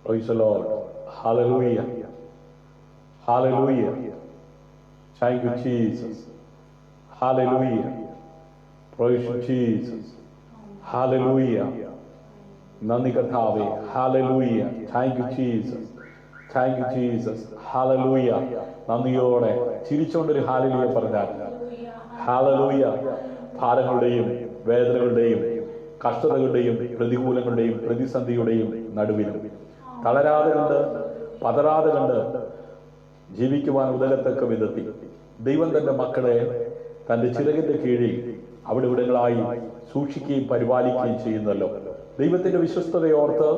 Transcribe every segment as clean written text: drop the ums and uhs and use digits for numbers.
Praise the Lord. Hallelujah. Hallelujah. Thank you, Jesus. Hallelujah. Praise you, Jesus. Hallelujah. നന്ദി കർത്താവേ. Hallelujah. Thank you, Jesus. Thank you, Jesus. Hallelujah. നന്ദിയോടെ ചിരിച്ചുകൊണ്ടൊരു hallelujah പറഞ്ഞാൽ hallelujah. ഭാരങ്ങളുടെയും വേദനകളുടെയും കഷ്ടതകളുടെയും പ്രതികൂലങ്ങളുടെയും പ്രതിസന്ധിയുടെയും നടുവിലും തളരാതെ കണ്ട് പതറാതെ കണ്ട് ജീവിക്കുവാൻ ഉതകത്തക്ക വിധത്തിൽ ദൈവം തന്റെ മക്കളെ തന്റെ ചിറകിന്റെ കീഴിൽ അവിടെ ഇവിടങ്ങളായി സൂക്ഷിക്കുകയും പരിപാലിക്കുകയും ചെയ്യുന്നല്ലോ. ദൈവത്തിന്റെ വിശ്വസ്തതയോർത്ത്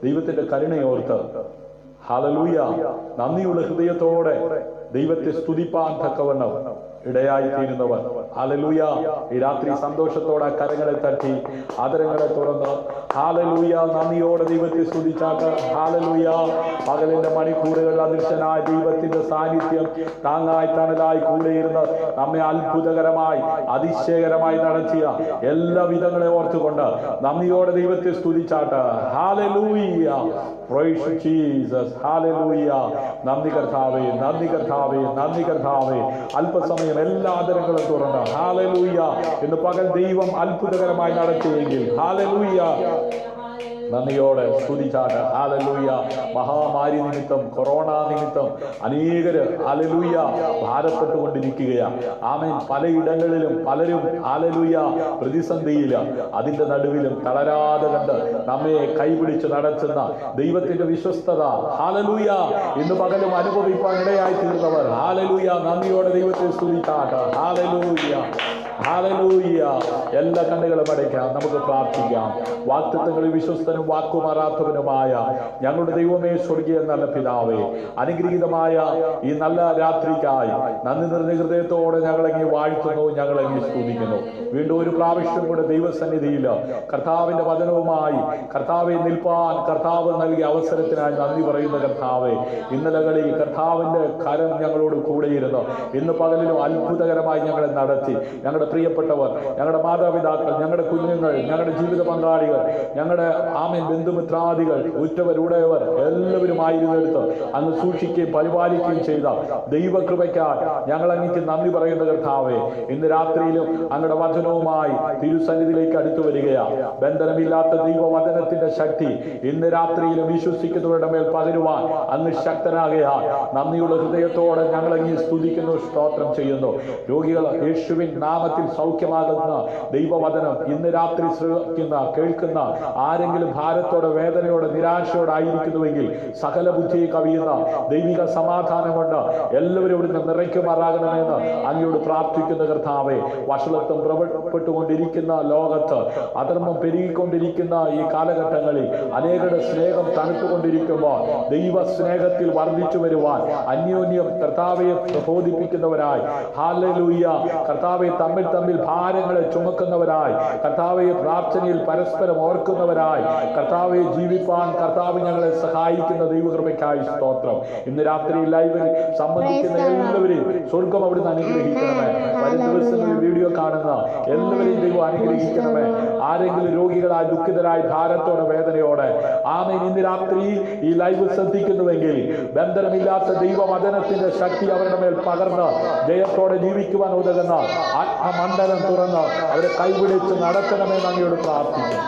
ദൈവത്തിന്റെ കരുണയോർത്ത് ഹല്ലേലൂയ നന്ദിയുള്ള ഹൃദയത്തോടെ ദൈവത്തെ സ്തുതിപ്പാൻ തക്കവണ്ണം ഇടയായി തീരുന്നവർ ഹല്ലേലൂയ ഈ രാത്രി സന്തോഷത്തോടെ കരങ്ങളെ തട്ടി ആദരങ്ങളെ തുറന്ന് ഹല്ലേലൂയ നന്ദിയോടെ ദൈവത്തെ സ്തുതിച്ചാട്ട് ഹല്ലേലൂയ പകലിന്റെ മണിക്കൂറുകളിൽ അദൃശ്യനായ ദൈവത്തിന്റെ സാന്നിധ്യം താങ്ങായി തണലായി കൂടെയിരുന്ന് നമ്മെ അത്ഭുതകരമായി അതിശയകരമായി നടത്തിയ എല്ലാ വിധങ്ങളെ ഓർത്തുകൊണ്ട് നന്ദിയോടെ ദൈവത്തെ സ്തുതിച്ചാട്ട് ഹല്ലേലൂയ. Price Jesus. ഹല്ലേലൂയ. നന്ദി കർത്താവേ, നന്ദി കർത്താവേ, നന്ദി കർത്താവേ. അല്പസമയം എല്ലാ ആദരങ്ങളും തുറന്ന് ഹല്ലേലൂയ. ഇന്ന് പകൽ ദൈവം അത്ഭുതകരമായി നടത്തിയെങ്കിൽ ഹല്ലേലൂയ നന്ദിയോടെ സ്തുതിച്ചാട്ട് ഹല്ലേലൂയ. മഹാമാരി നിമിത്തം കൊറോണ നിമിത്തം അനേകര് ഹല്ലേലൂയ ഭാരപ്പെട്ടുകൊണ്ടിരിക്കുകയാണ്. ആമേൻ. പലയിടങ്ങളിലും പലരും ഹല്ലേലൂയ പ്രതിസന്ധിയില് അതിന്റെ നടുവിലും തളരാതെ കണ്ട് നമ്മെ കൈപിടിച്ച് നടത്തുന്ന ദൈവത്തിന്റെ വിശ്വസ്തത ഹല്ലേലൂയ ഇന്ന് പകലും അനുഭവിക്കാൻ ഇടയായി തീർന്നവർ ഹല്ലേലൂയ നന്ദിയോടെ ദൈവത്തെ സ്തുതിച്ചാട്ട് ഹല്ലേലൂയ. ഹല്ലേലൂയ. എല്ലാ കണ്ണുകളും അടയ്ക്കാം, നമുക്ക് പ്രാർത്ഥിക്കാം. വാഗ്ദത്തങ്ങളിൽ വിശ്വസ്തനും വാക്കുമാറാത്തവനുമായ ഞങ്ങളുടെ ദൈവമേ, സ്വർഗീയ നല്ല പിതാവേ, അനുഗ്രഹീതമായ ഈ നല്ല രാത്രിക്കായി നന്ദി നിറഞ്ഞ ഹൃദയത്തോടെ ഞങ്ങളെങ്ങനെ വാഴ്ത്തുന്നു, ഞങ്ങളെങ്ങനെ സ്തുതിക്കുന്നു. വീണ്ടും ഒരു പ്രാവശ്യം കൂടെ ദൈവസന്നിധിയിൽ കർത്താവിന്റെ വചനവുമായി കർത്താവെ നിൽപ്പാൻ കർത്താവ് നൽകിയ അവസരത്തിനായി നന്ദി പറയുന്ന കർത്താവെ, ഇന്നലകളിൽ കർത്താവിന്റെ കരം ഞങ്ങളോട് കൂടെയിരുന്നു. ഇന്ന് പകലിലും അത്ഭുതകരമായി ഞങ്ങളെ നടത്തി. ഞങ്ങളുടെ പ്രിയപ്പെട്ടവർ, ഞങ്ങളുടെ മാതാപിതാക്കൾ, ഞങ്ങളുടെ കുഞ്ഞുങ്ങൾ, ഞങ്ങളുടെ ജീവിത പങ്കാളികൾ, ഞങ്ങളുടെ ആമേൻ ബന്ധുമിത്രാദികൾ, ഉറ്റവരുടയവർ എല്ലാവരും ആയിരുന്നെടുത്ത് അങ്ങ് സൂക്ഷിക്കുകയും പരിപാലിക്കുകയും ചെയ്ത ദൈവകൃപയ്ക്കായി ഞങ്ങൾ അങ്ങേക്ക് നന്ദി പറയുന്ന കർത്താവേ, ഇന്ന് രാത്രിയിലും അങ്ങയുടെ വചനവുമായി തിരുസന്നിധിയിലേക്ക് അടുത്തു വരികയാണ്. ബന്ധനമില്ലാത്ത ദൈവവചനത്തിന്റെ ശക്തി ഇന്ന് രാത്രിയിലും വിശ്വസിക്കുന്നവരുടെ മേൽ പകരുവാൻ അങ്ങ് ശക്തനാകയാൽ നന്ദിയുള്ള ഹൃദയത്തോടെ ഞങ്ങൾ അങ്ങ് സ്തുതിക്കുന്നു, സ്തോത്രം ചെയ്യുന്നു. രോഗികൾ യേശുവിൻ നാമത്തിൽ സൗഖ്യമാകുന്ന ദൈവവചനം ഇന്ന് രാത്രി ശ്രവിക്കുന്ന കേൾക്കുന്ന ആരെങ്കിലും ഭാരത്തോടെ വേദനയോടെ നിരാശയോടെ ആയിരിക്കുന്നുവെങ്കിൽ സകല ബുദ്ധിയെ കവിയുന്ന ദൈവിക സമാധാനം കൊണ്ട് എല്ലാവരും ഇവിടുന്ന് നിറയ്ക്കുമാറാകണമെന്ന് അങ്ങയോട് പ്രാർത്ഥിക്കുന്ന കർത്താവേ, വഷളത്വം പ്രബലപ്പെട്ടുകൊണ്ടിരിക്കുന്ന ലോകത്ത്, അധർമ്മം പെരുകിക്കൊണ്ടിരിക്കുന്ന ഈ കാലഘട്ടങ്ങളിൽ അനേകരുടെ സ്നേഹം തണുത്തുകൊണ്ടിരിക്കുമ്പോൾ ദൈവ സ്നേഹത്തിൽ വർദ്ധിച്ചു വരുവാൻ അന്യോന്യം കർത്താവയെ പ്രബോധിപ്പിക്കുന്നവരായി ഹല്ലേലൂയ കർത്താവെ തമ്മിൽ തമ്മിൽ ഭാരങ്ങളെ ചുമക്കുന്നവരായി കർത്താവെ പ്രാർത്ഥനയിൽ പരസ്പരം ഓർക്കുന്നവരായി കർത്താവെ ജീവിപ്പാൻ കർത്താവ് ഞങ്ങളെ സഹായിക്കുന്ന ദൈവകൃപയ്ക്കായി സ്തോത്രം. ഇന്ന് രാത്രി ലൈവിൽ സംബന്ധിക്കുന്ന എല്ലാവരെയും സ്വർഗം അവിടുന്ന് അനുഗ്രഹിക്കണമേ. വരും ദിവസങ്ങളിൽ വീഡിയോ കാണുന്ന എല്ലാവരെയും ദൈവം അനുഗ്രഹിക്കണമേ. ആരെങ്കിലും രോഗികളായി ദുഃഖിതരായി ഭാരത്തോടെ വേദനയോടെ ആമേൻ ഇന്ന് രാത്രി ഈ ലൈവ് ശ്രദ്ധിക്കുന്നുവെങ്കിൽ ബന്ധനമില്ലാത്ത ദൈവവചനത്തിന്റെ ശക്തി അവരുടെ മേൽ പകർന്ന് ജയത്തോടെ ജീവിക്കുവാൻ ഉതകുന്ന ആത്മമണ്ഡലം തുറന്ന് അവരെ കൈപിടിച്ച് നടത്തണമെന്ന് അങ്ങയോട് പ്രാർത്ഥിക്കുന്നു.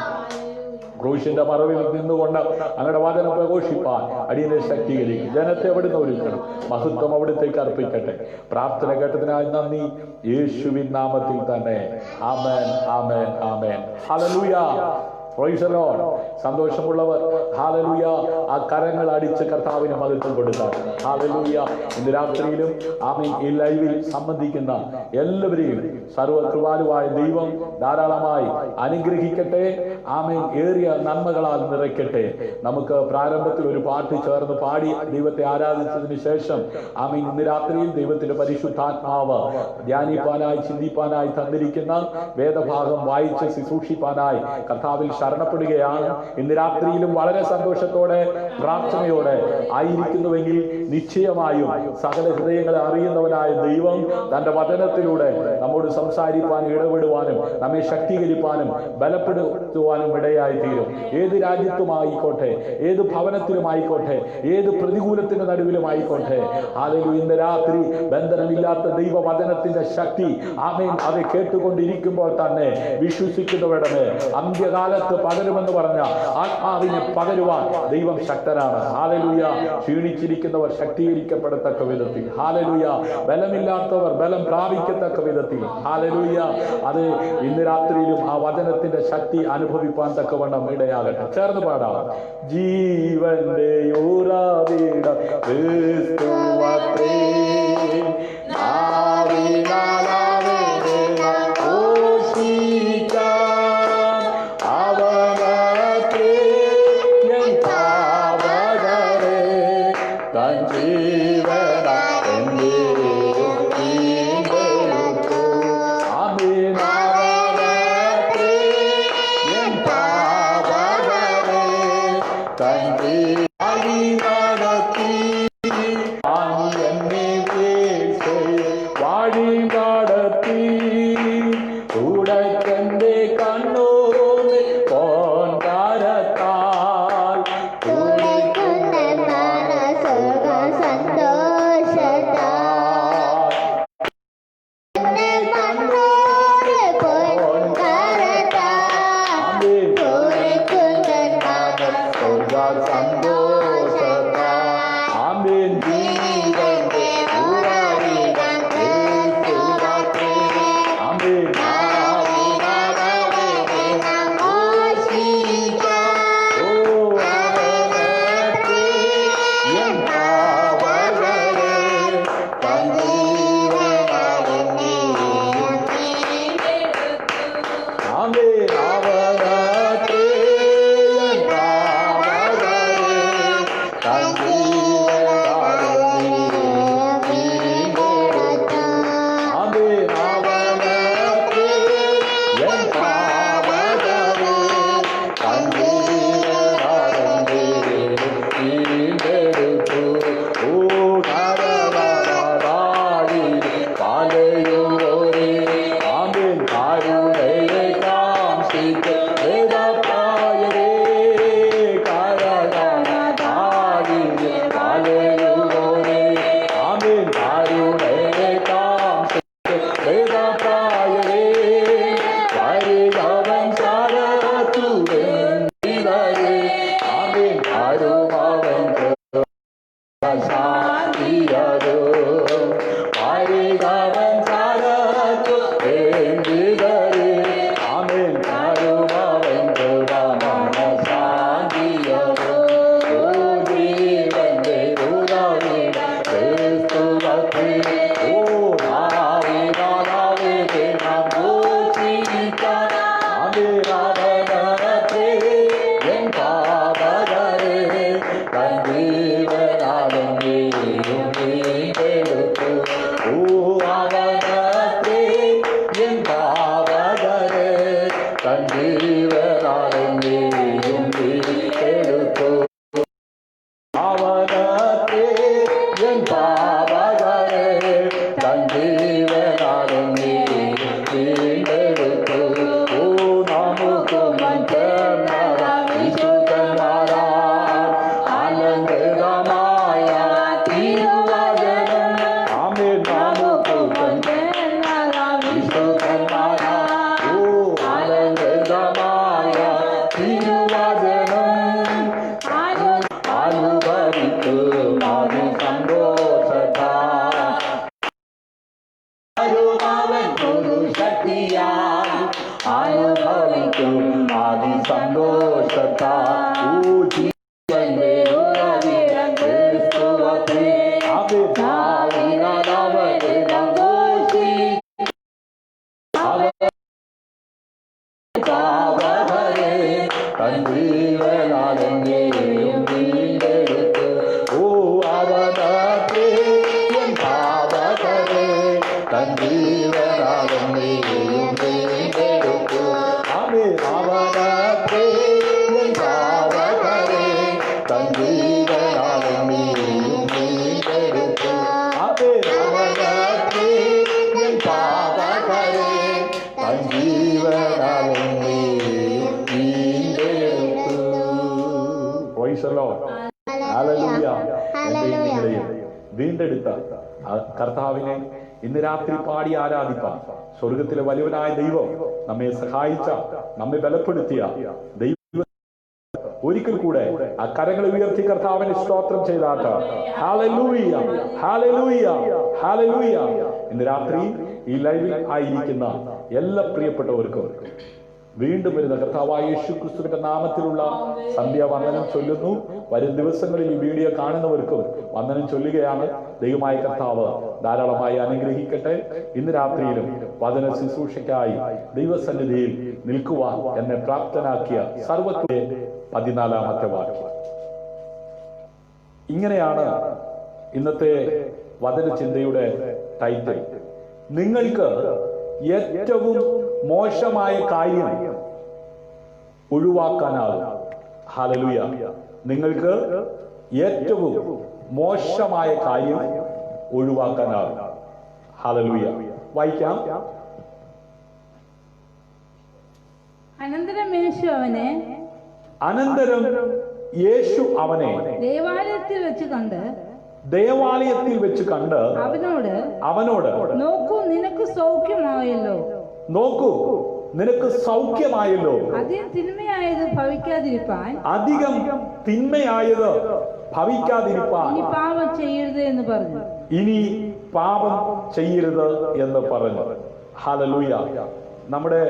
ക്രൂശിന്റെ മറവിൽ നിന്നുകൊണ്ട് അങ്ങയുടെ വചനം പ്രഘോഷിപ്പാൻ അടിയനെ ശക്തീകരിക്കും. ജനത്തെ അവിടുന്ന് ഒരുക്കണം. മഹത്വം അവിടുത്തേക്ക് അർപ്പിക്കട്ടെ. പ്രാർത്ഥന കേട്ടതിനായി നന്ദി, യേശുവിൻ നാമത്തിൽ തന്നെ. ആമേൻ, ആമേൻ, ആമേൻ. ഹല്ലേലൂയ. Praise the Lord. സന്തോഷമുള്ളവർ ഹല്ലേലൂയ ആ കരങ്ങൾ അടിച്ച് കർത്താവിന് മഹത്വം കൊടുത്താൽ ഹല്ലേലൂയ. ഇന്ന് രാത്രിയിലും ആമേൻ ഈ ലൈവിൽ സംബന്ധിക്കുന്ന എല്ലാവരെയും സർവകൃപാലുവായ ദൈവം ധാരാളമായി അനുഗ്രഹിക്കട്ടെ. ആമേൻ ഏറിയ നന്മകളാൽ നിറയ്ക്കട്ടെ. നമുക്ക് പ്രാരംഭത്തിൽ ഒരു പാട്ട് ചേർന്ന് പാടി ദൈവത്തെ ആരാധിച്ചതിന് ശേഷം ആമേൻ ഇന്ന് രാത്രിയിൽ ദൈവത്തിന്റെ പരിശുദ്ധാത്മാവ് ധ്യാനിപ്പാനായി ചിന്തിപ്പാനായി തന്നിരിക്കുന്ന വേദഭാഗം വായിച്ച് ശുശ്രൂഷിപ്പാനായി കർത്താവിൽ ശരണപ്പെടുകയാണ്. ഇന്ന് രാത്രിയിലും വളരെ സന്തോഷത്തോടെ പ്രാർത്ഥനയോടെ ആയിരിക്കുന്നുവെങ്കിൽ നിശ്ചയമായും സകല ഹൃദയങ്ങളെ അറിയുന്നവനായ ദൈവം തന്റെ വചനത്തിലൂടെ നമ്മോട് സംസാരിപ്പാനും ഇടപെടുവാനും നമ്മെ ശക്തീകരിപ്പാനും ബലപ്പെടുത്തുവാനും ഇടയായി തീരും. ഏത് രാജ്യത്തുമായിക്കോട്ടെ, ഏത് ഭവനത്തിലുമായിക്കോട്ടെ, ഏത് പ്രതികൂലത്തിന്റെ നടുവിലുമായിക്കോട്ടെ, അല്ലെങ്കിൽ ഇന്ന് രാത്രി ബന്ധനമില്ലാത്ത ദൈവവചനത്തിന്റെ ശക്തി ആമേൻ അത് കേട്ടുകൊണ്ടിരിക്കുമ്പോൾ തന്നെ വിശ്വസിക്കുന്നവരുടെ മേൽ അന്ത്യകാലത്ത് പകരുമെന്ന് പറഞ്ഞ ആത്മാവിനെ പകരുവാൻ ദൈവം ശക്തനാണ്. ഹല്ലേലൂയ. ക്ഷീണിച്ചിരിക്കുന്നവർ ശക്തീകരിക്കപ്പെടത്തക്ക വിധത്തിൽ, ഹല്ലേലൂയ, ബലമില്ലാത്തവർ ബലം പ്രാപിക്കത്തക്ക വിധത്തിൽ, ഹല്ലേലൂയ, അത് ഇന്ന് രാത്രിയിലും ആ വചനത്തിന്റെ ശക്തി അനുഭവിപ്പാൻ തക്കവണ്ണം ഇടയാകട്ടെ. ചേർന്ന് പാടാം. ജീവന്റെ ഉറവിടം ക്രിസ്തുവത്രേ, Amen. Price the Lord. Hallelujah. എന്റെയും വീണ്ടെടുത്ത കർത്താവിനെ ഇന്ന് രാത്രി പാടി ആരാധിപ്പാൻ സ്വർഗത്തിലെ വലിയവനായ ദൈവം നമ്മെ സഹായിച്ച, നമ്മെ ബലപ്പെടുത്തിയ ദൈവം ഒരിക്കൽ കൂടെ ആ കരങ്ങൾ ഉയർത്തി കർത്താവിനെ സ്തോത്രം ചെയ്താട്ട്. Hallelujah, hallelujah, hallelujah. ഇന്ന് രാത്രി ഈ ലൈവിൽ ആയിരിക്കുന്ന എല്ലാ പ്രിയപ്പെട്ടവർക്കും വീണ്ടും വരുന്ന കർത്താവായ യേശു ക്രിസ്തുവിന്റെ നാമത്തിലുള്ള സന്ധ്യാവന്ദനം ചൊല്ലുന്നു. വരും ദിവസങ്ങളിൽ ഈ വീഡിയോ കാണുന്നവർക്കും വന്ദനം ചൊല്ലുകയാണ്. ദൈവമായ കർത്താവ് ധാരാളമായി അനുഗ്രഹിക്കട്ടെ. ഇന്ന് രാത്രിയിലും വചന ശുശ്രൂഷയ്ക്കായി ദൈവസന്നിധിയിൽ നിൽക്കുവാൻ എന്നെ പ്രാപ്തനാക്കിയ സർവ്വത്തിലെ 14-ാമത്തെ വാക്യം. ഇങ്ങനെയാണ് ഇന്നത്തെ വചനചിന്തയുടെ ടൈറ്റിൽ. നിങ്ങൾക്ക് ഏറ്റവും മോശമായ കാര്യം ഒഴിവാക്കാനാകും. ഹല്ലേലൂയ. നിങ്ങൾക്ക് ഏറ്റവും മോശമായ കാര്യം ഒഴിവാക്കാനാകും. ഹല്ലേലൂയ. വായിക്കാം. അനന്തരം യേശു അവനെ ദേവാലയത്തിൽ വെച്ച് കണ്ട് അവനോട് നോക്കൂ, നിനക്ക് സൗഖ്യമായല്ലോ. അധികം തിന്മയായത് ഭവിക്കാതിരിപ്പാൻ ഇനി പാപം ചെയ്യരുത് എന്ന് പറഞ്ഞു. ഹല്ലേലൂയ. നമ്മുടെ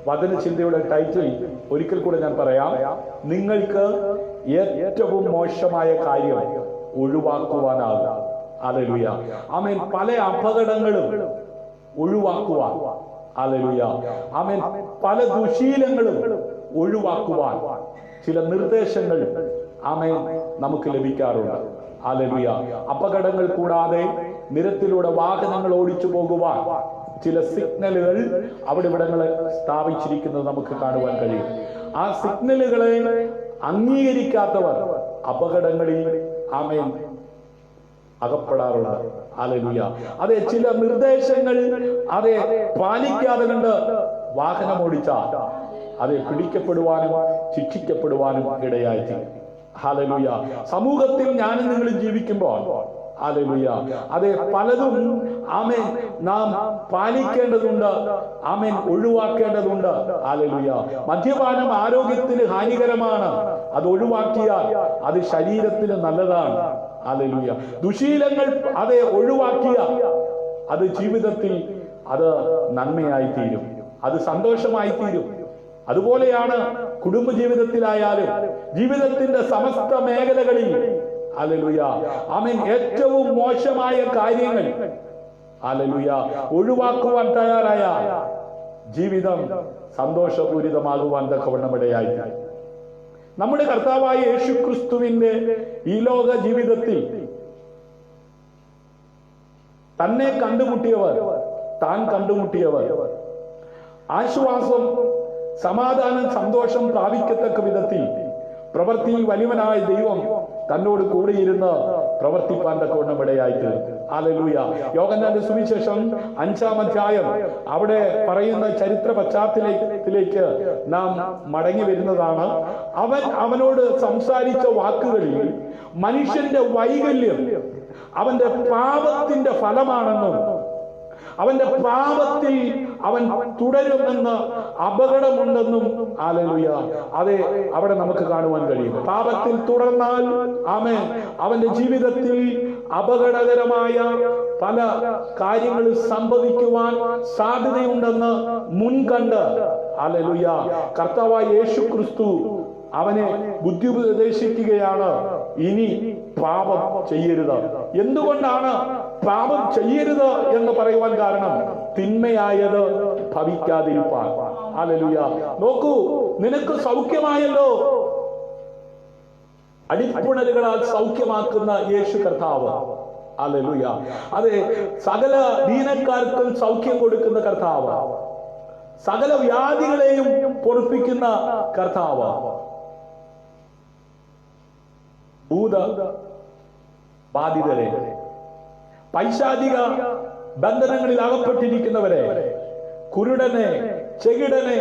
വചനചിന്തയുടെ ടൈറ്റിൽ ഒരിക്കൽ കൂടെ ഞാൻ പറയാം. നിങ്ങൾക്ക് ഏറ്റവും മോശമായ കാര്യം ഒഴിവാക്കുവാനാകും. ഹല്ലേലൂയ. ആമേൻ. പല അപകടങ്ങളും ഒഴിവാക്കുവാൻ, ഹല്ലേലൂയ, ആമേൻ, പല ദുശീലങ്ങളും ഒഴിവാക്കുവാൻ ചില നിർദ്ദേശങ്ങൾ ആമേൻ നമുക്ക് ലഭിക്കാറുണ്ട്. ഹല്ലേലൂയ. അപകടങ്ങൾ കൂടാതെ നിരത്തിലൂടെ വാഹനങ്ങൾ ഓടിച്ചു പോകുവാൻ ചില സിഗ്നലുകൾ അവിടെ ഇവിടങ്ങളെ സ്ഥാപിച്ചിരിക്കുന്നത് നമുക്ക് കാണുവാൻ കഴിയും. ആ സിഗ്നലുകളെ അംഗീകരിക്കാത്തവർ അപകടങ്ങളിൽ ആമേൻ അകപ്പെടാറുണ്ട്. ഹല്ലേലൂയ. അതെ, ചില നിർദ്ദേശങ്ങൾ അതെ പാലിക്കാതെ കണ്ട് വാഹനം ഓടിച്ചാൽ അതെ പിടിക്കപ്പെടുവാനും ശിക്ഷിക്കപ്പെടുവാനും ഇടയായിത്തീരും. ഹല്ലേലൂയ. സമൂഹത്തിൽ ഞാനും നിങ്ങളും ജീവിക്കുമ്പോൾ ഹല്ലേലൂയ അതെ പലതും ആമേൻ നാം പാലിക്കേണ്ടതുണ്ട്, ആമേൻ ഒഴിവാക്കേണ്ടതുണ്ട്. ഹല്ലേലൂയ. മദ്യപാനം ആരോഗ്യത്തിന് ഹാനികരമാണ്. അത് ഒഴിവാക്കിയാൽ അത് ശരീരത്തിന് നല്ലതാണ്. ഹല്ലേലൂയ. ദുശീലങ്ങൾ അതെ ഒഴിവാക്കിയ അത് ജീവിതത്തിൽ അത് നന്മയായി തീരും, അത് സന്തോഷമായി തീരും. അതുപോലെയാണ് കുടുംബ ജീവിതത്തിലായാലും ജീവിതത്തിന്റെ സമസ്ത മേഖലകളിൽ ഹല്ലേലൂയ ആമേൻ ഏറ്റവും മോശമായ കാര്യങ്ങൾ ഹല്ലേലൂയ ഒഴിവാക്കുവാൻ തയ്യാറായ ജീവിതം സന്തോഷപൂരിതമാകുവാൻ തക്കവണ്ണമിടയായി. നമ്മുടെ കർത്താവായ യേശു ക്രിസ്തുവിന്റെ ഈ ലോക ജീവിതത്തിൽ തന്നെ കണ്ടുമുട്ടിയവർ, താൻ കണ്ടുമുട്ടിയവർ ആശ്വാസം, സമാധാനം, സന്തോഷം പ്രാപിക്കത്തക്ക വിധത്തിൽ പ്രവൃത്തിയിൽ വലിയവനായ ദൈവം തന്നോട് കൂടെയിരുന്ന് പ്രവർത്തിപ്പാൻ തക്കവണ്ണം ഇടയായിട്ട്. ഹല്ലേലൂയ. യോഹന്നാന്റെ സുവിശേഷം 5-ാം അധ്യായം അവിടെ പറയുന്ന ചരിത്ര പശ്ചാത്തലത്തിലേക്ക് നാം മടങ്ങി വരുന്നതാണ്. അവനോട് സംസാരിച്ച വാക്കുകളിൽ മനുഷ്യന്റെ വൈകല്യം അവന്റെ പാപത്തിന്റെ ഫലമാണെന്നും അവന്റെ പാപത്തിൽ അവൻ തുടരുമെന്ന് അപകടമുണ്ടെന്നും ഹല്ലേലൂയ അതെ അവിടെ നമുക്ക് കാണുവാൻ കഴിയും. പാപത്തിൽ തുടർന്നാൽ ആമേൻ അവന്റെ ജീവിതത്തിൽ അപകടകരമായ പല കാര്യങ്ങൾ സംഭവിക്കുവാൻ സാധ്യതയുണ്ടെന്ന് മുൻകണ്ട് ഹല്ലേലൂയ കർത്താവായ യേശു ക്രിസ്തു അവനെ ബുദ്ധി ഉപദേശിക്കുകയാണ്. ഇനി പാപം ചെയ്യരുത്. എന്തുകൊണ്ടാണ് പാപം ചെയ്യരുത് എന്ന് പറയുവാൻ കാരണം? തിന്മയായത് ഭവിക്കാതിരിപ്പാൻ. ഹല്ലേലൂയ. നോക്കൂ, നിനക്ക് സൗഖ്യമായല്ലോ. അടിപ്പുണലുകളാൽ സൗഖ്യമാക്കുന്ന യേശു കർത്താവ്. ഹല്ലേലൂയ. അതെ, സകല ദീനക്കാർക്കും സൗഖ്യം കൊടുക്കുന്ന കർത്താവ്, സകല വ്യാധികളെയും പൊറുപ്പിക്കുന്ന കർത്താവ്, ഭൂത ബാധിതരെ, പൈശാചിക ബന്ധനങ്ങളിൽ അകപ്പെട്ടിരിക്കുന്നവരെ, കുരുടനെ, ചെകിടനെ,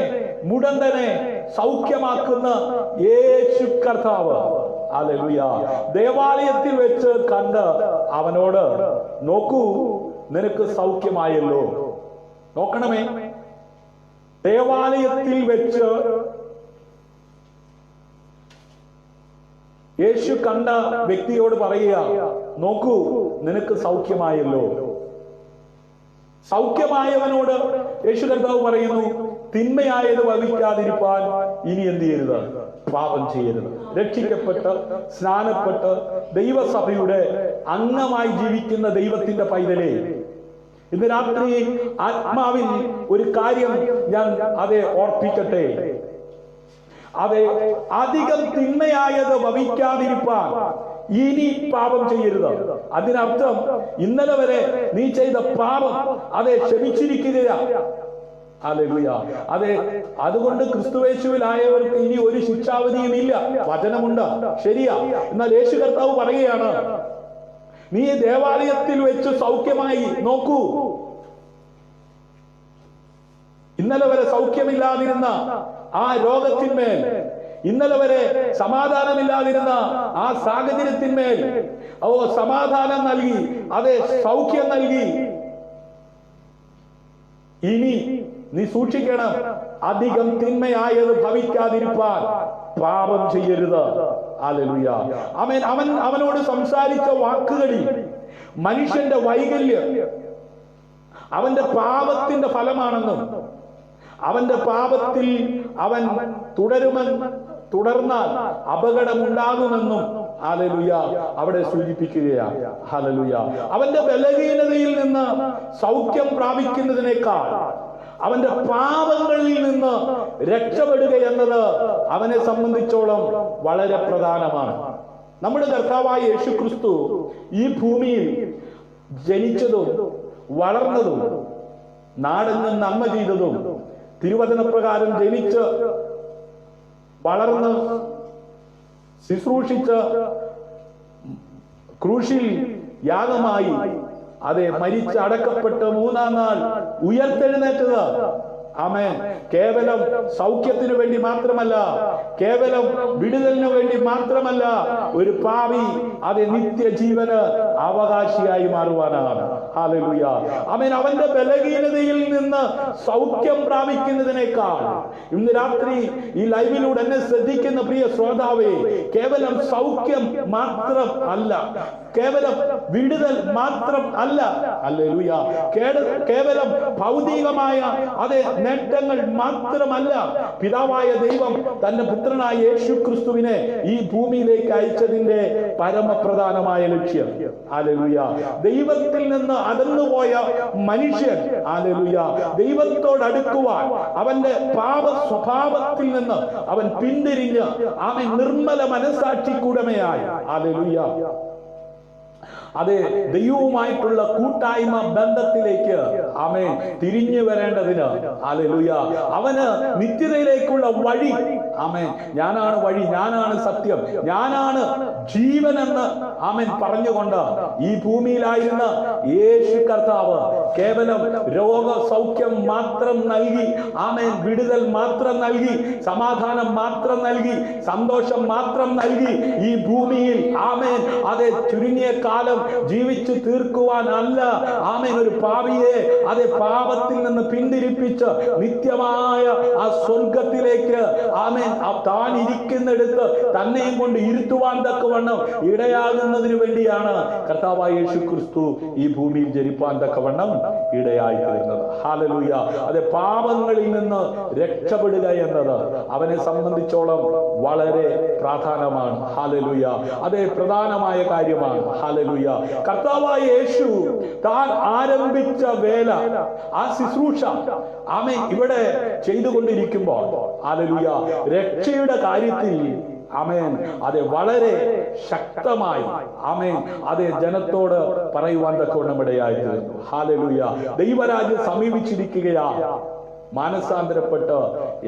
മുടന്തനെ, സൗഖ്യമാക്കുന്ന യേശു കർത്താവ്. ഹല്ലേലൂയ. ദേവാലയത്തിൽ വെച്ച് കണ്ട് അവനോട്, നോക്കൂ നിനക്ക് സൗഖ്യമായല്ലോ. നോക്കണമേ, ദേവാലയത്തിൽ വെച്ച് യേശു കണ്ട വ്യക്തിയോട് പറയുക, നോക്കൂ നിനക്ക് സൗഖ്യമായല്ലോ. സൗഖ്യമായവനോട് യേശു കർത്താവ് പറയുന്നു, തിന്മയായത് വഹിക്കാതിരിപ്പാൻ ഇനി എന്ത് ചെയ്യരുത്? പാപം ചെയ്യരുത്. രക്ഷിക്കപ്പെട്ട് സ്നാനപ്പെട്ട് ദൈവസഭയുടെ അംഗമായി ജീവിക്കുന്ന ദൈവത്തിന്റെ പൈതലേ, ഇന്ന് രാത്രി ആത്മാവിൽ ഒരു കാര്യം ഞാൻ ഓർപ്പിക്കട്ടെ. അധികം തിന്മയായത് വഹിക്കാതിരിപ്പാൻ ഇനി പാപം ചെയ്യരുത്. അതിനർത്ഥം ഇന്നലെ വരെ നീ ചെയ്ത പാപം ക്ഷമിച്ചിരിക്കുകയാണ്. ഹല്ലേലൂയ. അതുകൊണ്ട് ക്രിസ്തുയേശുവിലായവർക്ക് ഇനി ഒരു ശിക്ഷാവിധിയും ഇല്ല. വചനമുണ്ട്, ശരിയാ. എന്നാൽ യേശു കർത്താവ് പറയുകയാണ്, നീ ദേവാലയത്തിൽ വെച്ച് സൗഖ്യമായി. നോക്കൂ, ഇന്നലെ വരെ സൗഖ്യമില്ലാതിരുന്ന ആ രോഗത്തിന്മേൽ, ഇന്നലെ വരെ സമാധാനമില്ലാതിരുന്ന ആ സാഹചര്യത്തിന്മേൽ സമാധാനം നൽകി, സൗഖ്യം നൽകി. ഇനി നീ സൂക്ഷിക്കണം, അധികം തിന്മയായത് ഭവിക്കാതിരിപ്പാൻ പാപം ചെയ്യരുത്. ഹല്ലേലൂയ. അവനോട് സംസാരിച്ച വാക്കുകളിൽ മനുഷ്യന്റെ വൈകല്യം അവന്റെ പാപത്തിന്റെ ഫലമാണെന്നും അവന്റെ പാപത്തിൽ അവൻ തുടർന്നാൽ അപകടമുണ്ടാകുമെന്നും ഹല്ലേലൂയ അവിടെ സൂചിപ്പിക്കുകയാണ്. ഹല്ലേലൂയ. അവന്റെ ബലഹീനതയിൽ നിന്ന് സൗഖ്യം പ്രാപിക്കുന്നതിനേക്കാൾ അവന്റെ പാപങ്ങളിൽ നിന്ന് രക്ഷപ്പെടുക എന്നത് അവനെ സംബന്ധിച്ചോളം വളരെ പ്രധാനമാണ്. നമ്മുടെ കർത്താവായ യേശു ക്രിസ്തു ഈ ഭൂമിയിൽ ജനിച്ചതും വളർന്നതും നാടെങ്ങും നന്മ ചെയ്തതും തിരുവചനപ്രകാരം ജനിച്ച് വളർന്ന് ശുശ്രൂഷിച്ച് ക്രൂശിൽ യാഗമായി മരിച്ച് അടക്കപ്പെട്ട് മൂന്നാം നാൾ ഉയർത്തെഴുന്നേറ്റത്. ആമേൻ. കേവലം സൗഖ്യത്തിനു വേണ്ടി മാത്രമല്ല, കേവലം വിടുതലിനു വേണ്ടി മാത്രമല്ല, ഒരു പാപി നിത്യജീവന് അവകാശിയായി മാറുവാനാണ്. ഹല്ലേലൂയ. ആമേൻ. അവന്റെ ബലഹീനതയിൽ നിന്ന് സൗഖ്യം പ്രാപിക്കുന്നതിനേക്കാൾ ഇന്ന് രാത്രി ഈ ലൈവിലൂടെ എന്നെ ശ്രദ്ധിക്കുന്ന പ്രിയ ശ്രോതാവേ, കേവലം സൗഖ്യം മാത്രം അല്ല, കേവലം വിടുതൽ മാത്രം അല്ല, ഹല്ലേലൂയ, കേവലം ഭൗതികമായ നേട്ടങ്ങൾ മാത്രമല്ല, പിതാവായ ദൈവം തന്റെ പുത്രനായ യേശു ക്രിസ്തുവിനെ ഈ ഭൂമിയിലേക്ക് അയച്ചതിന്റെ പരമപ്രധാനമായ ലക്ഷ്യം. ഹല്ലേലൂയ. ദൈവത്തിൽ നിന്ന് അകന്നുപോയ മനുഷ്യൻ ഹല്ലേലൂയ ദൈവത്തോട് അടുക്കുവാൻ അവന്റെ പാപ സ്വഭാവത്തിൽ നിന്ന് അവൻ പിന്തിരിഞ്ഞ് നിർമ്മല മനസാക്ഷിക്കുടമയായി ഹല്ലേലൂയ ദൈവവുമായിട്ടുള്ള കൂട്ടായ്മ ബന്ധത്തിലേക്ക് തിരിഞ്ഞു വരേണ്ടതിന് ഹല്ലേലൂയ അവന് നിത്യതയിലേക്കുള്ള വഴി ഞാനാണ് വഴി, ഞാനാണ് സത്യം, ഞാനാണ് ജീവൻ എന്ന് പറഞ്ഞുകൊണ്ട് ഈ ഭൂമിയിലായിരുന്ന യേശു കർത്താവ് കേവലം രോഗസൗഖ്യം മാത്രം നൽകി വിടുതൽ മാത്രം നൽകി, സമാധാനം മാത്രം നൽകി, സന്തോഷം മാത്രം നൽകി ഈ ഭൂമിയിൽ ചുരുങ്ങിയ കാലം ജീവിച്ചു തീർക്കുവാനല്ല ഒരു പാപിയെ പാപത്തിൽ നിന്ന് പിന്തിരിപ്പിച്ച് നിത്യമായ ആ സ്വർഗത്തിലേക്ക് താൻ ഇരിക്കുന്നിടത്ത് തന്നെയും കൊണ്ട് ഇരുത്തുവാൻ തക്കവണ്ണം ഇടയാകുന്നതിന് വേണ്ടിയാണ് കർത്താവായ യേശു ക്രിസ്തു ഈ ഭൂമിയിൽ ജനിപ്പാൻ തക്കവണ്ണം ഇടയായി തീർന്നത്. ഹല്ലേലൂയ. പാപങ്ങളിൽ നിന്ന് രക്ഷപ്പെടുക എന്നത് അവനെ സംബന്ധിച്ചോളം വളരെ പ്രാധാന്യമാണ്. ഹല്ലേലൂയ. പ്രധാനമായ കാര്യമാണ്. ഹല്ലേലൂയ. കർത്താവായ യേശു താൻ ആരംഭിച്ച വേല, ആ ശുശ്രൂഷ ഇവിടെ ചെയ്തുകൊണ്ടിരിക്കുമ്പോൾ ഹല്ലേലൂയ രക്ഷയുടെ കാര്യത്തിൽ വളരെ ശക്തമായി ജനത്തോട് പറയുവാൻ തക്കവണ്ണം ഇടയായിരുന്നു. ഹല്ലേലൂയ. ദൈവരാജ്യം സമീപിച്ചിരിക്കുകയാ, മാനസാന്തരപ്പെട്ട്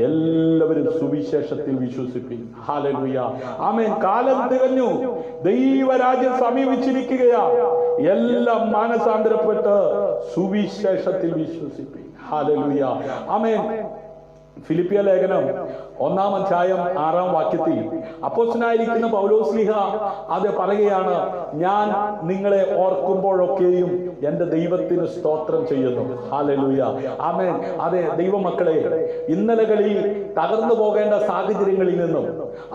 എല്ലാവരും സുവിശേഷത്തിൽ വിശ്വസിപ്പിൻ. ഹല്ലേലൂയ. കാലം തികഞ്ഞു, ദൈവരാജ്യം സമീപിച്ചിരിക്കുകയാ, എല്ലാം മാനസാന്തരപ്പെട്ട് സുവിശേഷത്തിൽ വിശ്വസിപ്പിൻ. ഹല്ലേലൂയ. ഫിലിപ്പിയ ലേഖനം 1-ാം അധ്യായം 6-ാം വാക്യത്തിൽ അപ്പോസ്തലനായിരിക്കുന്ന പൗലോസ്ലീഹ അത് പറയുകയാണ്, ഞാൻ നിങ്ങളെ ഓർക്കുമ്പോഴൊക്കെയും എൻ്റെ ദൈവത്തിന് സ്തോത്രം ചെയ്യുന്നു. ഹല്ലേലൂയ, ആമേൻ. അതെ ദൈവമക്കളെ, ഇന്നലകളിൽ തകർന്നു പോകേണ്ട സാഹചര്യങ്ങളിൽ നിന്നും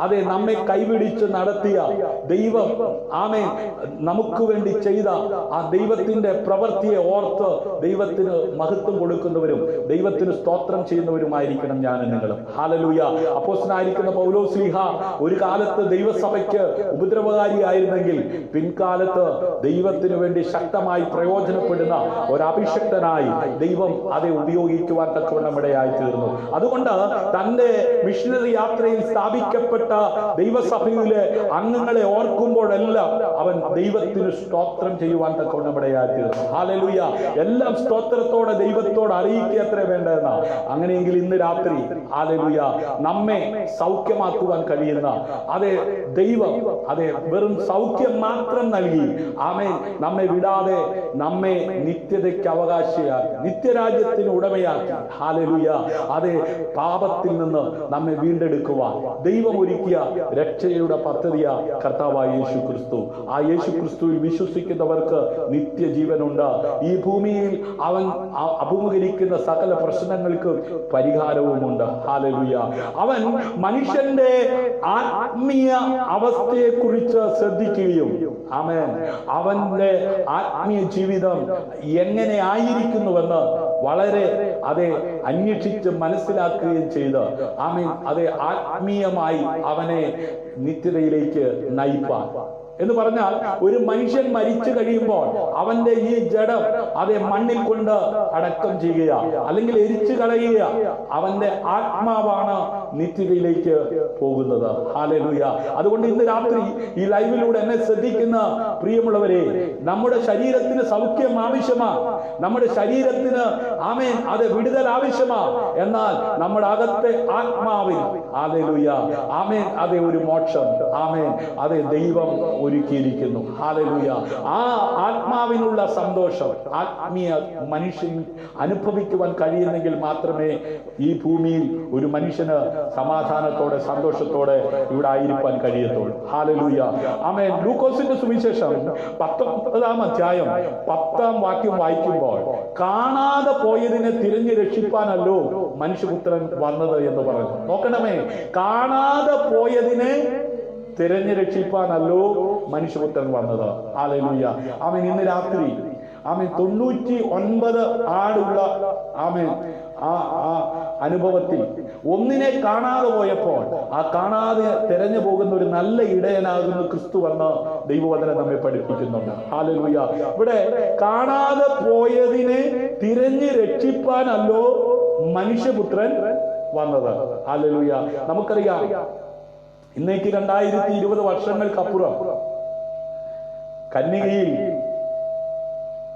അതെ നമ്മെ കൈപിടിച്ച് നടത്തിയ ദൈവം, ആമേൻ, നമുക്ക് വേണ്ടി ചെയ്ത ആ ദൈവത്തിന്റെ പ്രവൃത്തിയെ ഓർത്ത് ദൈവത്തിന് മഹത്വം കൊടുക്കുന്നവരും ദൈവത്തിന് സ്തോത്രം ചെയ്യുന്നവരുമായിരിക്കണം ഞാനും നിങ്ങളും. ഹല്ലേലൂയ. അപ്പോസ്തലനായിരിക്കുന്ന പൗലോസ്ലീഹ ഒരു കാലത്ത് ദൈവസഭയ്ക്ക് ഉപദ്രവകാരിയായിരുന്നെങ്കിൽ പിൻകാലത്ത് ദൈവത്തിന് വേണ്ടി ശക്തമായി പ്രയോജനപ്പെടുന്ന ഒരു അഭിഷക്തനായി ദൈവം അത് ഉപയോഗിക്കുവാൻ തക്കവണ്ണം ഇടയായി തീർന്നു. അതുകൊണ്ട് തന്റെ മിഷനറി യാത്രയിൽ സ്ഥാപിക്കപ്പെട്ട ദൈവസഭയിലെ അംഗങ്ങളെ ഓർക്കുമ്പോഴെല്ലാം അവൻ ദൈവത്തിന് സ്തോത്രം ചെയ്യുവാൻ തക്കവണ്ണം ഇടയായി തീർന്നു. ഹല്ലേലൂയ. എല്ലാം സ്തോത്രത്തോടെ ദൈവത്തോട് അറിയിക്കത്രേ വേണ്ടതെന്നാ. അങ്ങനെയെങ്കിൽ ഇന്ന് രാത്രി ഹല്ലേലൂയ നമ്മെ സൗഖ്യമാക്കുവാൻ കഴിയുന്ന അതെ ദൈവം അതെ വെറും സൗഖ്യം മാത്രം നൽകി ആമേൻ നമ്മെ വിടാതെ നമ്മെ നിത്യതയ്ക്ക് അവകാശിയാക്കി നിത്യരാജ്യത്തിന് ഉടമയാക്കി ഹല്ലേലൂയ അതെ പാപത്തിൽ നിന്ന് നമ്മെ വീണ്ടെടുക്കുവാൻ ദൈവം ഒരുക്കിയ രക്ഷയുടെ പദ്ധതിയ കർത്താവായ യേശു ക്രിസ്തു. ആ യേശു ക്രിസ്തുവിൽ വിശ്വസിക്കുന്നവർക്ക് നിത്യജീവനുണ്ട്. ഈ ഭൂമിയിൽ അവൻ അഭിമുഖീകരിക്കുന്ന സകല പ്രശ്നങ്ങൾക്ക് പരിഹാരവുമുണ്ട്. ഹല്ലേലൂയ. അവൻ മനുഷ്യന്റെ ആത്മീയ അവസ്ഥയെ കുറിച്ച് ശ്രദ്ധിക്കുകയും ആമേൻ അവന്റെ ആത്മീയ ജീവിതം എങ്ങനെ ആയിരിക്കുന്നുവെന്ന് വളരെ അതെ അന്വേഷിച്ച് മനസ്സിലാക്കുകയും ചെയ്ത് ആമേൻ അതെ ആത്മീയമായി അവനെ നിത്യതയിലേക്ക് നയിപ്പാൻ എന്ന് പറഞ്ഞാൽ ഒരു മനുഷ്യൻ മരിച്ചു കഴിയുമ്പോൾ അവന്റെ ഈ ജഡം അതെ മണ്ണിൽ കൊണ്ട് അടക്കം ചെയ്യുക അല്ലെങ്കിൽ എരിച്ചു കളയുക. അവന്റെ ആത്മാവാണ് നിത്യതയിലേക്ക് പോകുന്നത്. ഹല്ലേലൂയ. അതുകൊണ്ട് ഇന്ന് രാത്രി ഈ ലൈവിലൂടെ എന്നെ ശ്രദ്ധിക്കുന്ന പ്രിയമുള്ളവരെ, നമ്മുടെ ശരീരത്തിന് സൗഖ്യം ആവശ്യമാ, നമ്മുടെ ശരീരത്തിന് ആമേൻ അത് വിടുതൽ ആവശ്യമാ. എന്നാൽ നമ്മുടെ അകത്തെ ആത്മാവിൽ ഹല്ലേലൂയ ആമേൻ അതെ ഒരു മോക്ഷം ആമേൻ അതെ ദൈവം ഒരുക്കിയിരിക്കുന്നു. ഹല്ലേലൂയ. ആ ആത്മാവിനുള്ള സന്തോഷം ആത്മീയ മനുഷ്യൻ അനുഭവിക്കുവാൻ കഴിയുന്നെങ്കിൽ മാത്രമേ ഈ ഭൂമിയിൽ ഒരു മനുഷ്യന് സമാധാനത്തോടെ സന്തോഷത്തോടെ ഇവിടെ ആയിരിക്കാൻ കഴിയത്തുള്ളൂ. ഹല്ലേലൂയ. ആമേൻ. ലൂക്കോസിന്റെ സുവിശേഷം 19-ാം അധ്യായം 10-ാം വാക്യം വായിക്കുമ്പോൾ കാണാതെ പോയതിനെ തിരഞ്ഞു രക്ഷിപ്പാനല്ലോ മനുഷ്യപുത്രൻ വന്നത് എന്ന് പറഞ്ഞു. നോക്കണമേ, കാണാതെ പോയതിനെ തിരഞ്ഞു രക്ഷിപ്പാനല്ലോ മനുഷ്യപുത്രൻ വന്നത്. ഹല്ലേലൂയ. ആമേൻ. ഇന്ന് രാത്രി ആമേൻ 99 ആടുള്ള ആമേൻ ആ അനുഭവത്തിൽ ഒന്നിനെ കാണാതെ പോയപ്പോൾ ആ കാണാതെ തെരഞ്ഞു പോകുന്ന ഒരു നല്ല ഇടയനാകുന്ന ക്രിസ്തു വന്ന് ദൈവവചനം നമ്മെ പഠിപ്പിക്കുന്നുണ്ട്. ഹല്ലേലൂയ. ഇവിടെ കാണാതെ പോയതിനെ തിരഞ്ഞു രക്ഷിപ്പാനല്ലോ മനുഷ്യപുത്രൻ വന്നത്. ഹല്ലേലൂയ. നമുക്കറിയാം ഇന്നേക്ക് 2020 വർഷങ്ങൾക്കപ്പുറം കന്യകയിൽ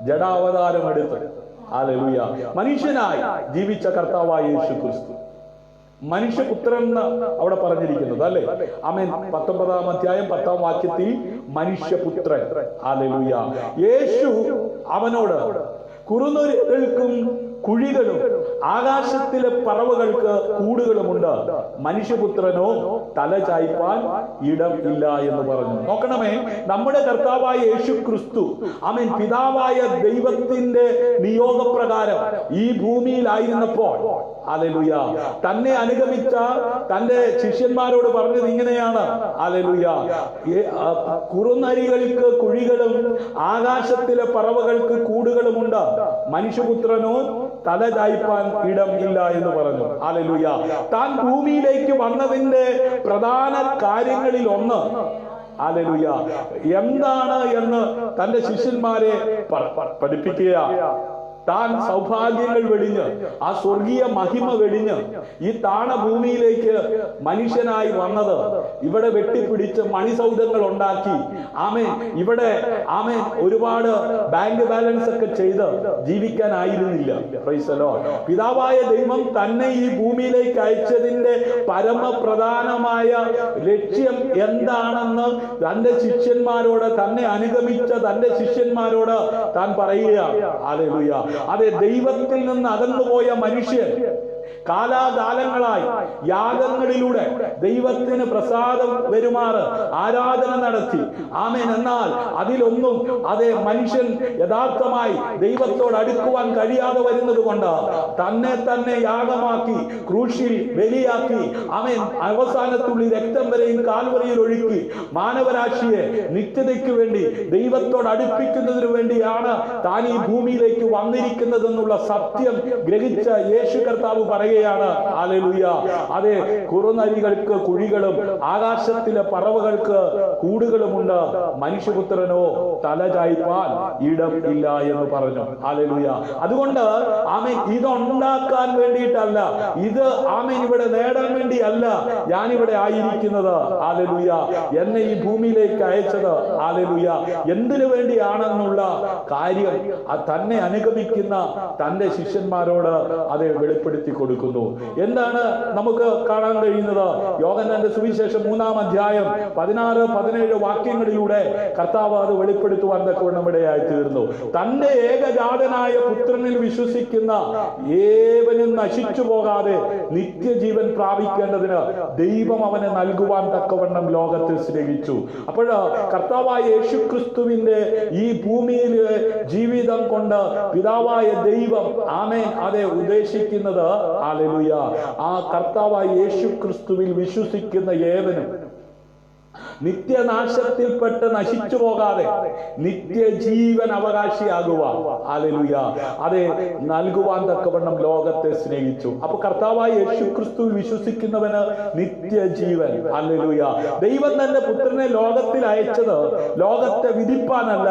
ജഡാവതാരം എടുത്ത് ഹല്ലേലൂയ മനുഷ്യനായി ജീവിച്ച കർത്താവായ യേശു ക്രിസ്തു മനുഷ്യപുത്രൻ എന്ന് അവിടെ പറഞ്ഞിരിക്കുന്നത് അല്ലെ. ആമേൻ. 19-ാം അധ്യായം 10-ാം വാക്യത്തിൽ മനുഷ്യപുത്രൻ. ഹല്ലേലൂയ. യേശു അവനോട് കുറുനരികൾക്കും കുഴികളും ആകാശത്തിലെ പറവകൾക്ക് കൂടുകളുമുണ്ട്, മനുഷ്യപുത്രനോ തല ചായ്പാൻ ഇടം ഇല്ല എന്ന് പറഞ്ഞു. നോക്കണമേ, നമ്മുടെ കർത്താവായ യേശു ക്രിസ്തു ആമേൻ പിതാവായ ദൈവത്തിന്റെ നിയോഗപ്രകാരം ഈ ഭൂമിയിലായിരുന്നപ്പോൾ ഹല്ലേലൂയ തന്നെ അനുഗമിച്ച തന്റെ ശിഷ്യന്മാരോട് പറഞ്ഞത് ഇങ്ങനെയാണ്. ഹല്ലേലൂയ. കുറുനരികൾക്ക് കുഴികളും ആകാശത്തിലെ പറവകൾക്ക് കൂടുകളുമുണ്ട്, മനുഷ്യപുത്രനോ തല ചായ്പാൻ ഇടം ഇല്ല എന്ന് പറഞ്ഞു. ഹല്ലേലൂയ. താൻ ഭൂമിയിലേക്ക് വന്നതിന്റെ പ്രധാന കാര്യങ്ങളിൽ ഒന്ന് ഹല്ലേലൂയ എന്താണ് എന്ന് തന്റെ ശിഷ്യന്മാരെ പഠിപ്പിക്കുക. താൻ സൗഭാഗ്യങ്ങൾ വെടിഞ്ഞ് ആ സ്വർഗീയ മഹിമ വെടിഞ്ഞ് ഈ താണഭൂമിയിലേക്ക് മനുഷ്യനായി വന്നത് ഇവിടെ വെട്ടിപ്പിടിച്ച് മണിസൗധങ്ങൾ ഉണ്ടാക്കി ആമേൻ ഇവിടെ ആമേൻ ഒരുപാട് ബാങ്ക് ബാലൻസ് ഒക്കെ ചെയ്ത് ജീവിക്കാനായിരുന്നില്ല. Price the Lord. പിതാവായ ദൈവം തന്നെ ഈ ഭൂമിയിലേക്ക് അയച്ചതിന്റെ പരമപ്രധാനമായ ലക്ഷ്യം എന്താണെന്ന് തന്റെ ശിഷ്യന്മാരോട് തന്നെ അനുഗമിച്ച തന്റെ ശിഷ്യന്മാരോട് താൻ പറയുകയാണ്. ഹല്ലേലൂയ. അതെ, ദൈവത്തിൽ നിന്ന് അകന്നുപോയ മനുഷ്യൻ കാലാകാലങ്ങളായി യാഗങ്ങളിലൂടെ ദൈവത്തിന് പ്രസാദം വരുമാറ് ആരാധന നടത്തി. ആമേൻ. എന്നാൽ അതിലൊന്നും അതേ മനുഷ്യൻ യഥാർത്ഥമായി ദൈവത്തോട് അടുക്കുവാൻ കഴിയാതെ വരുന്നത് കൊണ്ട് തന്നെ യാഗമാക്കി ക്രൂശിൽ ബലിയാക്കി ആമേൻ അവസാനത്തുള്ളി രക്തം വരെയും കാൽവറിയിൽ ഒഴുക്കി മാനവരാശിയെ നിത്യതയ്ക്ക് വേണ്ടി ദൈവത്തോട് അടുപ്പിക്കുന്നതിന് വേണ്ടിയാണ് താൻ ഈ ഭൂമിയിലേക്ക് വന്നിരിക്കുന്നതെന്നുള്ള സത്യം ഗ്രഹിച്ച യേശു കർത്താവ് പറയുകയാണ്. ഹല്ലേലൂയ. അതെ, കുറുനരികൾക്ക് കുഴികളും ആകാശത്തിലെ പറവകൾക്ക് കൂടുകളുമുണ്ട്, മനുഷ്യപുത്രനോ തല ചായ്പാൻ ഇടം ഇല്ല എന്ന് പറഞ്ഞു. ഹല്ലേലൂയ. അതുകൊണ്ട് ആമേൻ ഇതുണ്ടാക്കാൻ വേണ്ടിയിട്ടല്ല, ഇത് ആമേൻ ഇവിടെ നേടാൻ വേണ്ടിയല്ല ഞാനിവിടെ ആയിരിക്കുന്നത്. ഹല്ലേലൂയ. എന്നെ ഈ ഭൂമിയിലേക്ക് അയച്ചത് ഹല്ലേലൂയ എന്തിനു വേണ്ടിയാണെന്നുള്ള കാര്യം തന്നെ അനുഗമിക്കുന്ന തന്റെ ശിഷ്യന്മാരോട് അത് വെളിപ്പെടുത്തി കൊടുക്കുന്നു. എന്താണ് നമുക്ക് കാണാൻ കഴിയുന്നത്? യോഹന്നാന്റെ സുവിശേഷം 3-ാം അധ്യായം 16-17 വാക്യങ്ങളിലൂടെ കർത്താവ് അത് വെളിപ്പെടുത്തുവാൻ തക്കവണ്ണം ഇടയായി തീർന്നു. തന്റെ ഏകജാതനായ പുത്രനിൽ വിശ്വസിക്കുന്ന ഏവനും നശിച്ചു പോകാതെ നിത്യജീവൻ പ്രാപിക്കേണ്ടതിന് ദൈവം അവനെ നൽകുവാൻ തക്കവണ്ണം ലോകത്തെ സ്നേഹിച്ചു. അപ്പോൾ കർത്താവായ യേശു ക്രിസ്തുവിന്റെ ഈ ഭൂമിയിലെ ജീവിതം കൊണ്ട് പിതാവായ ദൈവം ആമേൻ അതെ ഉദ്ദേശിക്കുന്നത് ഹല്ലേലൂയ ആ കർത്താവായ യേശു ക്രിസ്തുവിൽ വിശ്വസിക്കുന്ന ഏവനും നിത്യനാശത്തിൽപ്പെട്ട് നശിച്ചു പോകാതെ നിത്യജീവൻ അവകാശിയാകുവാൻ ഹല്ലേലൂയ അതെ നൽകുവാൻ തക്കവണ്ണം ലോകത്തെ സ്നേഹിച്ചു. അപ്പൊ കർത്താവായ യേശു ക്രിസ്തുവിൽ വിശ്വസിക്കുന്നവന് നിത്യജീവൻ. ഹല്ലേലൂയ. ദൈവം തന്റെ പുത്രനെ ലോകത്തിൽ അയച്ചത് ലോകത്തെ വിധിപ്പാനല്ല,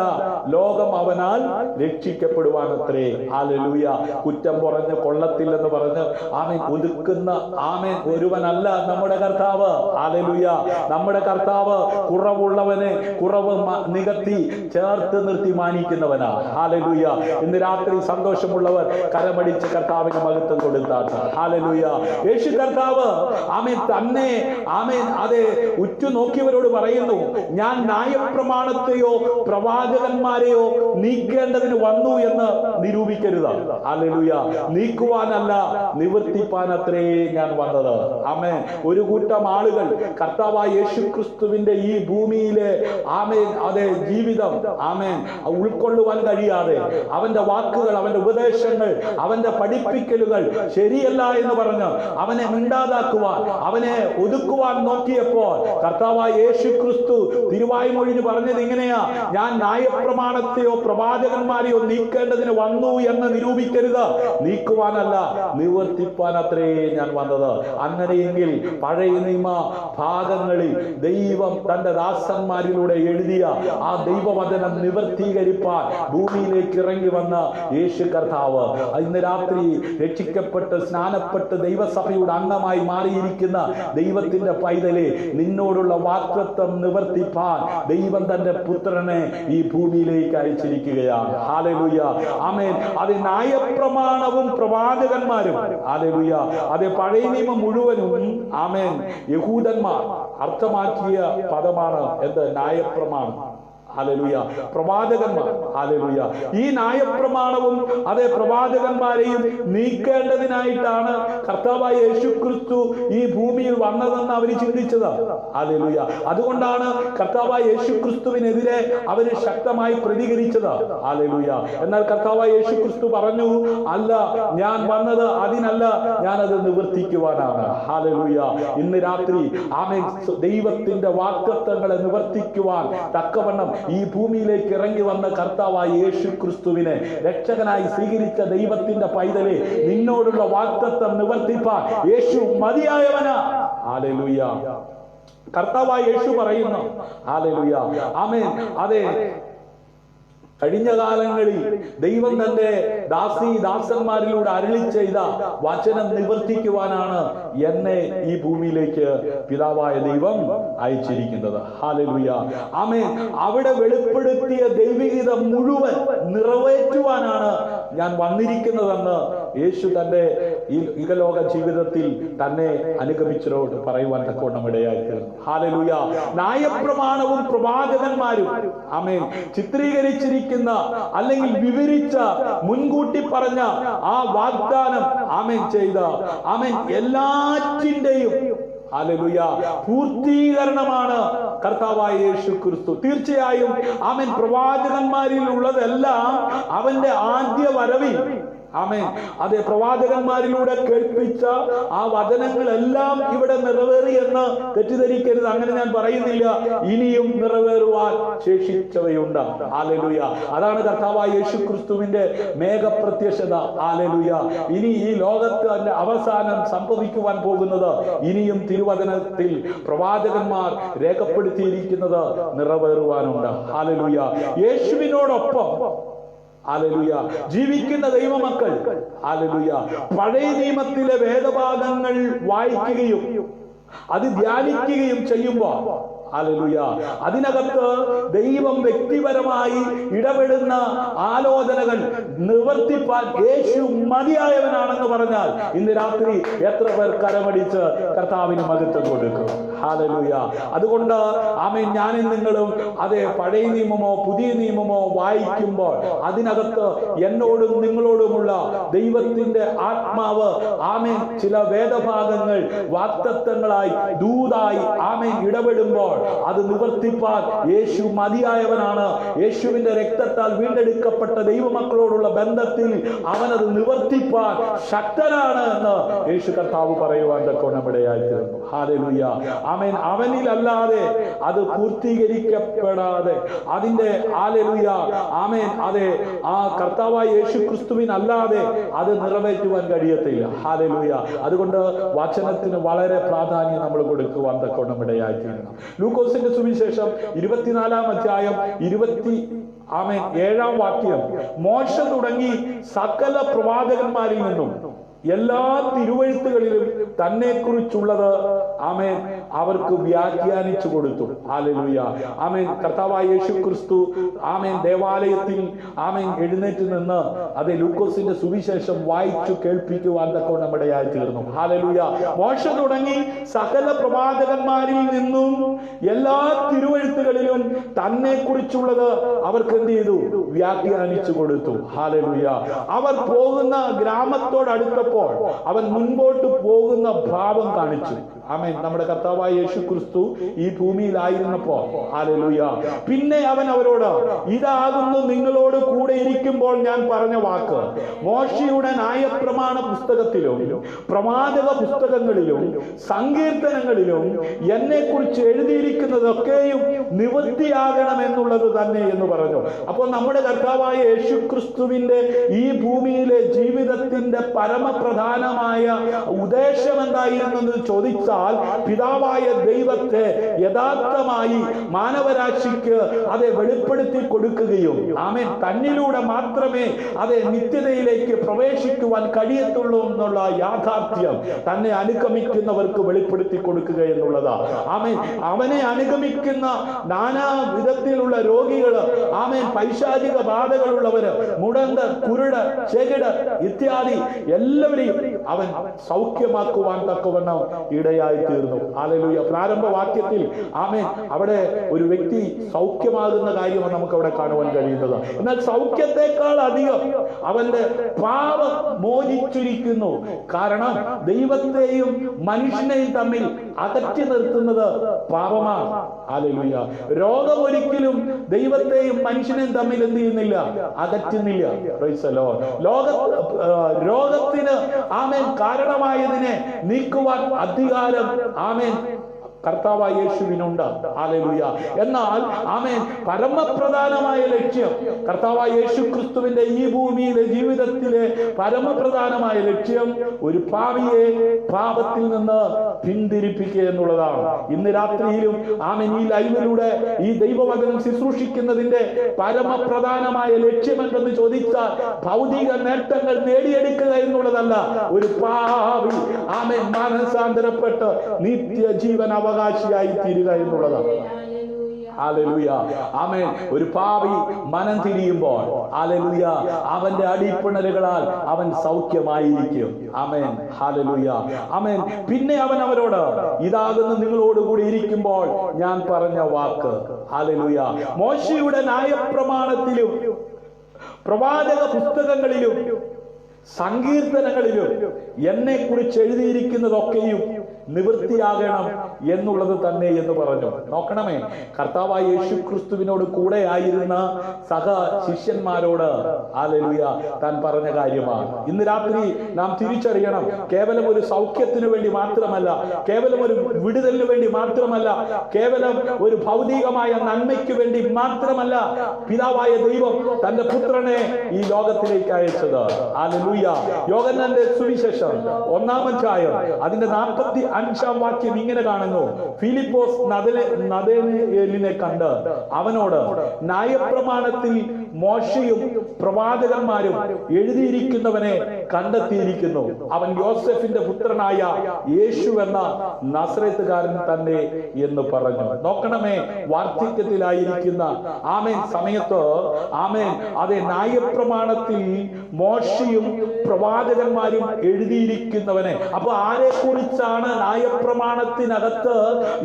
ലോകം അവനാൽ രക്ഷിക്കപ്പെടുവാനത്രേ. ഹല്ലേലൂയ. കുറ്റം പറഞ്ഞ് കൊള്ളത്തില്ലെന്ന് പറഞ്ഞ് ആമേൻ ഒതുക്കുന്ന ആമേൻ ഒരുവനല്ല നമ്മുടെ കർത്താവ്. ഹല്ലേലൂയ. നമ്മുടെ കർത്താവ് കുറവുള്ളവനെ കുറവ് നികത്തി ചേർത്ത് നിർത്തി മാനിക്കുന്നവനാ. ഹല്ലേലൂയ. ഇന്ന് രാത്രി സന്തോഷമുള്ളവർ കരമടിച്ച് കർത്താവിന് മഹത്വം കൊടുത്താട്ടെ. ഹല്ലേലൂയ. യേശു കർത്താവ് ആമേൻ തന്നെ ആമേൻ അതെ ഉറ്റുനോക്കിയവരോട് പറയുന്നു, ഞാൻ ന്യായപ്രമാണത്തെയോ പ്രവാചകന്മാരെയോ നീക്കേണ്ടതിന് വന്നു എന്ന് നിരൂപിക്കരുത്. ഹല്ലേലൂയ. നീക്കുവാനല്ല നിവർത്തിപ്പാനത്രേ ഞാൻ വന്നത്. ആമേൻ. ഒരു കൂട്ടം ആളുകൾ കർത്താവായ യേശു ക്രിസ്തുവിന്റെ ഈ ഭൂമിയിലെ ആമേൻ അതെ ജീവിതം ആമേൻ ഉൾക്കൊള്ളുവാൻ കഴിയാതെ അവന്റെ വാക്കുകൾ, അവന്റെ ഉപദേശങ്ങൾ, അവന്റെ പഠിപ്പിക്കലുകൾ ശരിയല്ല എന്ന് പറഞ്ഞ് അവനെ മിണ്ടാതാക്കുവാൻ, അവനെ ഒതുക്കുവാൻ നോക്കിയപ്പോൾ കർത്താവായ യേശു ക്രിസ്തു തിരുവായ്മൊഴിഞ്ഞ് പറഞ്ഞത് ഇങ്ങനെയാ, ഞാൻ ന്യായപ്രമാണത്തെയോ പ്രവാചകന്മാരെയോ നീക്കേണ്ടതിന് വന്നു എന്ന് നിരൂപിക്കരുത്, നീക്കുവാനല്ല നിവർത്തിപ്പാൻ അത്രേ ഞാൻ വന്നത്. അങ്ങനെയെങ്കിൽ പഴയ നിയമ ഭാഗങ്ങളിൽ ദൈവം തന്റെ ദാസന്മാരിലൂടെ എഴുതിയ ആ ദൈവവചനം നിവർത്തീകരിപ്പാൻ ഭൂമിയിലേക്ക് ഇറങ്ങി വന്ന യേശു കർത്താവ് ഇന്ന് രാത്രി രക്ഷിക്കപ്പെട്ട് സ്നാനപ്പെട്ട് ദൈവസഭയുടെ അംഗമായി മാറിയിരിക്കുന്ന ദൈവത്തിന്റെ പൈതലെ, നിന്നോടുള്ള വാഗ്ദത്തം നിവർത്തിപ്പാൻ ദൈവം തന്റെ പുത്രനെ ഈ ഭൂമിയിലേക്ക് അയച്ചിരിക്കുകയാണ്. ഹല്ലേലൂയ. ആമേൻ. അത് ന്യായപ്രമാണവും പ്രവാചകന്മാരും ഹല്ലേലൂയ അത് പഴയ നിയമം മുഴുവനും ആമേൻ യഹൂദന്മാർ അർത്ഥമാക്കിയ പദമാണ് എന്ത്? ന്യായപ്രമാണം. ഹല്ലേലൂയ. പ്രവാചകന്മാർ. ഹല്ലേലൂയ. ഈ ന്യായപ്രമാണവും അതേ പ്രവാചകന്മാരെയും നീക്കേണ്ടതിനായിട്ടാണ് കർത്താവായ യേശു ക്രിസ്തു ഈ ഭൂമിയിൽ വന്നതെന്ന് അവർ ചിന്തിച്ചത്. ഹല്ലേലൂയ. അതുകൊണ്ടാണ് കർത്താവായ യേശു ക്രിസ്തുവിനെതിരെ അവർ ശക്തമായി പ്രതികരിച്ചത്. ഹല്ലേലൂയ. എന്നാൽ കർത്താവായ യേശു ക്രിസ്തു പറഞ്ഞു, അല്ല, ഞാൻ വന്നത് അതിനല്ല, ഞാനത് നിവർത്തിക്കുവാനാണ്. ഹല്ലേലൂയ. ഇന്ന് രാത്രി ആമേൻ ദൈവത്തിന്റെ വാഗ്ദത്തങ്ങളെ നിവർത്തിക്കുവാൻ തക്കവണ്ണം ഈ ഭൂമിയിലേക്ക് ഇറങ്ങി വന്ന കർത്താവായ യേശു ക്രിസ്തുവിനെ രക്ഷകനായി സ്വീകരിച്ച ദൈവത്തിന്റെ പൈതലെ, നിന്നോടുള്ള വാഗ്ദത്തം നിവർത്തിപ്പാൻ യേശു മതിയായവനാ. ഹല്ലേലൂയ. കർത്താവായ യേശു പറയുന്നു. ഹല്ലേലൂയ. ആമേൻ. അതെ, കഴിഞ്ഞ കാലങ്ങളിൽ ദൈവം തന്റെ ദാസന്മാരിലൂടെ അരുളി ചെയ്ത വചനം നിവർത്തിക്കുവാനാണ് എന്നെ ഈ ഭൂമിയിലേക്ക് പിതാവായ ദൈവം അയച്ചിരിക്കുന്നത്. ഹല്ലേലൂയ. ആമേൻ. അവിടെ വെളിപ്പെടുത്തിയ ദൈവികത മുഴുവൻ നിറവേറ്റുവാനാണ് ഞാൻ വന്നിരിക്കുന്നതെന്ന് യേശു തന്റെ ഈ ഇഹലോക ജീവിതത്തിൽ തന്നെ അനുഗമിച്ചവരോട് പറയുവാൻ തക്കവണ്ണം ഇടയായിത്തീർന്നു. ഹല്ലേലൂയ. ന്യായപ്രമാണവും പ്രവാചകന്മാരും ആമേൻ ചിത്രീകരിച്ചിരിക്കുന്ന അല്ലെങ്കിൽ വിവരിച്ച മുൻകൂട്ടി പറഞ്ഞ ആ വാഗ്ദാനം ആമേൻ ചെയ്ത ആമേൻ എല്ലാറ്റിന്റെയും ഹല്ലേലൂയ പൂർത്തീകരണമാണ് കർത്താവായ യേശു ക്രിസ്തു. തീർച്ചയായും ആമേൻ പ്രവാചകന്മാരിൽ ഉള്ളതെല്ലാം അവന്റെ ആദ്യ വരവിൽ ആമേൻ അതെ പ്രവാചകന്മാരിലൂടെ കേൾപ്പിച്ച ആ വചനങ്ങളെല്ലാം ഇവിടെ നിറവേറി എന്ന് തെറ്റിദ്ധരിക്കരുത്. അങ്ങനെ ഞാൻ പറയുന്നില്ല. ഇനിയും നിറവേറുവാൻ ശേഷിച്ചവയുണ്ട്. ഹല്ലേലൂയ. അതാണ് കർത്താവായ യേശു ക്രിസ്തുവിന്റെ മേഘപ്രത്യക്ഷത. ഹല്ലേലൂയ. ഇനി ഈ ലോകത്ത് അതിന്റെ അവസാനം സംഭവിക്കുവാൻ പോകുന്നത് ഇനിയും തിരുവചനത്തിൽ പ്രവാചകന്മാർ രേഖപ്പെടുത്തിയിരിക്കുന്നത് നിറവേറുവാനുണ്ട്. ഹല്ലേലൂയ. യേശുവിനോടൊപ്പം ഹല്ലേലൂയ ജീവിക്കുന്ന ദൈവമക്കൾ ഹല്ലേലൂയ പഴയ നിയമത്തിലെ വേദഭാഗങ്ങൾ വായിക്കുകയും അത് ധ്യാനിക്കുകയും ചെയ്യുമ്പോൾ ഹല്ലേലൂയ അതിനകത്ത് ദൈവം വ്യക്തിപരമായി ഇടപെടുന്ന ആലോചനകൾ നിവർത്തിപ്പാൻ യേശു മതിയായവനാണെന്ന് പറഞ്ഞാൽ ഇന്ന് രാത്രി എത്ര പേർ കരമടിച്ച് കർത്താവിന് മഹത്വം കൊടുക്കും. ഹല്ലേലൂയ. അതുകൊണ്ട് ആമേൻ ഞാനും നിങ്ങളും അതെ പഴയ നിയമമോ പുതിയ നിയമമോ വായിക്കുമ്പോൾ അതിനകത്ത് എന്നോടും നിങ്ങളോടുമുള്ള ദൈവത്തിന്റെ ആത്മാവ് ആമേൻ ചില വേദഭാഗങ്ങൾ വാഗ്ദത്തങ്ങളായി ദൂതായി ആമേൻ ഇടപെടുമ്പോൾ അത് നിവർത്തിപ്പാൻ യേശു മതിയായവനാണ്. യേശുവിന്റെ രക്തത്താൽ വീണ്ടെടുക്കപ്പെട്ട ദൈവമക്കളോടുള്ള ബന്ധത്തിൽ അവനത് നിവർത്തിപ്പാൻ ശക്തനാണ് എന്ന് യേശു കർത്താവ് പറയുവാൻ തക്കവണ്ണമിടയായിത്തീർന്നു. ഹല്ലേലൂയ. ആമേൻ അവനിലല്ലാതെ അത് പൂർത്തീകരിക്കപ്പെടാതെ അതിന്റെ ഹല്ലേലൂയ ആമേൻ അതെ ആ കർത്താവായ യേശു ക്രിസ്തുവിനല്ലാതെ അത് നിറവേറ്റുവാൻ കഴിയത്തില്ല. ഹല്ലേലൂയ. അതുകൊണ്ട് വചനത്തിന് വളരെ പ്രാധാന്യം നമ്മൾ കൊടുക്കുവാൻ തക്കവണ്ണമിടയായിത്തീരണം. ലൂക്കോസിന്റെ സുവിശേഷം 24-ാം അധ്യായം 7-ാം വാക്യം മോശ തുടങ്ങി സകല പ്രവാചകന്മാരിൽ നിന്നും എല്ലാ തിരുവെഴുത്തുകളിലും തന്നെ കുറിച്ചുള്ളത് ആമേൻ അവർക്ക് വ്യാഖ്യാനിച്ചു കൊടുത്തു. ഹല്ലേലൂയ. ആമേൻ കർത്താവായ യേശു ക്രിസ്തു ആമേൻ ദേവാലയത്തിൽ ആമേൻ എഴുന്നേറ്റ് നിന്ന് അതേ ലൂക്കോസിന്റെ സുവിശേഷം വായിച്ചു കേൾപ്പിക്കുവാൻ തക്കവണ്ണം ഇടയായി തീർന്നു. ഹല്ലേലൂയ. മോശ തുടങ്ങി സകല പ്രവാചകന്മാരിൽ നിന്നും എല്ലാ തിരുവെഴുത്തുകളിലും തന്നെ കുറിച്ചുള്ളത് അവർക്ക് എന്ത് ചെയ്തു? വ്യാഖ്യാനിച്ചു കൊടുത്തു. ഹല്ലേലൂയ. അവർ പോകുന്ന ഗ്രാമത്തോടടുത്തപ്പോൾ അവൻ മുൻപോട്ട് പോകുന്ന ഭാവം കാണിച്ചു. ആമേൻ. നമ്മുടെ കർത്താവായ യേശു ക്രിസ്തു ഈ ഭൂമിയിലായിരുന്നപ്പോൾ ഹല്ലേലൂയ പിന്നെ അവൻ അവരോട് ഇതാകുന്നു നിങ്ങളോട് കൂടെ ഇരിക്കുമ്പോൾ ഞാൻ പറഞ്ഞ വാക്ക്. മോശയുടെ ന്യായപ്രമാണ പുസ്തകത്തിലും പ്രവാചക പുസ്തകങ്ങളിലും സങ്കീർത്തനങ്ങളിലും എന്നെ കുറിച്ച് എഴുതിയിരിക്കുന്നതൊക്കെയും നിവൃത്തിയാകണം എന്നുള്ളത് തന്നെ എന്ന് പറഞ്ഞു. അപ്പോൾ നമ്മുടെ കർത്താവായ യേശു ക്രിസ്തുവിന്റെ ഈ ഭൂമിയിലെ ജീവിതത്തിന്റെ പരമപ്രധാനമായ ഉദ്ദേശം എന്തായിരുന്നെന്ന് ചോദിച്ചാൽ പിതാവായ ദൈവത്തെ യഥാർത്ഥമായി മാനവരാശിക്ക് അത് വെളിപ്പെടുത്തി കൊടുക്കുകയും ആമേൻ തന്നിലൂടെ മാത്രമേ അത് നിത്യതയിലേക്ക് പ്രവേശിക്കുവാൻ കഴിയത്തുള്ളൂ എന്നുള്ള യാഥാർത്ഥ്യം തന്നെ അനുഗമിക്കുന്നവർക്ക് വെളിപ്പെടുത്തി കൊടുക്കുക എന്നുള്ളതാണ്. ആമേൻ. അവനെ അനുഗമിക്കുന്ന നാനാ വിധത്തിലുള്ള രോഗികള് ആമേൻ പൈശാചിക ബാധകളുള്ളവര് മുടന്ത് കുരുട് ചെകിട് ഇത്യാദി എല്ലാവരെയും അവൻ സൗഖ്യമാക്കുവാൻ തക്കവണ്ണം ഇടയായി തീർന്നു. ഹല്ലേലൂയ. പ്രാരംഭ വാക്യത്തിൽ ആമേൻ അവിടെ ഒരു വ്യക്തി സൗഖ്യമാകുന്ന കാര്യമാണ് നമുക്ക് അവിടെ കാണുവാൻ കഴിയുന്നത്. എന്നാൽ സൗഖ്യത്തെക്കാൾ അധികം അവന്റെ പാപം മോചിച്ചിരിക്കുന്നു. കാരണം ദൈവത്തെയും മനുഷ്യനെയും തമ്മിൽ അകറ്റി നിർത്തുന്നത് പാപമാണ്. ഹല്ലേലൂയ. രോഗം ഒരിക്കലും ദൈവത്തെയും മനുഷ്യനെയും തമ്മിൽ എന്ത് ചെയ്യുന്നില്ല? അകറ്റുന്നില്ല. Praise the Lord. രോഗത്തിന് ആമേൻ കാരണമായതിനെ നീക്കുവാൻ അധികാരം ആമേൻ കർത്താവായ യേശുവിനുണ്ട്. ഹല്ലേലൂയ. എന്നാൽ ആമേൻ പരമപ്രധാനമായ ലക്ഷ്യം കർത്താവായ യേശു ക്രിസ്തുവിന്റെ ഈ ഭൂമിയിലെ ജീവിതത്തിലെ പരമപ്രധാനമായ ലക്ഷ്യം ഒരു പാപിയെ പാപത്തിൽ നിന്ന് പിന്തിരിപ്പിക്കുക എന്നുള്ളതാണ്. ഇന്ന് രാത്രിയിലും ആമേൻ ഈ ലൈവിലൂടെ ഈ ദൈവവചനം ശുശ്രൂഷിക്കുന്നതിന്റെ പരമപ്രധാനമായ ലക്ഷ്യം എന്തെന്ന് ചോദിച്ചാൽ ഭൗതിക നേട്ടങ്ങൾ നേടിയെടുക്കുക എന്നുള്ളതല്ല. ഒരു പാപി ആമേൻ മാനസാന്തരപ്പെട്ട് നിത്യജീവൻ അവകാശിയായി തീരുക എന്നുള്ളതാണ്. ഹല്ലേലൂയ. ആമേൻ. ഒരു പാപി മനം തിരിയുമ്പോൾ ഹല്ലേലൂയ അവന്റെ അടിപ്പിണരുകളാൽ അവൻ സൗഖ്യമായിരിക്കും. ആമേൻ. ഹല്ലേലൂയ. ആമേൻ. പിന്നെ അവൻ അവരോട്, ഇതാകുന്നു നിങ്ങളോടുകൂടി ഇരിക്കുമ്പോൾ ഞാൻ പറഞ്ഞ വാക്ക്. ഹല്ലേലൂയ. മോശയുടെ ന്യായപ്രമാണത്തിലും പ്രവാചക പുസ്തകങ്ങളിലും സങ്കീർത്തനങ്ങളിലും എന്നെ കുറിച്ച് എഴുതിയിരിക്കുന്നതൊക്കെയും നിവൃത്തിയാകണം എന്നുള്ളത് തന്നെ എന്ന് പറഞ്ഞു. നോക്കണമേ, കർത്താവായ യേശു ക്രിസ്തുവിനോട് കൂടെ ആയിരുന്ന സഹ ശിഷ്യന്മാരോട് ഹല്ലേലൂയ താൻ പറഞ്ഞ കാര്യമാണ്. ഇന്ന് രാത്രി നാം തിരിച്ചറിയണം, കേവലം ഒരു സൗഖ്യത്തിനു വേണ്ടി മാത്രമല്ല, കേവലം ഒരു വിടുതലിന് വേണ്ടി മാത്രമല്ല, കേവലം ഒരു ഭൗതികമായ നന്മയ്ക്ക് വേണ്ടി മാത്രമല്ല പിതാവായ ദൈവം തന്റെ പുത്രനെ ഈ ലോകത്തിലേക്ക് അയച്ചത്. ഹല്ലേലൂയ. യോഹന്നാന്റെ സുവിശേഷം 1-ാം അധ്യായം അതിന്റെ 45-ാം വാക്യം ഇങ്ങനെ കാണുന്നു. ഫിലിപ്പോസ് നഥനയേലിനെ കണ്ട് അവനോട്, ന്യായപ്രമാണത്തിൽ മോശയും പ്രവാചകന്മാരും എഴുതിയിരിക്കുന്നവനെ കണ്ടെത്തിയിരിക്കുന്നു. അവൻ യോസെഫിന്റെ പുത്രനായ യേശു എന്ന നസറേത്തുകാരൻ തന്നെ എന്ന് പറഞ്ഞു. നോക്കണമേ, വാർദ്ധക്യത്തിലായിരിക്കുന്ന ആമേൻ സമയത്ത് ആമേൻ അതെ ന്യായപ്രമാണത്തിൽ മോശയും പ്രവാചകന്മാരും എഴുതിയിരിക്കുന്നവനെ. അപ്പൊ ആരെ കുറിച്ചാണ് ന്യായപ്രമാണത്തിനകത്ത്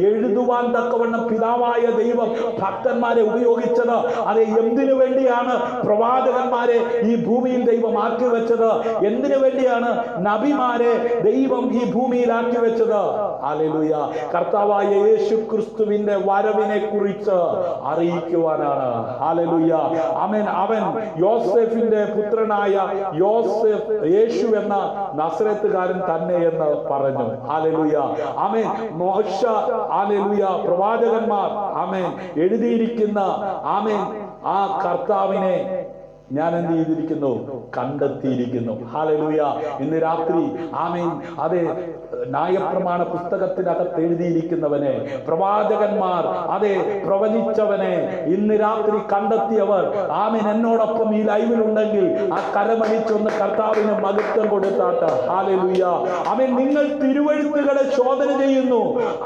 എഴുതുവാൻ തക്കവണ്ണം പിതാവായ ദൈവം ഭക്തന്മാരെ ഉപയോഗിച്ചത്? അത് എന്തിനു വേണ്ടിയാണ് പ്രവാചകന്മാരെ ഈ ഭൂമിയിൽ ദൈവം ആക്കി വെച്ചത്? എന്തിനു വേണ്ടിയാണ് നബിമാരെ ദൈവം ഈ ഭൂമിയിൽ ആക്കി വെച്ചത്? ഹല്ലേലൂയ. കർത്താവായ യേശു ക്രിസ്തുവിന്റെ വരവിനെ കുറിച്ച് അറിയിക്കുവാനാണ്. ഹല്ലേലൂയ. ആമേൻ. അവൻ യോസെഫിന്റെ പുത്രനായ യേശു എന്ന നസറേത്തുകാരൻ തന്നെ എന്ന് പറഞ്ഞു. ഹല്ലേലൂയ. ആമേൻ. മോശ ഹല്ലേലൂയ പ്രവാചകന്മാർ ആമേൻ എഴുതിയിരിക്കുന്ന ആമേൻ ആ കർത്താവിനെ ഞാൻ എന്ത് ചെയ്തിരിക്കുന്നു? കണ്ടെത്തിയിരിക്കുന്നു. ഹല്ലേലൂയ. ഇന്ന് രാത്രി ആമേൻ അതെ ന്യായപ്രമാണ പുസ്തകത്തിനകത്ത് എഴുതിയിരിക്കുന്നവനെ, പ്രവാചകന്മാർ അതെ പ്രവചിച്ചവനെ ഇന്ന് രാത്രി കണ്ടെത്തിയവർ ആമേൻ എന്നോടൊപ്പം ഈ ലൈവിലുണ്ടെങ്കിൽ ആ കരമടിച്ചൊന്ന് കർത്താവിന് മഹത്വം കൊടുത്താട്ട്. ഹല്ലേലൂയ. ആമേൻ. നിങ്ങൾ തിരുവെഴുത്തുകളെ ശോധന ചെയ്യുന്നു,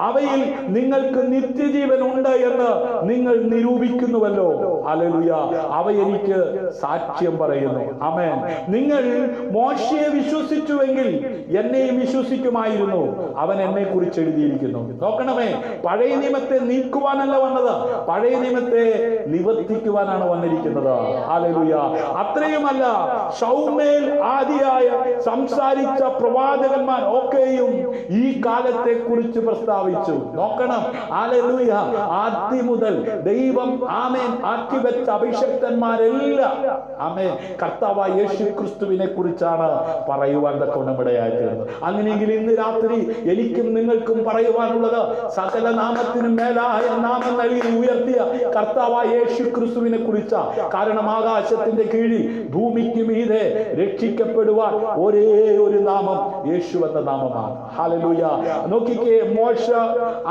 അവയിൽ നിങ്ങൾക്ക് നിത്യജീവൻ ഉണ്ട് എന്ന് നിങ്ങൾ നിരൂപിക്കുന്നുവല്ലോ. ഹല്ലേലൂയ. അവ എനിക്ക് സാക്ഷ്യം പറയുന്നു. ആമേൻ. നിങ്ങൾ മോശയെ വിശ്വസിച്ചുവെങ്കിൽ എന്നെയും വിശ്വസിക്കുമായിരുന്നു. അവൻ എന്നെ കുറിച്ച് എഴുതിയിരിക്കുന്നു. നോക്കണമേ, പഴയ നിയമത്തെ നീക്കുവാനല്ല വന്നത്, പഴയ നിയമത്തെ നിവർത്തിക്കുവാനാണ് വന്നിരിക്കുന്നത്. ഹല്ലേലൂയ. അത്രയുമല്ല, ശൗമേൽ ആദിയായ സംസാരിച്ച പ്രവാചകന്മാർ ഒക്കെയും ഈ കാലത്തെ കുറിച്ച് പ്രസ്താവിച്ചു. നോക്കണം. ഹല്ലേലൂയ. ആദ്യം മുതൽ ദൈവം ആമേൻ ആക്കി വെച്ച അഭിഷക്തന്മാരെല്ലാം ആമേൻ കർത്താവായ യേശു ക്രിസ്തുവിനെ കുറിച്ചാണ് പറയുവാൻ തക്കവണ്ണമിടയായിത്തീർന്നത്. അങ്ങനെയെങ്കിൽ ഇന്ന് രാത്രി എനിക്കും നിങ്ങൾക്കും പറയുവാനുള്ളത്, സകല നാമത്തിനും മേലായ നാമം നൽകി ഉയർത്തിയ കർത്താവായ യേശു ക്രിസ്തുവിനെ കുറിച്ച. കാരണം ആകാശത്തിന്റെ കീഴിൽ ഭൂമിക്ക് മീതെ രക്ഷിക്കപ്പെടുവാൻ ഒരേ ഒരു നാമം യേശു എന്ന നാമമാണ്. ഹല്ലേലൂയ. നോക്കിക്കേ, മോശ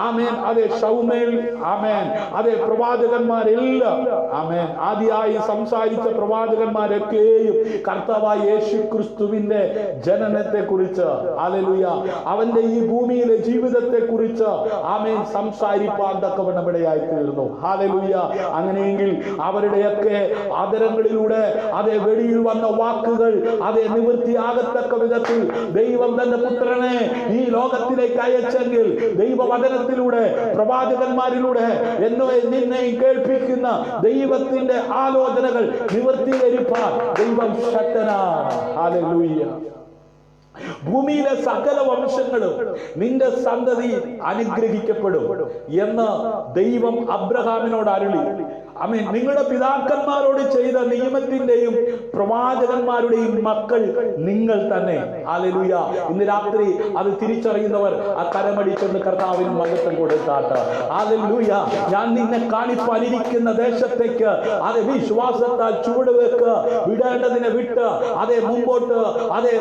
ആമേൻ അതെ ശൗമേൽ ആമേൻ അതെ പ്രവാചകന്മാരെല്ലാം ആമേൻ ആദിയായി സംസാരിച്ച പ്രവാചകന്മാരൊക്കെയും കർത്താവായ യേശു ക്രിസ്തുവിന്റെ ജനനത്തെ കുറിച്ച് ഹല്ലേലൂയ അവന്റെ ഈ ഭൂമിയിലെ ജീവിതത്തെ കുറിച്ച് ആമേൻ സംസാരിപ്പാൻ തക്കവണ്ണം ഇടയായി തീർന്നു. ഹല്ലേലൂയ. അങ്ങനെയെങ്കിൽ അവരുടെയൊക്കെ ആദരങ്ങളിലൂടെ അതേ വെളിയിൽ വന്ന വാക്കുകൾ അതേ നിവൃത്തിയാകത്തക്ക വിധത്തിൽ ദൈവം തന്റെ പുത്രനെ ഈ ലോകത്തിലേക്ക് അയച്ചെങ്കിൽ ദൈവവചനത്തിലൂടെ പ്രവാചകന്മാരിലൂടെ നിന്നെയും കേൾപ്പിക്കുന്ന ദൈവത്തിന്റെ ആലോചനകൾ നിവർത്തീകരിപ്പാൻ ദൈവം ശക്തനാണ്. ഹല്ലേലൂയ. ഭൂമിയിലെ സകല വംശങ്ങളും നിന്റെ സന്തതി അനുഗ്രഹിക്കപ്പെടും എന്ന് ദൈവം അബ്രഹാമിനോട് അരുളി. ആമേൻ. നിങ്ങളുടെ പിതാക്കന്മാരോട് ചെയ്ത നിയമത്തിന്റെയും പ്രവാചകന്മാരുടെയും മക്കൾ നിങ്ങൾ തന്നെ. ഹല്ലേലൂയ. ഇന്ന് രാത്രി അത് തിരിച്ചറിയുന്നവർ ആ കരമടിച്ചൊന്ന് കർത്താവിന് മഹത്വം കൊടുത്താട്ട്. ഹല്ലേലൂയ. ഞാൻ നിന്നെ കാണിപ്പാനിരിക്കുന്ന ദേശത്തേക്ക് അതേ വിശ്വാസത്താൽ ചുവടുവെക്ക്, വിടേണ്ടതിനെ വിട്ട് അതേ മുമ്പോട്ട് അതേ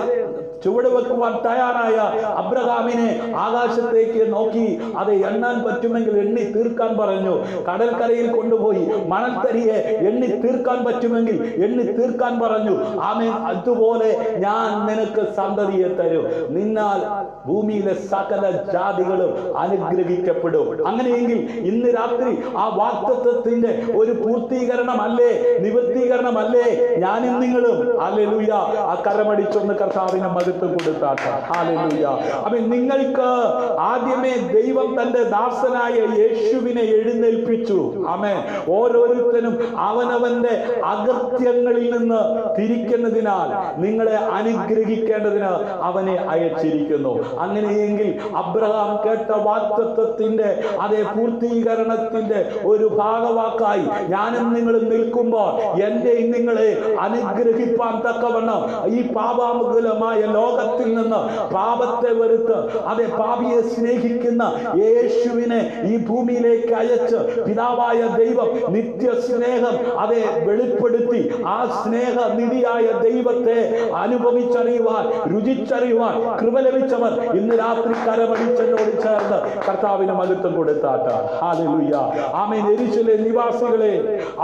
ചുവടുവെക്കുവാൻ തയ്യാറായ അബ്രഹാമിനെ ആകാശത്തേക്ക് നോക്കി അത് എണ്ണാൻ പറ്റുമെങ്കിൽ എണ്ണി തീർക്കാൻ പറഞ്ഞു. കടൽക്കരയിൽ കൊണ്ടുപോയി മണൽത്തരിയെ എണ്ണി തീർക്കാൻ പറ്റുമെങ്കിൽ എണ്ണി തീർക്കാൻ പറഞ്ഞു. ആമേൻ. അതുപോലെ ഞാൻ നിനക്ക് സന്തതിയെ തരും, നിന്നാൽ ഭൂമിയിലെ സകല ജാതികളും അനുഗ്രഹിക്കപ്പെടും. അങ്ങനെയെങ്കിൽ ഇന്ന് രാത്രി ആ വാഗ്ദത്തത്തിന്റെ ഒരു പൂർത്തീകരണമല്ലേ, നിവർത്തീകരണമല്ലേ ഞാനും നിങ്ങളും? ഹല്ലേലൂയ. ആ കരമടിച്ചൊന്ന് കർത്താവിനെ മഹത്വം കൊടുത്താട്ടെ. ഹല്ലേലൂയ. അപ്പൊ നിങ്ങൾക്ക് ആദ്യമേ ദൈവം തന്റെ ദാസനായ യേശുവിനെ എഴുന്നേൽപ്പിച്ചു. ആമേൻ. ഓരോരുത്തരും അവനവന്റെ അകൃത്യങ്ങളിൽ നിന്ന് തിരിക്കുന്നതിനാൽ നിങ്ങളെ അനുഗ്രഹിക്കേണ്ടതിന് അവനെ അയച്ചിരിക്കുന്നു. അങ്ങനെയെങ്കിൽ അബ്രഹാം കേട്ട വാഗ്ദത്തത്തിന്റെ അതേ പൂർത്തീകരണത്തിന്റെ ഒരു ഭാഗവാക്കായി ഞാനും നിങ്ങളും നിൽക്കുമ്പോൾ എന്റെ നിങ്ങളെ അനുഗ്രഹിപ്പാൻ തക്കവണ്ണം ഈ പാപാമുകുലമായ ലോകത്തിൽ നിന്ന് പാപത്തെ വെറുത്ത് അതേ പാപിയെ സ്നേഹിക്കുന്ന യേശുവിനെ ഈ ഭൂമിയിലേക്ക് അയച്ച് പിതാവായ ദൈവം നിത്യ സ്നേഹം അതേ വെളിപ്പെടുത്തി ആ സ്നേഹനിധിയായ ദൈവത്തെ അനുഭവിച്ചറിയുവാൻ, രുചിച്ചറിയുവാൻ കൃപ ലഭിച്ചവർ ഇന്ന് രാത്രി കരമടിച്ചോട് ചേർന്ന് കർത്താവിന് മഹത്വം കൊടുത്താട്ടെ. ഹല്ലേലൂയ. ആമേൻ. യെരൂശലേം നിവാസികളെ,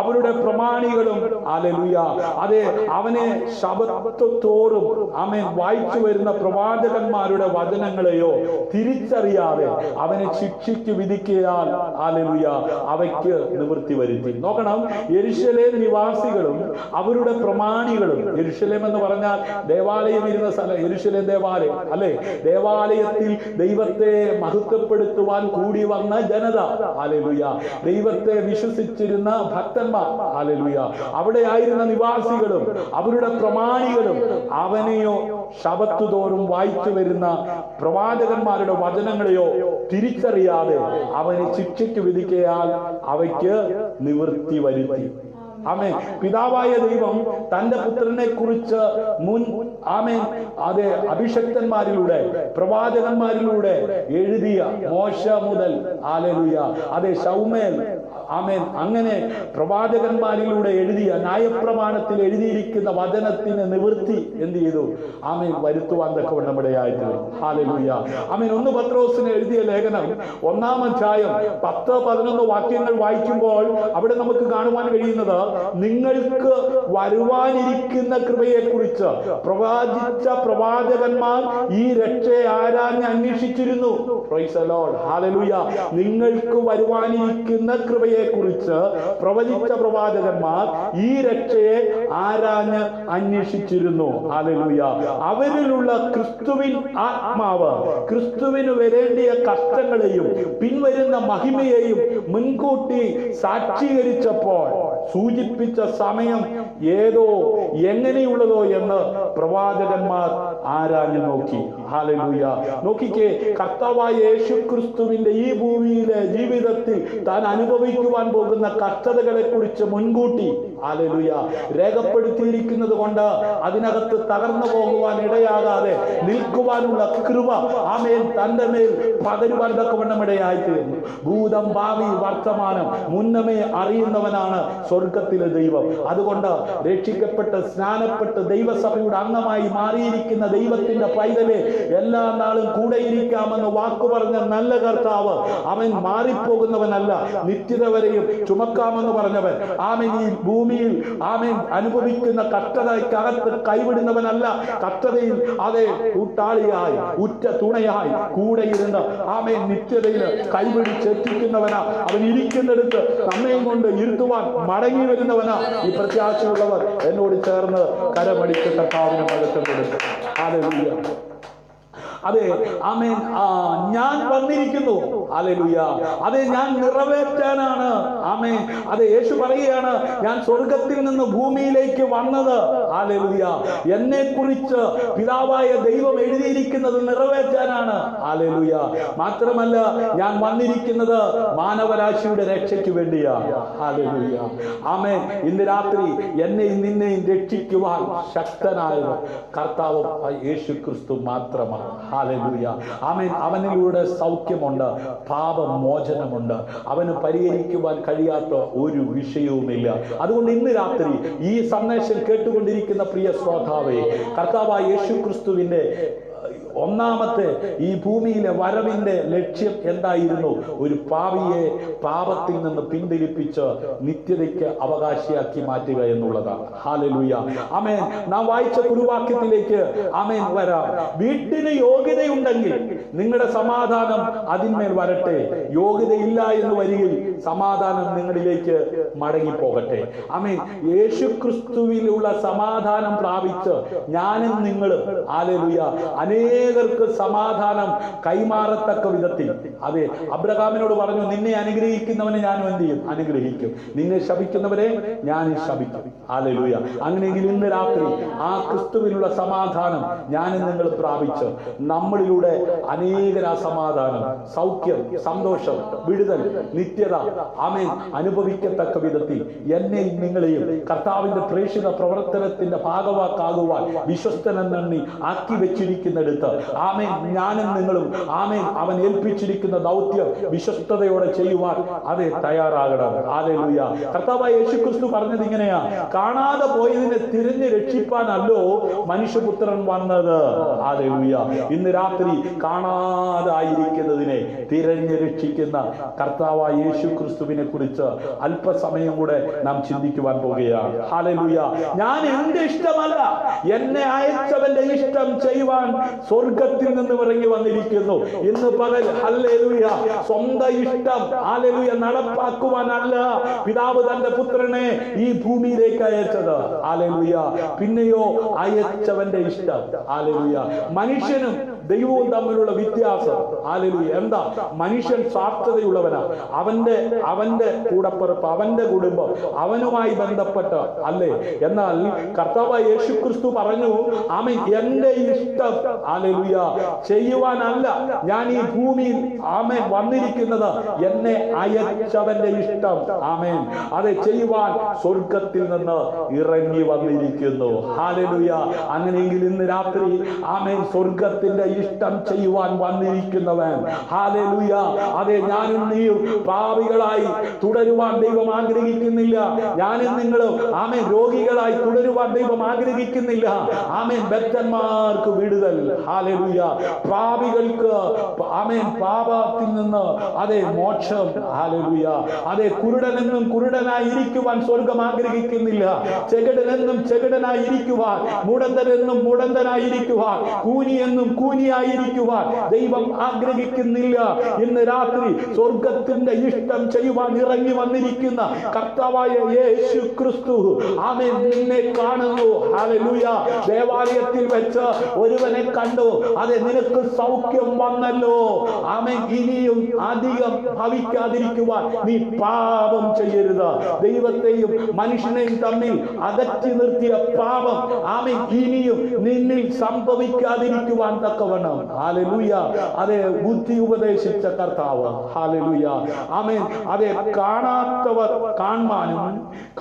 അവരുടെ പ്രമാണികളും ഹല്ലേലൂയ അതെ അവനെ ശബത്തോറും ആമേൻ വായിച്ചു വരുന്ന പ്രവാചകന്മാരുടെ വചനങ്ങളെയോ തിരിച്ചറിയാതെ അവനെ ശിക്ഷിക്ക് വിധിക്കയാൽ ഹല്ലേലൂയ അവയ്ക്ക് നിവൃത്തി വരുത്തി. നോക്കണം, യെരൂശലേം നിവാസികളും അവരുടെ പ്രമാണികളും, യെരൂശലേം എന്ന് പറഞ്ഞാൽ ദേവാലയം ഇരുന്ന സ്ഥലം, യെരൂശലേം ദേവാലയം അല്ലെ, ദേവാലയത്തിൽ ദൈവത്തെ മഹത്വപ്പെടുത്തുവാൻ കൂടി വന്ന ജനത, ഹല്ലേലൂയ, ദൈവത്തെ വിശ്വസിച്ചിരുന്ന ഭക്തന്മാർ, ഹല്ലേലൂയ, അവിടെ ആയിരുന്ന നിവാസികളും അവരുടെ പ്രമാണികളും അവനെയോ ശബത്ത് തോറും വായിച്ചു വരുന്ന പ്രവാചകന്മാരുടെ വചനങ്ങളെയോ തിരിച്ചറിയാതെ അവനെ ശിക്ഷയ്ക്ക് വിധിക്കയാൽ അവയ്ക്ക് നിവൃത്തി വരുത്തി. ആമേൻ. പിതാവായ ദൈവം തന്റെ പുത്രനെ കുറിച്ച് ആമേൻ അതെ അഭിഷക്തന്മാരിലൂടെ പ്രവാചകന്മാരിലൂടെ എഴുതിയ മോശ മുതൽ ഹല്ലേലൂയ അതെ ശൗമേൽ ആമേൻ അങ്ങനെ പ്രവാചകന്മാരിലൂടെ എഴുതിയ ന്യായപ്രമാണത്തിൽ എഴുതിയിരിക്കുന്ന വചനത്തിന് നിവൃത്തി എന്ത് ചെയ്തു? ആമേൻ വരുത്തുവാൻ തക്കവണ്ണം ഇടയായിട്ട്. ഹല്ലേലൂയ. ആമേൻ. 1 പത്രോസിന് എഴുതിയ ലേഖനം 1-ാം അധ്യായം 10-11 വാക്യങ്ങൾ വായിക്കുമ്പോൾ അവിടെ നമുക്ക് കാണുവാൻ കഴിയുന്നത് നിങ്ങൾക്ക് വരുവാനിരിക്കുന്ന കൃപയെ കുറിച്ച് പ്രവാചിച്ച പ്രവാചകന്മാർ ഈ രക്ഷയെ ആരാഞ്ഞ് അന്വേഷിച്ചിരുന്നു. Praise the Lord. ഹല്ലേലൂയ. നിങ്ങൾക്ക് വരുവാനിരിക്കുന്ന കൃപയെ കുറിച്ച് പ്രവചിച്ച പ്രവാചകന്മാർ ഈ രക്ഷയെ ആരാഞ്ഞ് അന്വേഷിച്ചിരുന്നു. ഹല്ലേലൂയ. അവരിലുള്ള ക്രിസ്തുവിൻ ആത്മാവ് ക്രിസ്തുവിന് വരേണ്ടിയ കഷ്ടങ്ങളെയും പിൻവരുന്ന മഹിമയെയും മുൻകൂട്ടി സാക്ഷീകരിച്ചപ്പോൾ സൂചിപ്പിച്ച സമയം ഏതോ എങ്ങനെയുള്ളതോ എന്ന് പ്രവാചകന്മാർ ആരാഞ്ഞു നോക്കി. ഹല്ലേലൂയ. നോക്കിക്കേ, കർത്താവായ യേശു ക്രിസ്തുവിന്റെ ഈ ഭൂമിയിലെ ജീവിതത്തിൽ താൻ അനുഭവിക്കുവാൻ പോകുന്ന കഷ്ടതകളെ കുറിച്ച് മുൻകൂട്ടി ഹല്ലേലൂയ രേഖപ്പെടുത്തിയിരിക്കുന്നത് കൊണ്ട് അതിനകത്ത് തകർന്നു പോകുവാൻ ഇടയാകാതെ നിൽക്കുവാനുള്ള കൃപ ആമേൻ തന്റെ മേൽ പകരുവാൻ തക്കവണ്ണം ഇടയായിത്തീരുന്നു. ഭൂതം ഭാവി വർത്തമാനം മുന്നമേ അറിയുന്നവനാണ് സ്വർഗത്തിലെ ദൈവം. അതുകൊണ്ട് രക്ഷിക്കപ്പെട്ട് സ്നാനപ്പെട്ട് ദൈവസഭയുടെ അംഗമായി മാറിയിരിക്കുന്ന ദൈവത്തിന്റെ പൈതലെ എല്ലാ നാളും കൂടെ ഇരിക്കാമെന്ന് വാക്കു പറഞ്ഞ നല്ല കർത്താവ് അവൻ മാറിപ്പോകുന്നവനല്ല, നിത്യത വരെയും ചുമക്കാമെന്ന് പറഞ്ഞവൻ. ആമേൻ. ഈ ഭൂമിയിൽ ആമേൻ അനുഭവിക്കുന്ന കഷ്ടതയ്ക്കകത്ത് കൈവിടുന്നവനല്ല, കഷ്ടതയിൽ അതേ കൂട്ടാളിയായി ഉറ്റ തുണയായി കൂടെ ഇരുന്ന് ആമേൻ നിത്യതയിൽ കൈപിടിച്ചെത്തിക്കുന്നവനാ. അവൻ ഇരിക്കുന്നിടത്ത് നമ്മയും കൊണ്ട് ഇരുത്തുവാൻ മടങ്ങി വരുന്നവനാ. ഈ പ്രത്യാശയുള്ളവർ എന്നോട് ചേർന്ന് കരമടിച്ച് കർത്താവിന് മഹത്വം കൊടുക്കും. ഹല്ലേലൂയ. അതെ ആമേൻ. ഞാൻ വന്നിരിക്കുന്നു. ഹല്ലേലൂയ. അതെ ഞാൻ നിറവേറ്റാനാണ്. ആമേൻ. അതെ യേശു പറയുകയാണ്, ഞാൻ സ്വർഗത്തിൽ നിന്ന് ഭൂമിയിലേക്ക് വന്നത്. ഹല്ലേലൂയ. എന്നെ കുറിച്ച് പിതാവായ ദൈവം എഴുതിയിരിക്കുന്നത് നിറവേറ്റാനാണ്. ഹല്ലേലൂയ. മാത്രമല്ല ഞാൻ വന്നിരിക്കുന്നത് മാനവരാശിയുടെ രക്ഷയ്ക്ക് വേണ്ടിയാണ്. ഹല്ലേലൂയ. ആമേൻ. ഇന്ന് രാത്രി എന്നെയും നിന്നെയും രക്ഷിക്കുവാൻ ശക്തനായത് കർത്താവ് യേശു ക്രിസ്തു മാത്രമാണ്. ഹല്ലേലൂയ. ആമേൻ. അവനിലൂടെ സൗഖ്യമുണ്ട്, പാപമോചനമുണ്ട്. അവന് പരിഹരിക്കുവാൻ കഴിയാത്ത കഴിയാത്ത ഒരു വിഷയവുമില്ല. അതുകൊണ്ട് ഇന്ന് രാത്രി ഈ സന്ദേശം കേട്ടുകൊണ്ടിരിക്കുന്ന പ്രിയ ശ്രോതാവേ, കർത്താവായ യേശു ക്രിസ്തുവിന്റെ ഒന്നാമത്തെ ഈ ഭൂമിയിലെ വരവിന്റെ ലക്ഷ്യം എന്തായിരുന്നു? ഒരു പാപിയെ പാപത്തിൽ നിന്ന് പിന്തിരിപ്പിച്ച് നിത്യതയ്ക്ക് അവകാശിയാക്കി മാറ്റുക എന്നുള്ളതാണ്. ഹല്ലേലൂയ, ആമേൻ. നാം വായിച്ച കുറുവാക്യത്തിലേക്ക് ആമേൻ വരാം. വീട്ടിന് യോഗ്യതയുണ്ടെങ്കിൽ നിങ്ങളുടെ സമാധാനം അതിന്മേൽ വരട്ടെ. യോഗ്യതയില്ല എന്ന് വരികിൽ സമാധാനം നിങ്ങളിലേക്ക് മടങ്ങിപ്പോകട്ടെ. ആമേൻ. യേശു ക്രിസ്തുവിലുള്ള സമാധാനം പ്രാപിച്ച് ഞാനും നിങ്ങളും ഹല്ലേലൂയ അനേകർക്ക് സമാധാനം കൈമാറത്തക്ക വിധത്തിൽ. അതെ, അബ്രഹാമിനോട് പറഞ്ഞു, നിന്നെ അനുഗ്രഹിക്കുന്നവനെ ഞാനും എന്ത് ചെയ്യും? അനുഗ്രഹിക്കും. നിന്നെ ശപിക്കുന്നവരെ ഞാൻ ശപിക്കും. ഹല്ലേലൂയ. അങ്ങനെയെങ്കിൽ ഇന്ന് രാത്രി ആ ക്രിസ്തുവിനുള്ള സമാധാനം ഞാനും നിങ്ങൾ പ്രാപിച്ച് നമ്മളിലൂടെ അനേകർ ആ സമാധാനം, സൗഖ്യം, സന്തോഷം, വിടുതൽ, നിത്യത ആമേൻ അനുഭവിക്കത്തക്ക വിധത്തിൽ എന്നെയും നിങ്ങളെയും കർത്താവിന്റെ പ്രേക്ഷിത പ്രവർത്തനത്തിന്റെ ഭാഗവാക്കാകുവാൻ വിശ്വസ്തനെണ്ണി ആക്കി വെച്ചിരിക്കുന്നിടത്ത് ആമേൻ ഞാനും നിങ്ങളും ആമേൻ അവൻ ഏൽപ്പിച്ചിരിക്കുന്ന ദൗത്യം വിശ്വസ്തയോടെ ചെയ്യുവാൻ അതെ തയ്യാറാകണം. ഹല്ലേലൂയ. കർത്താവായ യേശുക്രിസ്തു പറഞ്ഞത് ഇങ്ങനെയാ, കാണാതെ പോയതിനെ തിരിഞ്ഞ് രക്ഷിപ്പാനല്ലോ മനുഷ്യപുത്രൻ വന്നത്. ഹല്ലേലൂയ. ഇന്ന് രാത്രി കാണാതായിരിക്കുന്നതിനെ തിരഞ്ഞ് രക്ഷിക്കുന്ന കർത്താവായ യേശുക്രിസ്തുവിനെ കുറിച്ച് അല്പസമയം കൂടെ നാം ചിന്തിക്കുവാൻ പോകുകയാണ്. ഹല്ലേലൂയ. ഞാൻ എന്റെ ഇഷ്ടമല്ല, എന്നെ അയച്ചവന്റെ ഇഷ്ടം ചെയ്യുവാൻ സ്വർഗത്തിൽ നിന്ന് ഇറങ്ങി വന്നിരിക്കുന്നു. ഇന്ന് പകൽ ഹല്ലേലൂയ സ്വന്തം ഇഷ്ടം ഹല്ലേലൂയ നടപ്പാക്കുവാനല്ല പിതാവ് തന്റെ പുത്രനെ ഈ ഭൂമിയിലേക്ക് അയച്ചത്. ഹല്ലേലൂയ. പിന്നെയോ അയച്ചവന്റെ ഇഷ്ടം. ഹല്ലേലൂയ. മനുഷ്യനും ദൈവവും തമ്മിലുള്ള വ്യത്യാസം ഹല്ലേലൂയ എന്താ? മനുഷ്യൻ സ്വാർത്ഥതയുള്ളവനാ. അവന്റെ കൂടപ്പിറപ്പ്, അവന്റെ കുടുംബം, അവനുമായി ബന്ധപ്പെട്ട അല്ലേ. എന്നാൽ കർത്താവായ യേശുക്രിസ്തു പറഞ്ഞു, ആമേൻ എന്റെ ഇഷ്ടം ഹല്ലേലൂയ ചെയ്യുവാനല്ല ഞാൻ ഈ ഭൂമിയിൽ ആമേൻ വന്നിരിക്കുന്നത്, എന്നെ അയച്ചവന്റെ ഇഷ്ടം ആമേൻ അത് ചെയ്യുവാൻ സ്വർഗത്തിൽ നിന്ന് ഇറങ്ങി വന്നിരിക്കുന്നു. ഹല്ലേലൂയ. അങ്ങനെയെങ്കിൽ ഇന്ന് രാത്രി ആമേൻ സ്വർഗത്തിന്റെ ഇഷ്ടം ചെയ്യുവാൻ വന്നിരിക്കുന്നവൻ ഹല്ലേലൂയ. അതെ, ഞാനും നീയും പാപികളായി തുടരുവാൻ ദൈവം ആഗ്രഹിക്കുന്നില്ല. ഞാനും നിങ്ങളും ആമേൻ രോഗികളായി തുടരുവാൻ ദൈവം ആഗ്രഹിക്കുന്നില്ല. ആമേൻ ബദ്ധന്മാർക്ക് വിടുതൽ. ഹല്ലേലൂയ. പാപികൾക്ക് ആമേൻ പാപത്തിൽ നിന്ന് അതെ മോക്ഷം. ഹല്ലേലൂയ. അതെ, കുരുടനെന്നും കുരുടനായിരിക്കുവാൻ സ്വർഗം ആഗ്രഹിക്കുന്നില്ല. ചെകിടനെന്നും ചെകിടനായിരിക്കുവാൻ, മുടന്തനെന്നും മുടന്തനായിരിക്കുവാൻ, കൂനിയെന്നും കൂനിയായിരിക്കുവാൻ ദൈവം ആഗ്രഹിക്കുന്നില്ല. ഇന്ന് രാത്രി സ്വർഗത്തിന്റെ ഇഷ്ടം ചെയ്യുവാൻ ഇറങ്ങി വന്നിരിക്കുന്ന കർത്താവായ യേശു ക്രിസ്തു ആമേൻ നിന്നെ കാണുന്നു. ഹല്ലേലൂയ. ദേവാലയത്തിൽ വെച്ച് ഒരുവനെ കണ്ടു, അതെ നിനക്ക് സൗഖ്യം വന്നല്ലോ. ആമേൻ ഇനിയും അധികം ഭവിക്കാതിരിക്കുവാൻ നീ പാപം ചെയ്യരുത്. ദൈവത്തെയും മനുഷ്യനെയും തമ്മിൽ അകറ്റി നിർത്തിയ പാപം ആമേൻ ഇനിയും നിന്നിൽ സംഭവിക്കാതിരിക്കുവാൻ തക്കവണ്ണം ഹല്ലേലൂയ അതെ ബുദ്ധി ഉപദേശിച്ച കർത്താവ്. ഹല്ലേലൂയ. ആമേൻ. അതെ, കാണാത്തവർ കാണുവാനും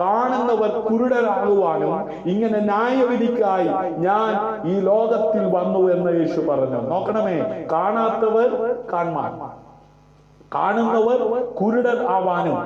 കാണുന്നവർ കുരുടരാകുവാനും ഇങ്ങനെ ന്യായവിധിക്കായി ഞാൻ ഈ ലോകത്തിൽ വന്നു എന്ന് യേശു പറഞ്ഞു. നോക്കണമേ, കാണാത്തവർ കാണുവാൻ, കാണുന്നവർ കുരുടർ ആവാനും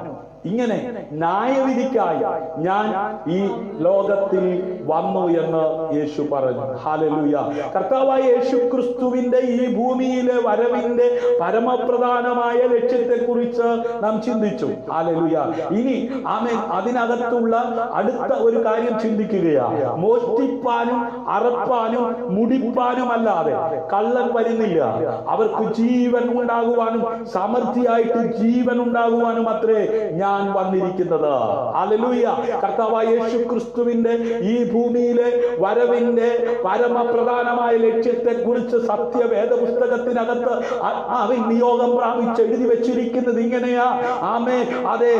ഇങ്ങനെ ന്യായവിധിക്കായി ഞാൻ ഈ ലോകത്തിൽ വന്നു എന്ന് യേശു പറഞ്ഞു. ഹല്ലേലൂയ. കർത്താവായ യേശു ക്രിസ്തുവിന്റെ ഈ ഭൂമിയിലെ വരവിന്റെ പരമപ്രധാനമായ ലക്ഷ്യത്തെ കുറിച്ച് നാം ചിന്തിച്ചു. ഹല്ലേലൂയ. ഇനി ആമേൻ അതിനകത്തുള്ള അടുത്ത ഒരു കാര്യം ചിന്തിക്കുകയാണ്. മോഷ്ടിപ്പാനും അറപ്പാനും മുടിപ്പാനും അല്ലാതെ കള്ളൻ വരുന്നില്ല. അവർക്ക് ജീവൻ ഉണ്ടാകുവാനും സമൃദ്ധിയായിട്ട് ജീവൻ ഉണ്ടാകുവാനും അത്രേ ഞാൻ വന്നിരിക്കുന്നത്. ഹല്ലേലൂയ. കർത്താവായ യേശു ക്രിസ്തുവിന്റെ ഈ ഭൂമിയിലെ വരവിന്റെ പരമപ്രധാനമായ ലക്ഷ്യത്തെ കുറിച്ച് സത്യവേദ പുസ്തകത്തിനകത്ത് അവൻ നിയോഗം പ്രാപിച്ച് എഴുതി വെച്ചിരിക്കുന്നത് ഇങ്ങനെയാ. ആമേൻ. അതെ,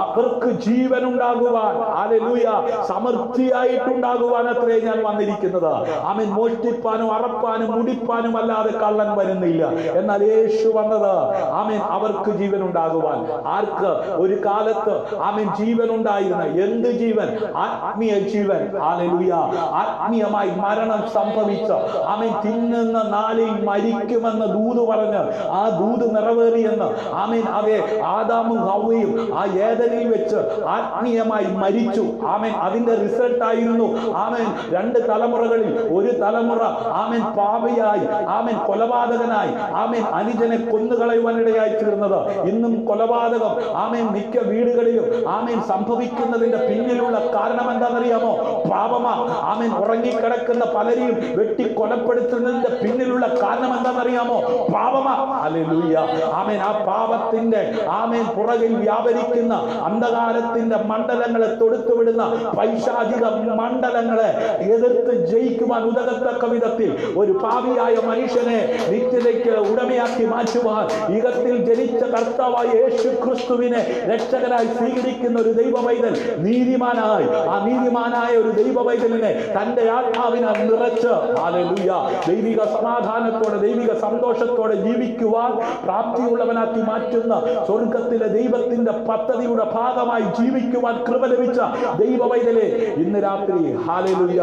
അവർക്ക് ജീവൻ ഉണ്ടാകുവാൻ ഹല്ലേലൂയ സമൃദ്ധിയായിട്ടുണ്ടാകുവാൻ അത്രേ ഞാൻ വന്നിരിക്കുന്നത്. ആമേൻ. മോഷ്ടിപ്പാനും അറപ്പാനും മുടിപ്പാനും അല്ലാതെ കള്ളൻ വരുന്നില്ല. എന്നാൽ യേശു വന്നത് ആമേൻ അവർക്ക് ജീവൻ ഉണ്ടാകുവാൻ. ആർക്ക്? ഒരു കാലത്ത് ആമേൻ ജീവൻ ഉണ്ടായിരുന്ന, എന്ത് ജീവൻ? ആത്മീയ ജീവൻ. ഹല്ലേലൂയ. ആത്മീയമായി മരണം സംഭവിച്ച, ആമേൻ തിന്നുന്ന നാളിൽ മരിക്കുമെന്ന് ദൂത് പറഞ്ഞ് ആ ദൂത് നിറവേറിയെന്ന് ആമേൻ അതെ ആദാമും ഹവ്വയും ആ ഏദനിൽ വെച്ച് ആത്മീയമായി മരിച്ചു. ആമേൻ അതിന്റെ റിസൾട്ട് ആയിരുന്നു ആമേൻ 2 തലമുറകളിൽ ഒരു തലമുറ ആമേൻ പാപിയായി, ആമേൻ കൊലപാതകനായി, ആമേൻ അനുജനെ കൊന്നുകളയുവാനിടയായി തീർന്നത്. ഇന്നും കൊലപാതകം ആമേൻ മിക്ക വീടുകളിലും ആമേൻ സംഭവിക്കുന്നതിന്റെ പിന്നിലുള്ള കാരണം എന്താണെന്നറിയാമോ? പാപമാ. ആമേൻ ഉറങ്ങിക്കിടക്കുന്ന പലരെയും വെട്ടി കൊലപ്പെടുത്തുന്നതിന്റെ പിന്നിലുള്ള കാരണം എന്താണെന്നറിയാമോ? പാപമാ. ഹല്ലേലൂയ. ആമേൻ ആ പാപത്തിന്റെ ആമേൻ പുറകിൽ വ്യാപരിക്കുന്ന അന്ധകാരത്തിന്റെ മണ്ഡലങ്ങളെ തൊടുത്തുവിടുന്ന പൈശാചിക മണ്ഡലങ്ങളെ എതിർത്ത് ജയിക്കുവാൻ ഉതകത്തക്ക വിധത്തിൽ ഒരു പാപിയായ മനുഷ്യനെ നിത്യതയ്ക്ക് ഉടമയാക്കി മാറ്റുവാൻ യുഗത്തിൽ ജനിച്ച കർത്താവായ യേശു ക്രിസ്തുവിനെ രക്ഷകനായി സ്വീകരിക്കുന്ന ഒരു ദൈവവൈതൽ നീതിമാനായി, ആ നീതിമാനായ ഒരു ദൈവവൈതലിനെ തന്റെ ആത്മാവിനാൽ നിറച്ച് ഹല്ലേലൂയ ദൈവിക സമാധാനത്തോടെ ദൈവിക സന്തോഷത്തോടെ ജീവിക്കുവാൻ പ്രാപ്തിയുള്ളവനാക്കി മാറ്റുന്ന സ്വർഗത്തിലെ ദൈവത്തിന്റെ പദ്ധതിയുടെ ഭാഗമായി ജീവിക്കുവാൻ കൃപ ലഭിച്ച ദൈവവൈതലെ ഇന്ന് രാത്രി ഹല്ലേലൂയ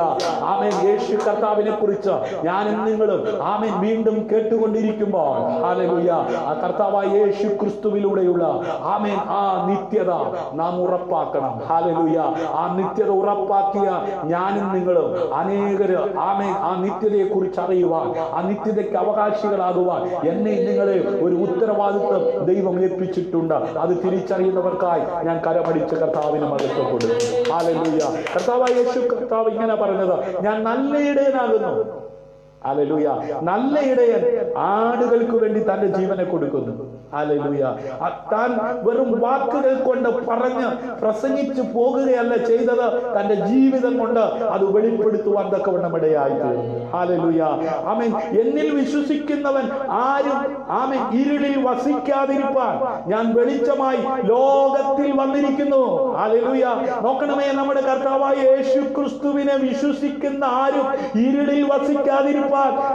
ആമേൻ യേശു കർത്താവിനെ കുറിച്ച് ഞാനും നിങ്ങളും ആമേൻ വീണ്ടും കേട്ടുകൊണ്ടിരിക്കുമ്പോൾ ഹല്ലേലൂയ ആ കർത്താവായ യേശു ക്രിസ്തുവിലൂടെയുള്ള ആമേൻ ആ നിത്യത നാം ഉറപ്പാക്കണം. ഹല്ലേലൂയ ആ നിത്യത ഉറപ്പാക്കിയ ഞാനും നിങ്ങളും അനേകര് ആമേൻ ആ നിത്യതയെ കുറിച്ച് അറിയുവാൻ, ആ നിത്യതയ്ക്ക് അവകാശികളാകുവാൻ എന്നെ നിങ്ങളെ ഒരു ഉത്തരവാദിത്വം ദൈവം ഏൽപ്പിച്ചിട്ടുണ്ട്. അത് തിരിച്ചറിയുന്നവർക്കായി ഞാൻ കരമടിച്ച് കർത്താവിന് മഹത്വം കൊടുക്കും. ഹല്ലേലൂയ. കർത്താവായ യേശു കർത്താവ് ഇങ്ങനെ പറഞ്ഞത്, ഞാൻ നല്ല ഇടയനാകുന്നു. ഹല്ലേലൂയ. നല്ല ഇടയൻ ആടുകൾക്ക് വേണ്ടി തന്റെ ജീവനെ കൊടുക്കുന്നു. ഹല്ലേലൂയ. താൻ വെറും വാക്കുകൾ കൊണ്ട് പറഞ്ഞ് പ്രസംഗിച്ചു പോകുകയല്ല ചെയ്തത്, തന്റെ ജീവിതം കൊണ്ട് അത് വെളിപ്പെടുത്തുവാൻ തക്കവണ്ണം ഇടയായിത്തീർന്നു. ഹല്ലേലൂയ. ആമേൻ. എന്നിൽ വിശ്വസിക്കുന്നവൻ ആരും ആമേൻ ഇരുളിൽ വസിക്കാതിരിപ്പാൻ ഞാൻ വെളിച്ചമായി ലോകത്തിൽ വന്നിരിക്കുന്നു. ഹല്ലേലൂയ. നോക്കണമേ, നമ്മുടെ കർത്താവായ യേശു ക്രിസ്തുവിനെ വിശ്വസിക്കുന്ന ആരും ഇരുളിൽ വസിക്കാതിരിപ്പാൻ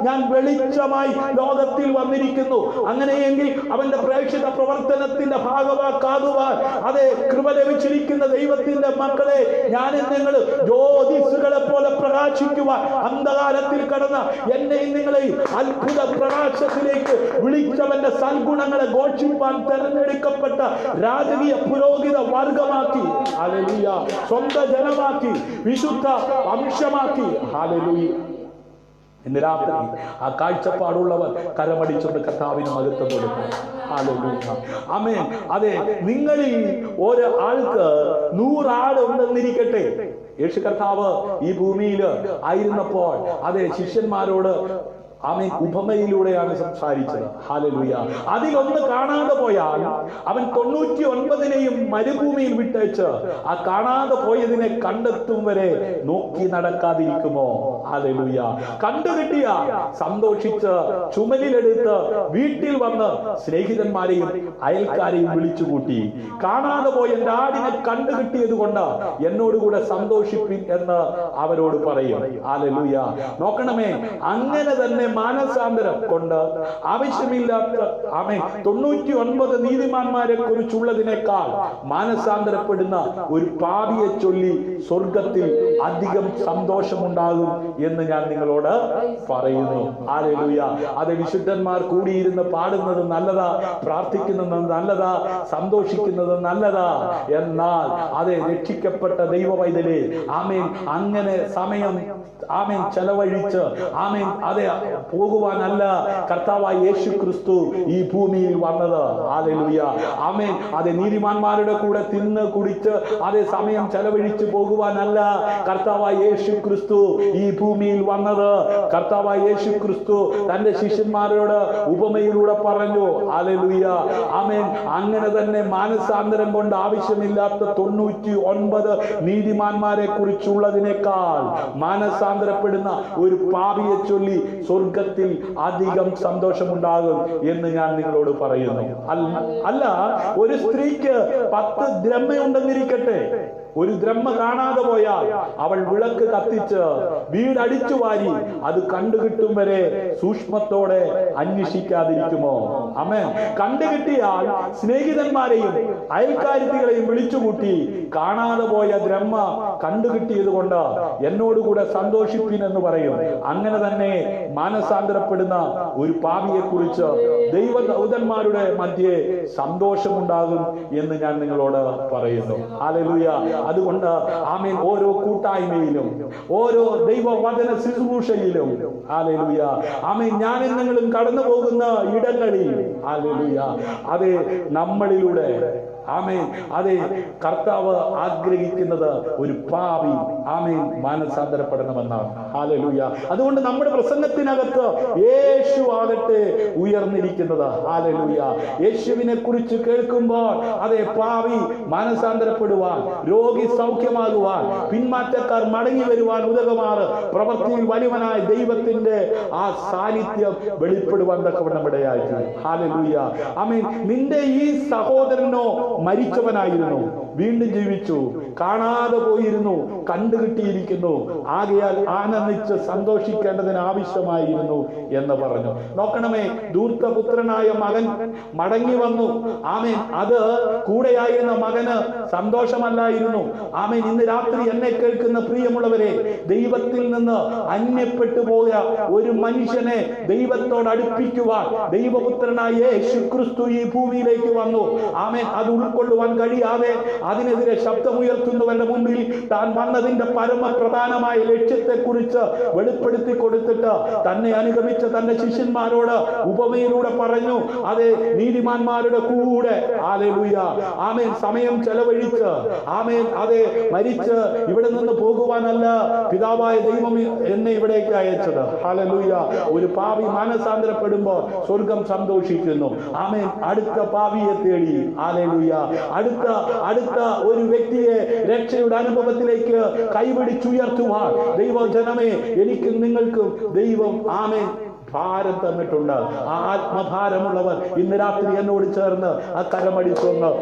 ഞാൻ വെളിച്ചമായി ലോകത്തിൽ വന്നിരിക്കുന്നു. അങ്ങനെയെങ്കിൽ അവന്റെ പ്രേക്ഷിത പ്രവർത്തനത്തിന്റെ ഭാഗമാക്കാകുവാൻ അതെ കൃപ ലഭിച്ചിരിക്കുന്ന ദൈവത്തിന്റെ മക്കളെ ഞാനും നിങ്ങൾ ജ്യോതിസുകളെ പോലെ പ്രകാശിക്കുവാൻ അന്ധകാരത്തിൽ കടന്ന എന്നെയും നിങ്ങളെയും അത്ഭുത പ്രകാശത്തിലേക്ക് വിളിച്ചവന്റെ സൽഗുണങ്ങളെ ഘോഷിപ്പാൻ തെരഞ്ഞെടുക്കപ്പെട്ട രാജകീയ പുരോഹിത വർഗമാക്കി, ഹല്ലേലൂയ, സ്വന്തം ജനമാക്കി, വിശുദ്ധ വംശമാക്കി. ഹല്ലേലൂയ. ഇന്ന് രാത്രി ആ കാഴ്ചപ്പാടുള്ളവർ കരമടിച്ചുകൊണ്ട് കർത്താവിന് മഹത്വം കൊടുക്കും. ഹല്ലേലൂയ. ആമേൻ. അതെ, നിങ്ങളിൽ ഒരാൾക്ക് 100 ആട് ഉണ്ടെന്നിരിക്കട്ടെ. യേശു കർത്താവ് ഈ ഭൂമിയിൽ ആയിരുന്നപ്പോൾ അതെ ശിഷ്യന്മാരോട് ആമേൻ ഉപമയിലൂടെയാണ് സംസാരിച്ചത്. ഹല്ലേലൂയ. അതിലൊന്ന് കാണാതെ പോയാൽ അവൻ 99നെയും മരുഭൂമിയിൽ വിട്ടേച്ച് ആ കാണാതെ പോയതിനെ കണ്ടെത്തും വരെ നോക്കി നടക്കാതിരിക്കുമോ? ഹല്ലേലൂയ. കണ്ടുകിട്ടിയ സന്തോഷിച്ച് ചുമലിലെടുത്ത് വീട്ടിൽ വന്ന് സ്നേഹിതന്മാരെയും അയൽക്കാരെയും വിളിച്ചുകൂട്ടി, കാണാതെ പോയ എന്റെ ആടിനെ കണ്ടുകിട്ടിയത് കൊണ്ട് എന്നോടുകൂടെ സന്തോഷിപ്പിൻ എന്ന് അവരോട് പറയും. ഹല്ലേലൂയ. നോക്കണമേ, അങ്ങനെ തന്നെ മാനസാന്തരം കൊണ്ട് ആവശ്യമില്ലാത്ത ആമേൻ 99 നീതിമാന്മാരെ കുറിച്ചുള്ളതിനേക്കാൾ മാനസാന്തരപ്പെടുന്ന ഒരു പാപിയെ ചൊല്ലി സ്വർഗത്തിൽ അധികം സന്തോഷമുണ്ടാകും എന്ന് ഞാൻ നിങ്ങളോട് പറയുന്നു. ഹല്ലേലൂയ. അത് വിശുദ്ധന്മാർ കൂടിയിരുന്ന് പാടുന്നത് നല്ലതാ, പ്രാർത്ഥിക്കുന്നത് നല്ലതാ, സന്തോഷിക്കുന്നത് നല്ലതാ. എന്നാൽ അതെ രക്ഷിക്കപ്പെട്ട ദൈവവൈതലേ ആമേൻ അങ്ങനെ സമയം ആമേൻ ചെലവഴിച്ച് ആമേൻ അതെ പോകുവാനല്ല കർത്താവായ യേശു ക്രിസ്തു ഈ ഭൂമിയിൽ വന്നത്. ഹല്ലേലൂയ. ആമേൻ. അതെ നീതിമാന്മാരുടെ കൂടെ തിന്ന് കുടിച്ച് അതേ സമയം ചെലവഴിച്ച് പോകുവാനല്ല കർത്താവായ യേശു ക്രിസ്തു ഈ ഭൂമിയിൽ വന്നത്. കർത്താവായ യേശു ക്രിസ്തു തന്റെ ശിഷ്യന്മാരോട് ഉപമയിലൂടെ പറഞ്ഞു. ഹല്ലേലൂയ. ആമേൻ. അങ്ങനെ തന്നെ മാനസാന്തരം കൊണ്ട് ആവശ്യമില്ലാത്ത 99 നീതിമാന്മാരെ കുറിച്ചുള്ളതിനേക്കാൾ മാനസാന്തരപ്പെടുന്ന ഒരു പാപിയെ ചൊല്ലി സ്വർഗത്തിൽ അധികം സന്തോഷമുണ്ടാകും എന്ന് ഞാൻ നിങ്ങളോട് പറയുന്നു. അല്ല, ഒരു സ്ത്രീക്ക് 10 ദ്രഹ്മയുണ്ടെന്നിരിക്കട്ടെ. ഒരു ദ്രഹ്മ കാണാതെ പോയാൽ അവൾ വിളക്ക് കത്തിച്ച് വീടടിച്ചു വാരി അത് കണ്ടുകിട്ടും വരെ സൂക്ഷ്മത്തോടെ അന്വേഷിക്കാതിരിക്കുമോ? ആമേൻ. കണ്ടുകിട്ടിയാൽ സ്നേഹിതന്മാരെയും അയൽക്കാരികളെയും വിളിച്ചുകൂട്ടി കാണാതെ പോയ ദ്രഹ്മ കണ്ടുകിട്ടിയത് കൊണ്ട് എന്നോടുകൂടെ സന്തോഷിപ്പിൻ എന്ന് പറയും. അങ്ങനെ തന്നെ മാനസാന്തരപ്പെടുന്ന ഒരു പാപിയെ കുറിച്ച് ദൈവദൂതന്മാരുടെ മധ്യേ സന്തോഷമുണ്ടാകും എന്ന് ഞാൻ നിങ്ങളോട് പറയുന്നു. ഹല്ലേലൂയ. അതുകൊണ്ട് ആമേൻ, ഓരോ കൂട്ടായ്മയിലും ഓരോ ദൈവവചന ശുശ്രൂഷയിലും ഹല്ലേലൂയ ആമേൻ, ഞാനും നിങ്ങളും കടന്നു പോകുന്ന ഇടങ്ങളിൽ ഹല്ലേലൂയ അതെ നമ്മളിലൂടെ ആമേൻ അതെ കർത്താവ് ആഗ്രഹിക്കുന്നത് ഒരു പാപി ആമേൻ മാനസാന്തരപ്പെടണമെന്നാണ്. ഹല്ലേലൂയ. അതുകൊണ്ട് നമ്മുടെ പ്രസംഗത്തിനകത്ത് യേശു ആകട്ടെ ഉയർന്നിരിക്കുന്നത്. ഹല്ലേലൂയ. യേശുവിനെ കുറിച്ച് കേൾക്കുമ്പോൾ അതെ പാപി മാനസാന്തരപ്പെടുവാൻ, രോഗി സൗഖ്യമാകുവാൻ, പിന്മാറ്റക്കാർ മടങ്ങി വരുവാൻ ഉതകുമാറ് പ്രവൃത്തിയിൽ വലിയവനായ ദൈവത്തിന്റെ ആ സാന്നിധ്യം വെളിപ്പെടുവാൻ തക്കവണ്ണം ഇടയായി. ഹല്ലേലൂയ. ആമേൻ. നിന്റെ ഈ സഹോദരനോ മരിച്ചവനായിരുന്നു, വീണ്ടും ജീവിച്ചു, കാണാതെ പോയിരുന്നു, കണ്ടുകിട്ടിയിരിക്കുന്നു, ആകയാൽ ആനന്ദിച്ച് സന്തോഷിക്കേണ്ടതിന് ആവശ്യമായിരുന്നു എന്ന് പറഞ്ഞു. നോക്കണമേ, ധൂർത്തപുത്രനായ മകൻ മടങ്ങി വന്നു. ആമേൻ. അത് കൂടെയായിരുന്ന മകന് സന്തോഷമല്ലായിരുന്നു. ആമേൻ. ഇന്ന് രാത്രി എന്നെ കേൾക്കുന്ന പ്രിയമുള്ളവരെ, ദൈവത്തിൽ നിന്ന് അന്യപ്പെട്ടു പോയ ഒരു മനുഷ്യനെ ദൈവത്തോട് അടുപ്പിക്കുവാൻ ദൈവപുത്രനായ യേശു ക്രിസ്തു ഈ ഭൂമിയിലേക്ക് വന്നു. ആമേൻ. അത് ഉൾക്കൊള്ളുവാൻ കഴിയാതെ അതിനെതിരെ ശബ്ദമുയർത്തുന്നവരുടെ മുമ്പിൽ താൻ വന്നതിന്റെ പരമപ്രധാനമായ ലക്ഷ്യത്തെ കുറിച്ച് വെളിപ്പെടുത്തി കൊടുത്തിട്ട് തന്നെ അനുഗമിച്ച തന്റെ ശിഷ്യന്മാരോട് ഉപമയിലൂടെ പറഞ്ഞു, അതെ നീതിമാന്മാരുടെ കൂടെ ഹല്ലേലൂയ ആമേൻ സമയം ചെലവഴിച്ച് ആമേൻ അതെ മരിച്ച് ഇവിടെ നിന്ന് പോകുവാനല്ല പിതാവായ ദൈവം എന്നെ ഇവിടേക്ക് അയച്ചത്. ഹല്ലേലൂയ. ഒരു പാപി മാനസാന്തരപ്പെടുമ്പോൾ സ്വർഗം സന്തോഷിക്കുന്നു. ആമേൻ. അടുത്ത പാപിയെ തേടി ഹല്ലേലൂയ അടുത്ത ഒരു വ്യക്തിയെ രക്ഷയുടെ അനുഭവത്തിലേക്ക് കൈപിടിച്ചുയർത്തുവാൻ ദൈവജനമേ എനിക്കും നിങ്ങൾക്കും ദൈവം ആമേൻ ഭാരം തന്നിട്ടുണ്ട്. ആ ആത്മഭാരമുള്ളവർ ഇന്ന് രാത്രി എന്നോട് ചേർന്ന് ആ കരമടിച്ചൊന്ന്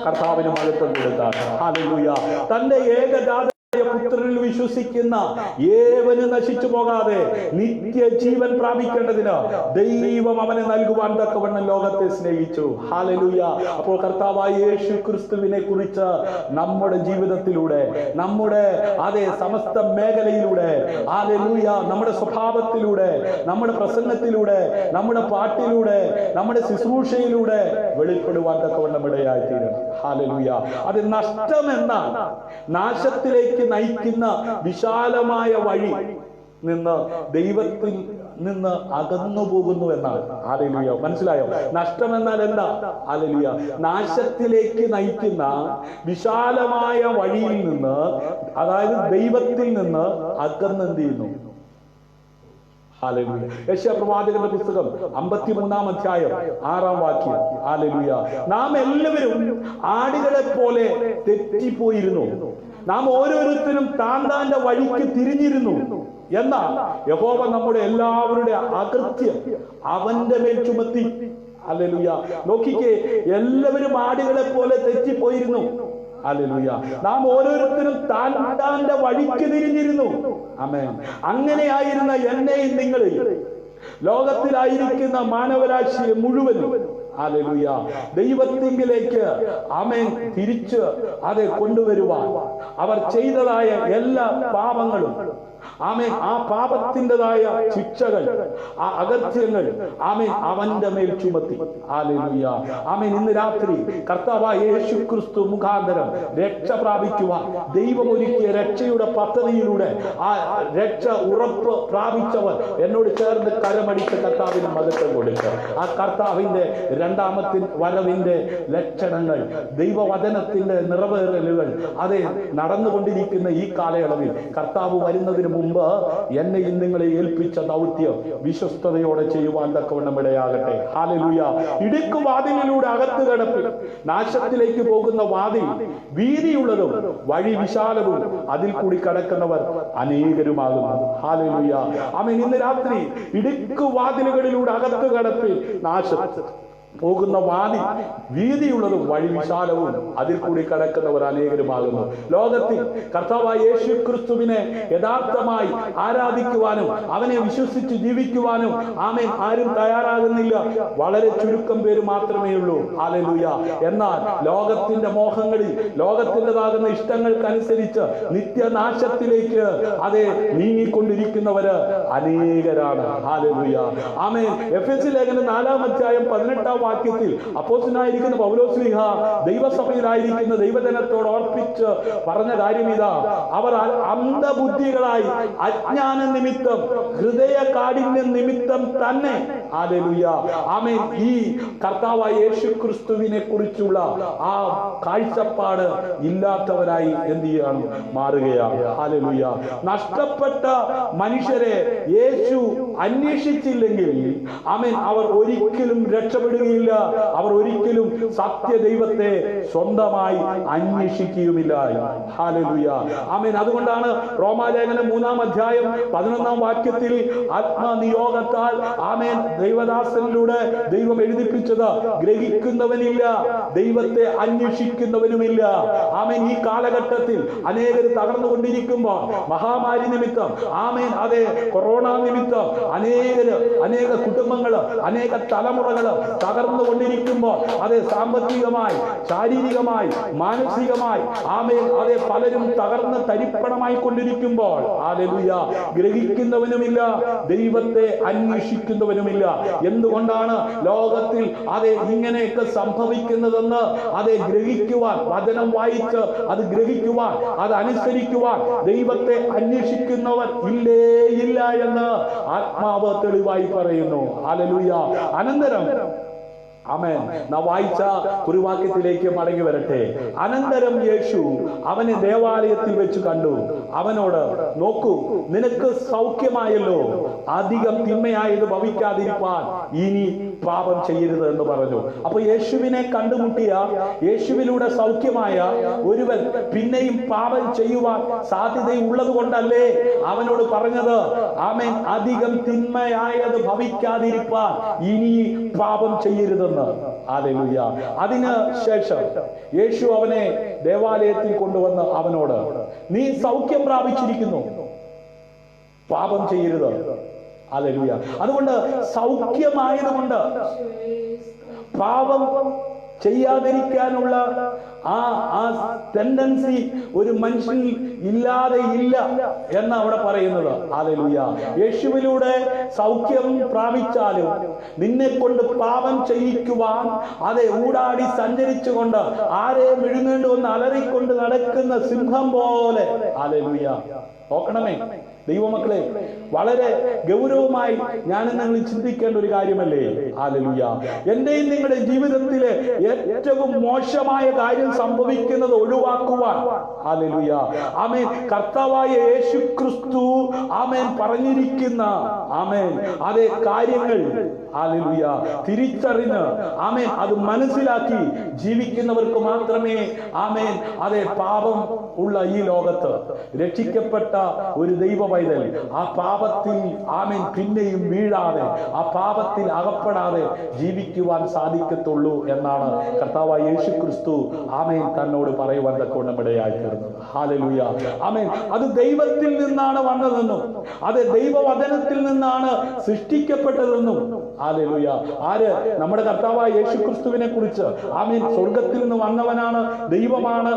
കർത്താവിന് മഹത്വം കൊടുത്താൽ ഹല്ലേലൂയ. തന്റെ ഏകജാത പുത്രനിൽ വിശ്വസിക്കുന്ന ഏവന് നശിച്ചു പോകാതെ നിത്യജീവൻ പ്രാപിക്കേണ്ടതിന് ദൈവം അവനെ നൽകുവാൻ തക്കവണ്ണം ലോകത്തെ സ്നേഹിച്ചു. ഹല്ലേലൂയ. അപ്പോൾ കർത്താവായ യേശു ക്രിസ്തുവിനെ കുറിച്ച് നമ്മുടെ ജീവിതത്തിലൂടെ, നമ്മുടെ അതേ സമസ്ത മേഖലയിലൂടെ ഹല്ലേലൂയ നമ്മുടെ സ്വഭാവത്തിലൂടെ, നമ്മുടെ പ്രസംഗത്തിലൂടെ, നമ്മുടെ പാട്ടിലൂടെ, നമ്മുടെ ശുശ്രൂഷയിലൂടെ വെളിപ്പെടുവാൻ തക്കവണ്ണം ഇടയായിത്തീരണം. ഹല്ലേലൂയ. അത് നഷ്ടമെന്ന നാശത്തിലേക്ക് നയിക്കുന്ന വിശാലമായ വഴി നിന്ന് ദൈവത്തിൽ നിന്ന് അകന്നു പോകുന്നു എന്നാണ്. ഹല്ലേലൂയ. മനസ്സിലായോ? നഷ്ടം എന്നാൽ എന്താ? ഹല്ലേലൂയ. നാശത്തിലേക്ക് നയിക്കുന്ന വിശാലമായ വഴിയിൽ നിന്ന്, അതായത് ദൈവത്തിൽ നിന്ന് അകന്നെന്ത് ചെയ്യുന്നു? ഹല്ലേലൂയ. യെശയ്യാ പ്രവാചകന്റെ പുസ്തകം 53-ാം അധ്യായം 6-ാം വാക്യം. ഹല്ലേലൂയ. നാം എല്ലാവരും ആടുകളെ പോലെ തെറ്റിപ്പോയിരുന്നു, നാം ഓരോരുത്തരും താന്റെ വഴിക്ക് തിരിഞ്ഞിരുന്നു. എന്നാൽ യഹോവ നമ്മുടെ എല്ലാവരുടെ അകൃത്യം അവന്റെ മേൽ ചുമത്തി. ഹല്ലേലൂയ. നോക്കിക്കേ, എല്ലാവരും ആടുകളെ പോലെ തെറ്റിപ്പോയിരുന്നു. ഹല്ലേലൂയ. നാം ഓരോരുത്തരും താന്റെ വഴിക്ക് തിരിഞ്ഞിരുന്നു. ആമേൻ. അങ്ങനെയായിരുന്ന എന്നെയും നിങ്ങളെയും ലോകത്തിലായിരിക്കുന്ന മാനവരാശിയെ മുഴുവനും ഹല്ലേലൂയ ദൈവത്തിങ്കിലേക്ക് ആമേൻ തിരിച്ച് അതെ കൊണ്ടുവരുവാൻ അവർ ചെയ്തതായ എല്ലാ പാപങ്ങളും ആമേൻ ആ പാപത്തിൻ്റെതായ ശിക്ഷകൾ, ആ അകൃത്യങ്ങൾ ആമേൻ അവന്റെ മേൽ ചുമത്തി. ഹല്ലേലൂയ. ആമേൻ. ഇന്ന് രാത്രി കർത്താവായ യേശു ക്രിസ്തു മുഖാന്തരം രക്ഷ പ്രാപിക്കുവാൻ ദൈവം ഒരുക്കിയ രക്ഷയുടെ പദ്ധതിയിലൂടെ ആ രക്ഷ ഉറപ്പ് പ്രാപിച്ചവർ എന്നോട് ചേർന്ന് കരമടിച്ച് കർത്താവിന് മഹത്വം കൊടുക്കുക. ആ കർത്താവിന്റെ രണ്ടാമത്തെ വരവിന്റെ ലക്ഷണങ്ങൾ, ദൈവവചനത്തിന്റെ നിറവേറലുകൾ അതെ നടന്നുകൊണ്ടിരിക്കുന്ന ഈ കാലയളവിൽ കർത്താവ് വരുന്നതിന് മുമ്പ് എന്നെയും നിങ്ങളെ ഏൽപ്പിച്ച ദൗത്യം വിശ്വസ്തയോടെ ചെയ്യുവാൻ തക്കവണ്ണം ഇടയാകട്ടെ. ഹല്ലേലൂയ. ഇടുക്ക് വാതിലിലൂടെ അകത്ത് കടപ്പിൽ നാശത്തിലേക്ക് പോകുന്ന വാതിൽ വീതിയുള്ളതും വഴി വിശാലവും അതിൽ കൂടി കടക്കുന്നവർ അനേകരുമാകുന്നു. ഹല്ലേലൂയ. ആമേൻ. ഇന്ന് രാത്രി ഇടുക്ക് വാതിലുകളിലൂടെ അകത്ത് കടപ്പിൽ പോകുന്ന വാതിൽ വീതിയുള്ളതും വഴി വിശാലവും അതിൽ കൂടി കടക്കുന്നവർ അനേകരുമാകുന്നു. ലോകത്തിൽ കർത്താവായ യേശു ക്രിസ്തുവിനെ യഥാർത്ഥമായി ആരാധിക്കുവാനും അവനെ വിശ്വസിച്ച് ജീവിക്കുവാനും ആമേൻ ആരും തയ്യാറാകുന്നില്ല. വളരെ ചുരുക്കം പേര് മാത്രമേ ഉള്ളൂ. ഹല്ലേലൂയ. എന്നാൽ ലോകത്തിന്റെ മോഹങ്ങളിൽ ലോകത്തിൻ്റെതാകുന്ന ഇഷ്ടങ്ങൾക്കനുസരിച്ച് നിത്യനാശത്തിലേക്ക് അത് നീങ്ങിക്കൊണ്ടിരിക്കുന്നവര് അനേകരാണ്. ഹല്ലേലൂയ. ആമേൻ. എഫെസ്യ ലേഖനം 4-ാം അധ്യായം 18-ാം വാക്യത്തിൽ അപ്പോസ്തലനായിരിക്കുന്ന പൗലോസ്ലീഹ ദൈവസഭയിലായിരിക്കുന്ന ദൈവജനത്തോട് ഓർപ്പിച്ച് പറഞ്ഞ കാര്യം ഇതാ: അവർ അന്ധബുദ്ധികളായി അജ്ഞാന നിമിത്തം ഹൃദയ കാഠിന്യ നിമിത്തം തന്നെ ഹല്ലേലൂയ ആമേൻ ഈ കർത്താവായ യേശു ക്രിസ്തുവിനെ കുറിച്ചുള്ള ആ കാഴ്ചപ്പാട് ഇല്ലാത്തവരായി എന്ത് ചെയ്യാണ് മാറുകയാണ്. ഹല്ലേലൂയ. നഷ്ടപ്പെട്ട മനുഷ്യരെ യേശു അന്വേഷിച്ചില്ലെങ്കിൽ ആമേൻ അവർ ഒരിക്കലും രക്ഷപ്പെടുകയില്ല. അവർ ഒരിക്കലും സത്യദൈവത്തെ സ്വന്തമായി അന്വേഷിക്കുകയുമില്ല. ഹല്ലേലൂയ ആമേൻ. അതുകൊണ്ടാണ് റോമാലേഖനം 3-ാം അധ്യായം 11-ാം വാക്യത്തിൽ ആത്മനിയോഗത്താൽ ആമേൻ ദൈവദാസനിലൂടെ ദൈവം എഴുതിപ്പിച്ചത്: ഗ്രഹിക്കുന്നവനില്ല, ദൈവത്തെ അന്വേഷിക്കുന്നവനുമില്ല. ആമേൻ. ഈ കാലഘട്ടത്തിൽ അനേകർ തകർന്നുകൊണ്ടിരിക്കുമ്പോൾ മഹാമാരി നിമിത്തം ആമേൻ അതെ കൊറോണ നിമിത്തം അനേക കുടുംബങ്ങള് അനേക തലമുറകള് തകർന്നുകൊണ്ടിരിക്കുമ്പോൾ അതെ സാമ്പത്തികമായി ശാരീരികമായി മാനസികമായി ആമേൻ അതെ പലരും തകർന്ന് തരിപ്പണമായി കൊണ്ടിരിക്കുമ്പോൾ ഹല്ലേലൂയ ഗ്രഹിക്കുന്നവനുമില്ല, ദൈവത്തെ അന്വേഷിക്കുന്നവനുമില്ല. എന്തുകൊണ്ടാണ് ലോകത്തിൽ അതെ ഇങ്ങനെയൊക്കെ സംഭവിക്കുന്നതെന്ന് അതെ ഗ്രഹിക്കുവാൻ, വചനം വായിച്ച് അത് ഗ്രഹിക്കുവാൻ, അത് അനുസരിക്കുവാൻ ദൈവത്തെ അന്വേഷിക്കുന്നവർ ഇല്ല എന്ന് ആത്മാവ് തെളിവായി പറയുന്നു. ഹല്ലേലൂയ. അനന്തരം ആമേൻ നാം വായിച്ച കുറിവാക്യത്തിലേക്ക് മടങ്ങി വരട്ടെ. അനന്തരം യേശു അവനെ ദേവാലയത്തിൽ വെച്ച് കണ്ടു. അവനോട്: നോക്കൂ, നിനക്ക് സൗഖ്യമായല്ലോ, അധികം തിന്മയായത് ഭവിക്കാതിരിക്കാൻ ഇനി പാപം ചെയ്യരുത് എന്ന് പറഞ്ഞു. അപ്പൊ യേശുവിനെ കണ്ടുമുട്ടിയ, യേശുവിലൂടെ സൗഖ്യമായ ഒരുവൻ പിന്നെയും പാപം ചെയ്യുവാൻ സാധ്യതയുള്ളത് കൊണ്ടല്ലേ അവനോട് പറഞ്ഞത് ആമേൻ അധികം തിന്മയായത് ഭവിക്കാതിരിക്കാൻ ഇനി പാപം ചെയ്യരുതെന്ന്. ഹല്ലേലൂയ. അതിന് ശേഷം യേശു അവനെ ദേവാലയത്തിൽ കൊണ്ടുവന്ന് അവനോട്: നീ സൗഖ്യം പ്രാപിച്ചിരിക്കുന്നു, പാപം ചെയ്യരുത്. ഹല്ലേലൂയ. അതുകൊണ്ട് സൗഖ്യമായതുകൊണ്ട് പാപം ചെയ്യാതിരിക്കാനുള്ള ആ ടെൻഡൻസി ഒരു മനുഷ്യനിൽ ഇല്ലാതെ ഇല്ല എന്ന് അവിടെ പറയുന്നത്. ഹല്ലേലൂയ. യേശുവിലൂടെ സൗഖ്യം പ്രാപിച്ചാലും നിന്നെ കൊണ്ട് പാപം ചെയ്യിക്കുവാൻ അതെ ഊടാടി സഞ്ചരിച്ചുകൊണ്ട് ആരെ വിഴുങ്ങേണ്ടി വന്ന് അലറിക്കൊണ്ട് നടക്കുന്ന സിംഹം പോലെ. ഹല്ലേലൂയ. നോക്കണമേ ദൈവമക്കളെ, വളരെ ഗൗരവമായി ഞാൻ നിങ്ങൾ ചിന്തിക്കേണ്ട ഒരു കാര്യമല്ലേ. ഹല്ലേലൂയ. എന്റെയും നിങ്ങളുടെ ജീവിതത്തിലെ ഏറ്റവും മോശമായ കാര്യം സംഭവിക്കുന്നത് ഒഴിവാക്കുവാൻ ഹല്ലേലൂയ ആമേൻ കർത്താവായ യേശു ക്രിസ്തു ആമേൻ പറഞ്ഞിരിക്കുന്ന ആമേൻ അതേ കാര്യങ്ങൾ ഹല്ലേലൂയ തിരിച്ചറിഞ്ഞ് ആമേൻ അത് മനസ്സിലാക്കി ജീവിക്കുന്നവർക്ക് മാത്രമേ ആമേൻ അതേ പാപം ഉള്ള ഈ ലോകത്ത് രക്ഷിക്കപ്പെട്ട ഒരു ദൈവ പൈതൽ ആ പാപത്തിൽ ആമേൻ പിന്നെയും വീഴാതെ ആ പാപത്തിൽ അകപ്പെടാതെ ജീവിക്കുവാൻ സാധിക്കത്തുള്ളൂ എന്നാണ് കർത്താവായ യേശു ക്രിസ്തു ആമേൻ തന്നോട് പറയുവാൻ തക്കവണ്ണമിടയായി തീർന്നത്. ഹല്ലേലൂയ ആമേൻ. അത് ദൈവത്തിൽ നിന്നാണ് വന്നതെന്നും അത് ദൈവവചനത്തിൽ നിന്നാണ് സൃഷ്ടിക്കപ്പെട്ടതെന്നും. ഹല്ലേലൂയ. ആര്? നമ്മുടെ കർത്താവായ യേശു ക്രിസ്തുവിനെ കുറിച്ച് ആമേൻ സ്വർഗത്തിൽ നിന്ന് വന്നവനാണ്, ദൈവമാണ്.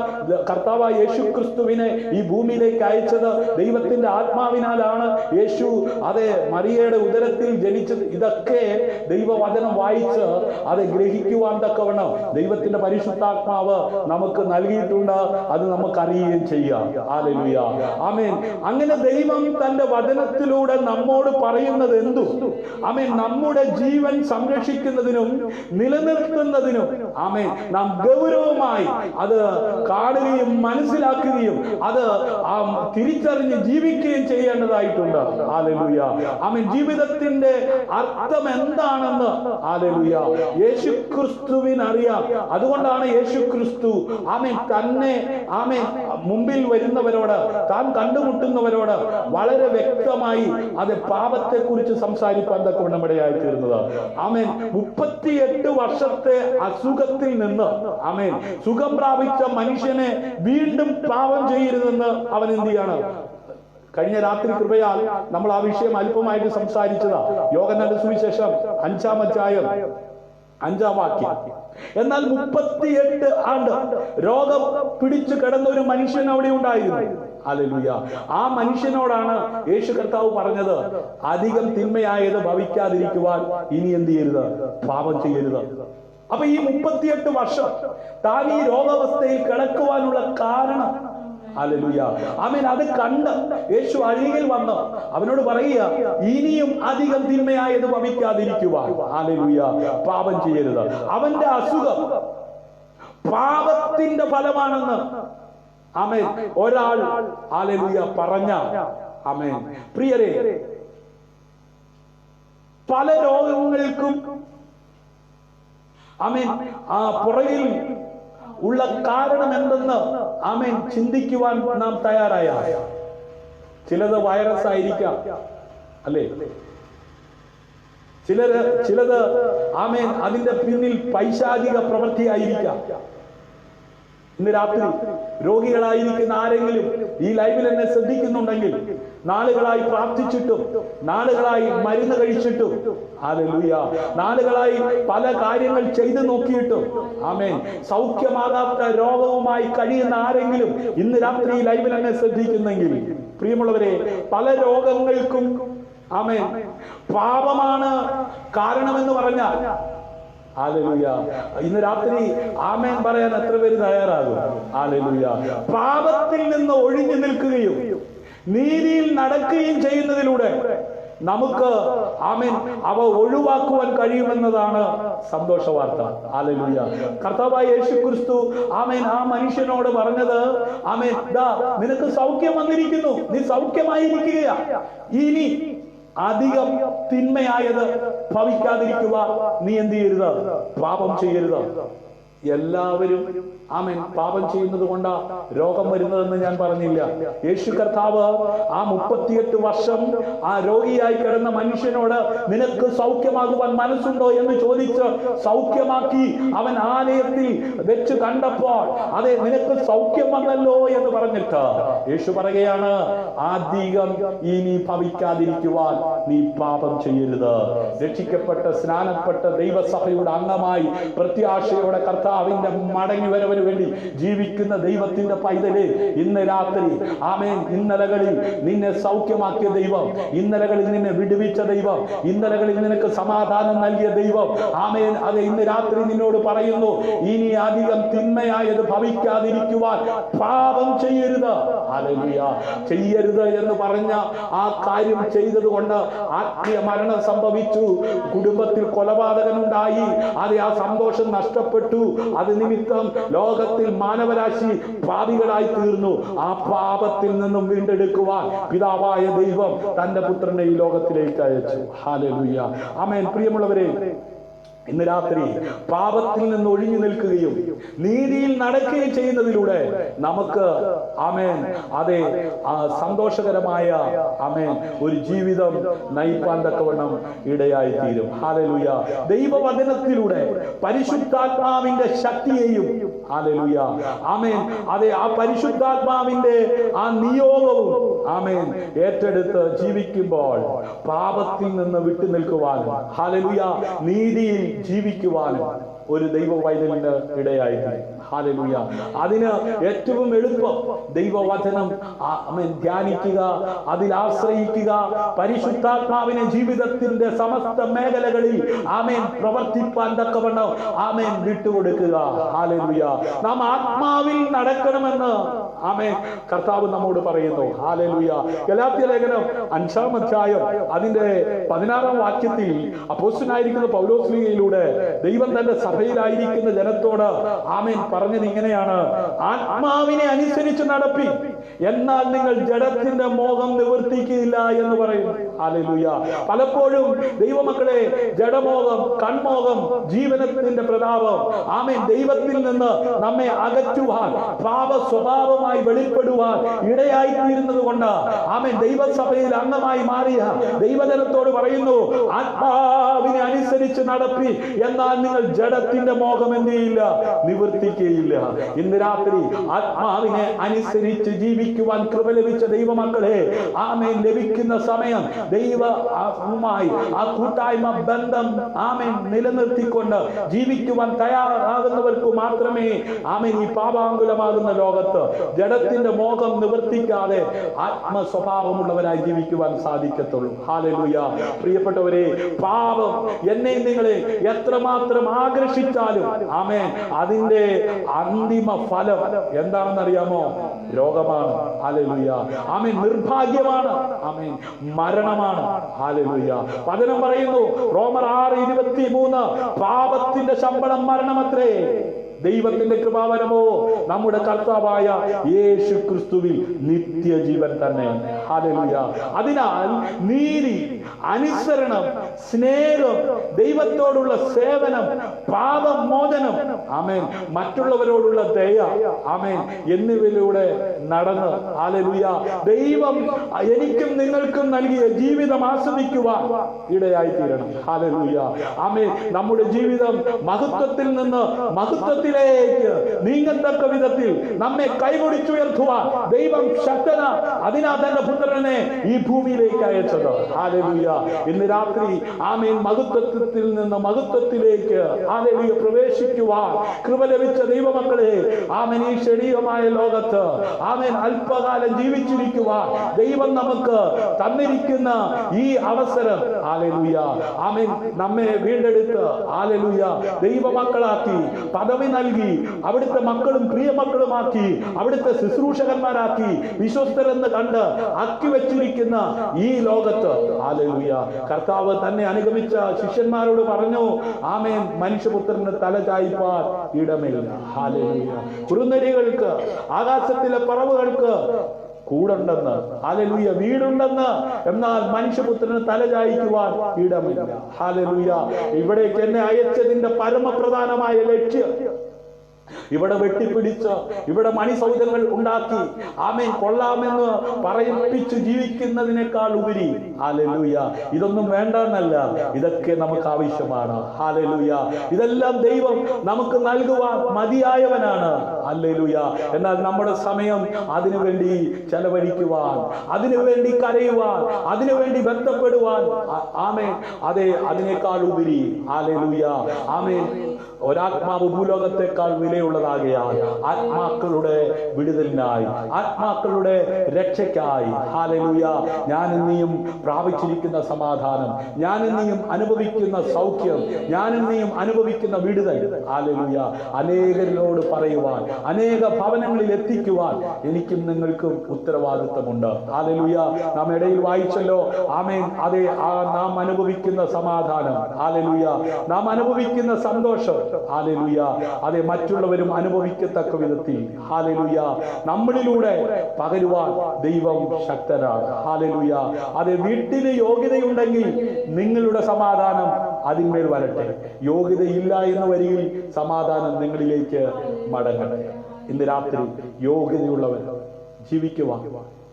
കർത്താവായ യേശു ക്രിസ്തുവിനെ ഈ ഭൂമിയിലേക്ക് അയച്ചത് ദൈവത്തിന്റെ ആത്മാവിനാലാണ്. യേശു അതെ മറിയയുടെ ഉദരത്തിൽ ജനിച്ചത്. ഇതൊക്കെ ദൈവവചനം വായിച്ച് അത് ഗ്രഹിക്കുവാൻ തക്കവണ്ണം ദൈവത്തിന്റെ പരിശുദ്ധാത്മാവ് നമുക്ക് നൽകിയിട്ടുണ്ട്. അത് നമുക്ക് അറിയുകയും ചെയ്യാം. ഹല്ലേലൂയ ആമേൻ. അങ്ങനെ ദൈവം തന്റെ വചനത്തിലൂടെ നമ്മോട് പറയുന്നത് എന്തു? ആമേൻ നമ്മുടെ ജീവൻ സംരക്ഷിക്കുന്നതിനും നിലനിർത്തുന്നതിനും ആമേൻ നാം ഗൗരവമായി അത് കാണുകയും മനസ്സിലാക്കുകയും അത് തിരിച്ചറിഞ്ഞ് ജീവിക്കുകയും ചെയ്യേണ്ടതായിട്ടുണ്ട്. ഹല്ലേലൂയ ആമേൻ. ജീവിതത്തിന്റെ അർത്ഥം എന്താണെന്ന് ഹല്ലേലൂയ യേശു ക്രിസ്തുവിന് അറിയാം. അതുകൊണ്ടാണ് യേശു ക്രിസ്തു ആമേൻ തന്നെ ആമേൻ മുമ്പിൽ വരുന്നവരോട്, താൻ കണ്ടുമുട്ടുന്നവരോട് വളരെ വ്യക്തമായി അത് പാപത്തെ കുറിച്ച് സംസാരിക്കാൻ തക്കവണ്ണം ഇടയായി തീർന്നു. തീർന്നത്. ആമേൻ. 38 വർഷത്തെ അസുഖത്തിൽ നിന്ന് ആമേൻ സുഖം പ്രാപിച്ച മനുഷ്യനെ വീണ്ടും പാപം ചെയ്യരുതെന്ന് അവൻ എന്ത് ചെയ്യാണ്? കഴിഞ്ഞ രാത്രി കൃപയാൽ നമ്മൾ ആ വിഷയം അല്പമായിട്ട് സംസാരിച്ചതാ. യോഹന്നാന്റെ സുവിശേഷം 5-ാം അധ്യായം 5-ാം വാക്യം. എന്നാൽ 38 ആണ്ട് രോഗം പിടിച്ചു കിടന്ന ഒരു മനുഷ്യൻ അവിടെ ഉണ്ടായിരുന്നു. ഹല്ലേലൂയ. ആ മനുഷ്യനോടാണ് യേശു കർത്താവ് പറഞ്ഞത്, അധികം തിന്മയായത് ഭവിക്കാതിരിക്കുവാൻ ഇനി എന്ത് ചെയ്യരുത്? പാപം ചെയ്യരുത്. അപ്പൊ ഈ 38 വർഷം താൻ ഈ രോഗാവസ്ഥയിൽ കിടക്കുവാനുള്ള കാരണം, ഹല്ലേലൂയ, ആമേൻ, അത് കണ്ട് യേശു അരികിൽ വന്ന് അവനോട് പറയുക, ഇനിയും അധികം തിന്മയായത് ഭവിക്കാതിരിക്കുവാൻ, ഹല്ലേലൂയ, പാപം ചെയ്യരുത്. അവന്റെ അസുഖം പാപത്തിന്റെ ഫലമാണെന്ന് ആമേൻ ഒരാൾ, ഹല്ലേലൂയ, പറഞ്ഞ ആമേൻ. പ്രിയരെ, പല രോഗങ്ങൾക്കും ആമേൻ ആ പുറകിൽ ഉള്ള കാരണം എന്തെന്ന് ആമേൻ ചിന്തിക്കുവാൻ നാം തയ്യാറായ. ചിലത് വൈറസ് ആയിരിക്കാം, അല്ലേ? ചിലത് ആമേൻ അതിന്റെ പിന്നിൽ പൈശാചിക പ്രവൃത്തിയായിരിക്കാം. ഇന്ന് രാത്രി രോഗികളായിരിക്കുന്ന ആരെങ്കിലും ഈ ലൈവിൽ എന്നെ ശ്രദ്ധിക്കുന്നുണ്ടെങ്കിൽ, നാളുകളായി പ്രാർത്ഥിച്ചിട്ടും നാളുകളായി മരുന്ന് കഴിച്ചിട്ടും, ഹല്ലേലൂയ, നാളുകളായി പല കാര്യങ്ങൾ ചെയ്തു നോക്കിയിട്ടും ആമേൻ സൗഖ്യമാകാത്ത രോഗവുമായി കഴിയുന്ന ആരെങ്കിലും ഇന്ന് രാത്രി ഈ ലൈവിൽ എന്നെ ശ്രദ്ധിക്കുന്നെങ്കിൽ, പ്രിയമുള്ളവരെ, പല രോഗങ്ങൾക്കും ആമേൻ പാപമാണ് കാരണമെന്ന് പറഞ്ഞാൽ, ഹല്ലേലൂയ, ഇന്ന് രാത്രി ആമേൻ പറയാൻ എത്ര പേര് തയ്യാറാകും? ഹല്ലേലൂയ. പാപത്തിൽ നിന്ന് ഒഴിഞ്ഞു നിൽക്കുകയും നീതിയിൽ നടക്കുകയും ചെയ്യുന്നതിലൂടെ നമുക്ക് ആമേൻ അവ ഒഴിവാക്കുവാൻ കഴിയുമെന്നതാണ് സന്തോഷ വാർത്ത. ഹല്ലേലൂയ. കർത്താവായ യേശുക്രിസ്തു ആമേൻ ആ മനുഷ്യനോട് പറഞ്ഞത്, ആമേൻ, ദാ നിനക്ക് സൗഖ്യം വന്നിരിക്കുന്നു, നീ സൗഖ്യമായിരിക്കുകയാ, ഇനി അധികം തിന്മയായത് ഭവിക്കാതിരിക്കുക നീ എന്ത് ചെയ്യരുത്? പാപം ചെയ്യരുത്. എല്ലാവരും ആമേൻ പാപം ചെയ്യുന്നത് കൊണ്ടാ രോഗം വരുന്നതെന്ന് ഞാൻ പറഞ്ഞില്ല. യേശു കർത്താവ് ആ 38 വർഷം ആ രോഗിയായി കിടന്ന മനുഷ്യനോട്, നിനക്ക് സൗഖ്യമാകുവാൻ മനസ്സുണ്ടോ എന്ന് ചോദിച്ച് സൗഖ്യമാക്കി അവൻ ആലയത്തിൽ വെച്ച് കണ്ടപ്പോൾ, അതെ, നിനക്ക് സൗഖ്യം വന്നല്ലോ എന്ന് പറഞ്ഞിട്ട് യേശു പറയുകയാണ്, അധികം ഇനി ഭവിക്കാതിരിക്കുവാൻ നീ പാപം ചെയ്യരുത്. രക്ഷിക്കപ്പെട്ട സ്നാനപ്പെട്ട ദൈവസഭയുടെ അംഗമായി പ്രത്യാശയോടെ കർത്താവിന്റെ മടങ്ങി വരവന് വേണ്ടി ജീവിക്കുന്ന ദൈവത്തിന്റെ പൈതലേ, ഇന്ന് രാത്രി ആമേൻ, ഇന്നലകളിൽ നിന്നെ സൗഖ്യമാക്കിയ ദൈവം, ഇന്നലകളിൽ നിന്നെ വിടുവിച്ച ദൈവം, ഇന്നലകളിൽ നിനക്ക് സമാധാനം നൽകിയ ദൈവം, ആമേൻ, അത് ഇന്ന് രാത്രി നിന്നോട് പറയുന്നു, ഇനി അധികം തിന്മയായത് ഭവിക്കാതിരിക്കുവാൻ പാപം ചെയ്യരുത്. ഹല്ലേലൂയ. ചെയ്യരുത് എന്ന് പറഞ്ഞ ആ കാര്യം ചെയ്തത് കൊണ്ട് ആത്മീയ മരണം സംഭവിച്ചു, കുടുംബത്തിൽ കൊലപാതകനുണ്ടായി, അത് ആ സന്തോഷം നഷ്ടപ്പെട്ടു, അത് നിമിത്തം ലോകത്തിൽ മാനവരാശി പാപികളായി തീർന്നു. ആ പാപത്തിൽ നിന്നും വീണ്ടെടുക്കുവാൻ പിതാവായ ദൈവം തന്റെ പുത്രനെ ഈ ലോകത്തിലേക്ക് അയച്ചു. ഹല്ലേലൂയ. ആമേൻ. പ്രിയമുള്ളവരെ, ഇന്ന് രാത്രി പാപത്തിൽ നിന്ന് ഒഴിഞ്ഞു നിൽക്കുകയും നീതിയിൽ നടക്കുകയും ചെയ്യുന്നതിലൂടെ നമുക്ക് ആമേൻ അതെ സന്തോഷകരമായ ആമേൻ ഒരു ജീവിതം നയിപ്പാൻ തക്കവണ്ണം ഇടയായി തീരും. ഹല്ലേലൂയ. ദൈവവചനത്തിലൂടെ പരിശുദ്ധാത്മാവിന്റെ ശക്തിയെയും, ഹല്ലേലൂയ, ആമേൻ, അതെ, ആ പരിശുദ്ധാത്മാവിന്റെ ആ നിയോഗവും ആമേൻ ഏറ്റെടുത്ത് ജീവിക്കുമ്പോൾ പാപത്തിൽ നിന്ന് വിട്ടു നിൽക്കുവാനും, ഹല്ലേലൂയ, നീതിയിൽ ജീവിക്കുവാനും ഒരു ദൈവ പൈതലിന് ഇടയായി. ഹല്ലേലൂയ. അതിന് ഏറ്റവും എളുപ്പം ദൈവവചനം ധ്യാനിക്കുക, അതിൽ ആശ്രയിക്കുക, പരിശുദ്ധാത്മാവിനെ ജീവിതത്തിന്റെ സമസ്ത മേഖലകളിൽ ആമേൻ പ്രവർത്തിപ്പാൻ തക്കവണ്ണം ആമേൻ വിട്ടുകൊടുക്കുക. ഹല്ലേലൂയ. നാം ആത്മാവിൽ നടക്കണമെന്ന് ആമേൻ കർത്താവ് നമ്മോട് പറയുന്നു. ഹല്ലേലൂയ. ഗലാത്യ ലേഖനം 5-ാം അധ്യായം അതിന്റെ 16-ാം വാക്യത്തിൽ അപ്പോസ്തലനായിരിക്കുന്ന പൗലോസ്ലീഹയിലൂടെ ദൈവം തന്റെ സഭയിലായിരിക്കുന്ന ജനത്തോട് ആമേൻ പറഞ്ഞത് ഇങ്ങനെയാണ്, ആത്മാവിനെ അനുസരിച്ച് നടപ്പി, എന്നാൽ നിങ്ങൾ ജഡത്തിന്റെ മോഹം നിവർത്തിക്കുകയില്ല എന്ന് പറയുന്നു. ഹല്ലേലൂയ. പലപ്പോഴും ദൈവമക്കളെ, ജഡമോഹം, കൺമോഹം, ജീവനത്തിന്റെ പ്രതാപം, ആമേൻ, ദൈവത്തിൽ നിന്ന് നമ്മെ അകറ്റുവാൻ, പാപ സ്വഭാവമായി സജീവമായി വെളിപ്പെടുവാൻ ഇടയായിത്തീരുന്നത് കൊണ്ട് ആമേൻ ദൈവസഭയിൽ അംഗമായി മാറിയ ദൈവജനത്തോട് പറയുന്നു, ആത്മാവിനെ അനുസരിച്ച് നടപ്പി, എന്നാൽ നിങ്ങൾ ജഡത്തിന്റെ മോഹം എന്ത് ചെയ്യില്ല, നിവർത്തിക്കുകയില്ല. ഇന്ന് രാത്രി ആത്മാവിനെ അനുസരിച്ച് ജീവിക്കുവാൻ കൃപ ലഭിച്ച ദൈവമക്കളെ, ആമേൻ ലഭിക്കുന്ന സമയം ദൈവവുമായി ആ കൂട്ടായ്മ ബന്ധം ആമേൻ നിലനിർത്തിക്കൊണ്ട് ജീവിക്കുവാൻ തയ്യാറാകുന്നവർക്ക് മാത്രമേ ആമേൻ ഈ പാപാങ്കുലമാകുന്ന ലോകത്ത് ജഡത്തിന്റെ മോഹം നിവർത്തിക്കാതെ ആത്മ സ്വഭാവമുള്ളവരായി ജീവിക്കുവാൻ സാധിക്കത്തുള്ളൂ. ഹല്ലേലൂയ. പ്രിയപ്പെട്ടവരെ, പാപം എന്നെ നിങ്ങളെ എത്രമാത്രം ആകർഷിച്ചാലും ആമേൻ അതിന്റെ അന്തിമ ഫലം എന്താണെന്നറിയാമോ? രോഗമാണ്. ഹല്ലേലൂയ. ആമേൻ നിർഭാഗ്യമാണ്. ആമേൻ മരണമാണ്. ഹല്ലേലൂയ. വചനം പറയുന്നു, റോമർ 6:23, പാപത്തിന്റെ ശമ്പളം മരണമത്രേ, ദൈവത്തിന്റെ കൃപാവരമോ നമ്മുടെ കർത്താവായ യേശു ക്രിസ്തുവിൽ നിത്യജീവൻ തന്നെ. ഹല്ലേലൂയ. അതിനാൽ നീതി, അനുസരണം, സ്നേഹം, ദൈവത്തോടുള്ള സേവനം, പാപമോചനം, ആമേൻ, മറ്റുള്ളവരോടുള്ള ദയ, ആമേൻ, എന്നിവയിലൂടെ നടന്ന് ഹല്ലേലൂയ ദൈവം എനിക്കും നിങ്ങൾക്കും നൽകിയ ജീവിതം ആസ്വദിക്കുവാൻ ഇടയായിത്തീരണം. ഹല്ലേലൂയ. ആമേൻ. നമ്മുടെ ജീവിതം മഹത്വത്തിൽ നിന്ന് മഹത്വത്തിൽ നീങ്ങത്തക്ക വിധത്തിൽ നമ്മെ കൈപിടിച്ചുയർത്തുവാൻ ദൈവം ശക്തന. അതിനാ തന്റെ പുത്രനെ ഈ ഭൂമിയിലേക്ക് അയച്ചത്. ഹല്ലേലൂയ. ഇന്ന് രാത്രി ആമേൻ മഹത്വത്തിൽ നിന്ന് മഹത്വത്തിലേക്ക് ഹല്ലേലൂയ പ്രവേശിക്കുവാൻ കൃപ ലഭിച്ച ദൈവമക്കളെ, ആമേൻ ഈ ശരീരമായ ലോകത്ത് ആമേൻ അല്പകാലം ജീവിച്ചിരിക്കുവാൻ ദൈവം നമുക്ക് തന്നിരിക്കുന്ന ഈ അവസരം ഹല്ലേലൂയ ആമേൻ നമ്മെ വീണ്ടെടുത്ത് ഹല്ലേലൂയ ദൈവമക്കളാക്കി പദവി നൽകി അവിടുത്തെ മക്കളും പ്രിയമക്കളുമാക്കി അവിടുത്തെ ശുശ്രൂഷകന്മാരാക്കി വിശ്വസ്തരെന്ന് കണ്ട് ആക്കി വെച്ചിരിക്കുന്ന ഈ ലോകത്ത് ഹല്ലേലൂയ കർത്താവ് തന്നെ അനുഗമിച്ച ശിഷ്യന്മാരോട് പറഞ്ഞു, ആമേൻ, മനുഷ്യപുത്രന് തല ചായ്പാൻ ഇടമില്ല. ഹല്ലേലൂയ. കുറുനരികൾക്ക്, ആകാശത്തിലെ പറവുകൾക്ക് കൂടുണ്ടെന്ന്, ഹല്ലേലൂയ, വീടുണ്ടെന്ന്, എന്നാൽ മനുഷ്യപുത്രന് തല ചായ്ക്കുവാൻ ഇടമില്ല. ഹല്ലേലൂയ. ഇവിടേക്ക് എന്നെ അയച്ചതിന്റെ പരമപ്രധാനമായ ലക്ഷ്യം ഇവിടെ വെട്ടിപ്പിടിച്ച് ഇവിടെ മണിസൗധങ്ങൾ ഉണ്ടാക്കി ആമേൻ കൊള്ളാമെന്ന് പറയിപ്പിച്ച് ജീവിക്കുന്നതിനേക്കാൾ ഉപരി ഹല്ലേലൂയ ഇതൊന്നും വേണ്ടെന്നല്ല, ഇതൊക്കെ നമുക്ക് ആവശ്യമാണ്. ഹല്ലേലൂയ. ഇതെല്ലാം ദൈവം നമുക്ക് നൽകുവാൻ മതിയായവനാണ്. ഹല്ലേലൂയ. എന്നാൽ നമ്മുടെ സമയം അതിനുവേണ്ടി ചെലവഴിക്കുവാൻ, അതിനുവേണ്ടി കരയുവാൻ, അതിനുവേണ്ടി ബന്ധപ്പെടുവാൻ ആമേൻ അതെ അതിനേക്കാൾ ഉപരി ഹല്ലേലൂയ ആമേൻ ഒരാത്മാവ് ഭൂലോകത്തെക്കാൾ വിലയുള്ളതാകയാൽ ആത്മാക്കളുടെ വിടുതലിനായി, ആത്മാക്കളുടെ രക്ഷയ്ക്കായി ഹല്ലേലൂയ ഞാനും നീയും പ്രാപിച്ചിരിക്കുന്ന സമാധാനം, ഞാനും നീയും അനുഭവിക്കുന്ന സൗഖ്യം, ഞാനും നീയും അനുഭവിക്കുന്ന വിടുതൽ ഹല്ലേലൂയ അനേകരിലോട് പറയുവാൻ, അനേക ഭവനങ്ങളിൽ എത്തിക്കുവാൻ എനിക്കും നിങ്ങൾക്കും ഉത്തരവാദിത്വമുണ്ട്. ഹല്ലേലൂയ. നാം ഇടയിൽ വായിച്ചല്ലോ, ആമേൻ, അതെ നാം അനുഭവിക്കുന്ന സമാധാനം, ഹല്ലേലൂയ നാം അനുഭവിക്കുന്ന സന്തോഷം, ഹല്ലേലൂയ അതെ മറ്റുള്ളവരും അനുഭവിക്കത്തക്ക വിധത്തിൽ ഹല്ലേലൂയ നമ്മളിലൂടെ പകരുവാൻ ദൈവം ശക്തനാണ്. ഹല്ലേലൂയ. അതെ വീട്ടിന് യോഗ്യതയുണ്ടെങ്കിൽ നിങ്ങളുടെ സമാധാനം അതിന്മേൽ വരട്ടെ. യോഗ്യതയില്ല എന്ന് വരികിൽ സമാധാനം നിങ്ങളിലേക്ക് മടങ്ങട്ടെ. ഇന്ന് രാത്രി യോഗ്യതയുള്ളവർ ജീവിക്കുവാൻ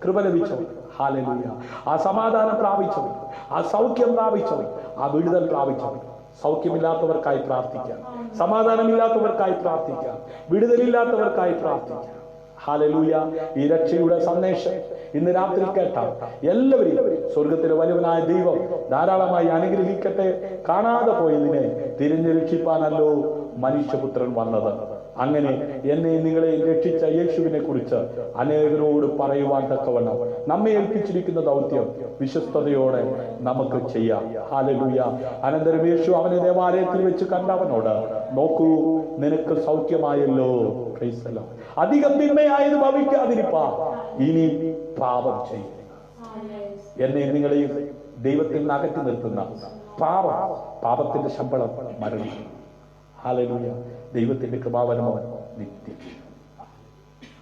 കൃപ ലഭിച്ചവർ, ഹല്ലേലൂയ ആ സമാധാനം പ്രാപിച്ചവർ, ആ സൗഖ്യം പ്രാപിച്ചവർ, ആ വിടുതൽ പ്രാപിച്ചവർ, സൗഖ്യമില്ലാത്തവർക്കായി പ്രാർത്ഥിക്കാം, സമാധാനമില്ലാത്തവർക്കായി പ്രാർത്ഥിക്കാം, വിടുതലില്ലാത്തവർക്കായി പ്രാർത്ഥിക്കാം. ഹല്ലേലൂയ. ഈ രക്ഷയുടെ സന്ദേശം ഇന്ന് രാത്രി കേട്ട എല്ലാവരെയും സ്വർഗത്തിലെ വലുവനായ ദൈവം ധാരാളമായി അനുഗ്രഹിക്കട്ടെ. കാണാതെ പോയതിനെ തിരിഞ്ഞു രക്ഷിപ്പാനല്ലോ മനുഷ്യപുത്രൻ വന്നത്. അങ്ങനെ എന്നെ നിങ്ങളെ രക്ഷിച്ച യേശുവിനെ കുറിച്ച് അനേകരോട് പറയുവാൻ തക്കവണ്ണം നമ്മെ ഏൽപ്പിച്ചിരിക്കുന്ന ദൗത്യം വിശ്വസ്തയോടെ നമുക്ക് ചെയ്യാം. ഹല്ലേലൂയ. അനന്തരം യേശു അവനെ ദേവാലയത്തിൽ വെച്ച് കണ്ടവനോട്, നോക്കൂ, നിനക്ക് സൗഖ്യമായല്ലോ. Price the Lord. അധികം തിന്മയായത് ഭവിക്കാതിരിപ്പാ, ഇനി പാപം ചെയ്യും. എന്നെ നിങ്ങളെയും ദൈവത്തിൽ നിന്ന് അകറ്റി നിർത്തുന്ന പാപത്തിന്റെ ശമ്പളം മരണം. ഹല്ലേലൂയ. ദൈവത്തിന്റെ കൃപാവരമോ നിത്യം.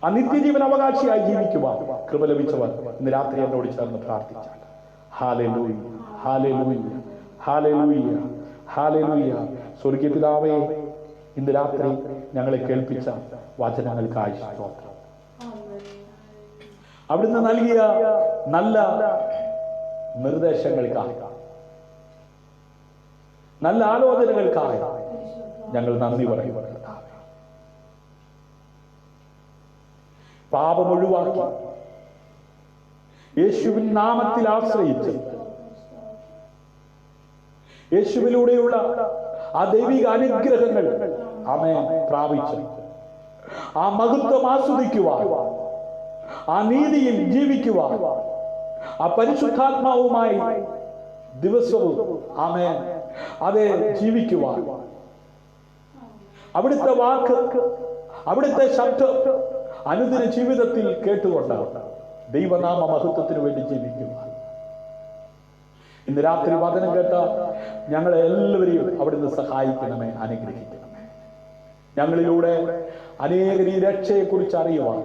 ആ നിത്യജീവൻ അവകാശിയായി ജീവിക്കുവാൻ കൃപ ലഭിച്ചവർ ഇന്ന് രാത്രി എന്നോട് ചേർന്ന് പ്രാർത്ഥിച്ചാൽ ഹല്ലേലൂയ, ഹല്ലേലൂയ, ഹല്ലേലൂയ, ഹല്ലേലൂയ. സ്വർഗീയ പിതാവേ, ഇന്ന് രാത്രി ഞങ്ങളെ കേൾപ്പിച്ച വചനങ്ങൾക്കായി സ്തോത്രം. അവിടുന്ന് നൽകിയ നല്ല നിർദ്ദേശങ്ങൾക്കായി, നല്ല ആലോചനകൾക്കായി ഞങ്ങൾ നന്ദി പറയുന്നു. പാപം ഒഴിവാക്കി യേശുവിൻ നാമത്തിൽ ആശ്രയിച്ച് യേശുവിലൂടെയുള്ള ആ ദൈവിക അനുഗ്രഹങ്ങൾ ആമേൻ പ്രാപിച്ച് ആ മഹത്വം ആസ്വദിക്കുവാൻ, ആ നീതിയിൽ ജീവിക്കുവാൻ, ആ പരിശുദ്ധാത്മാവുമായി ദിവസവും ആമേൻ അതെ ജീവിക്കുവാൻ, അവിടുത്തെ വാക്ക്, അവിടുത്തെ ശബ്ദം അനുദിന ജീവിതത്തിൽ കേട്ടുകൊണ്ട് ദൈവനാമ മഹത്വത്തിന് വേണ്ടി ജീവിക്കുവാൻ ഇന്ന് രാത്രി വചനം കേട്ട ഞങ്ങളെ എല്ലാവരെയും അവിടുന്ന് സഹായിക്കണമേ, അനുഗ്രഹിക്കണമേ. ഞങ്ങളിലൂടെ അനേകർ ഈ രക്ഷയെക്കുറിച്ച് അറിയുവാൻ,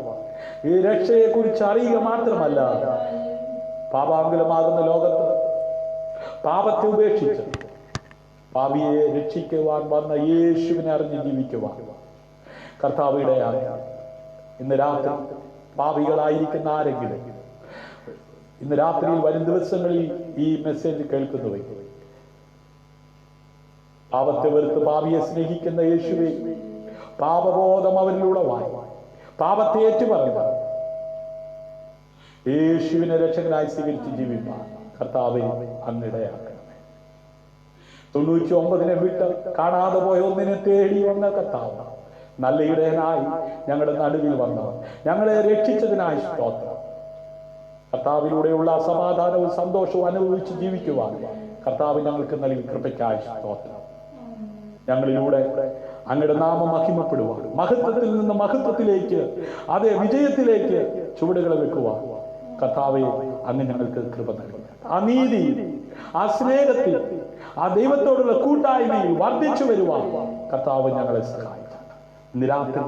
ഈ രക്ഷയെക്കുറിച്ച് അറിയുക മാത്രമല്ല, പാപാകുലമാകുന്ന ലോകത്ത് പാപത്തെ ഉപേക്ഷിച്ച് പാപിയെ രക്ഷിക്കുവാൻ വന്ന യേശുവിനെ അറിഞ്ഞ് ജീവിക്കുവാൻ കർത്താവിടെ ഇന്ന് രാത്രി പാപികളായിരിക്കുന്ന ആരെങ്കിലും ഇന്ന് രാത്രിയിൽ വരും ദിവസങ്ങളിൽ ഈ മെസ്സേജ് കേൾക്കുന്നവർ പാപത്തെ വെറുത്ത് പാപിയെ സ്നേഹിക്കുന്ന യേശുവെ, പാപബോധം അവരിലുളവായി പാപത്തെ ഏറ്റുപറയുക, യേശുവിനെ രക്ഷകനായി സ്വീകരിച്ച് ജീവിപ്പാൻ കർത്താവെ അങ്ങിടയാക്കണമേ. 99 വിട്ട് കാണാതെ പോയ ഒന്നിനെ തേടി വന്ന കർത്താവ് നല്ല ഇടയനായി ഞങ്ങളുടെ നടുവിൽ വന്ന ഞങ്ങളെ രക്ഷിച്ചതിനായി സ്തോത്രം. കർത്താവിലൂടെയുള്ള സമാധാനവും സന്തോഷവും അനുഭവിച്ച് ജീവിക്കുവാൻ കർത്താവ് ഞങ്ങൾക്ക് നൽകി കൃപയ്ക്കായി സ്തോത്രം. ഞങ്ങളിലൂടെ അങ്ങയുടെ നാമം മഹിമപ്പെടുവാൻ, മഹത്വത്തിൽ നിന്ന് മഹത്വത്തിലേക്ക്, അതേ വിജയത്തിലേക്ക് ചുവടുകൾ വെക്കുവാൻ കർത്താവെ അങ്ങ് ഞങ്ങൾക്ക് കൃപ നൽകി. ആ നീതി, ആ സ്നേഹത്തിൽ, ആ ദൈവത്തോടുള്ള കൂട്ടായ്മയിൽ വർദ്ധിച്ചു വരുവാൻ കർത്താവ് ഞങ്ങളെ സഹായിച്ചു. ഇന്ന് രാത്രി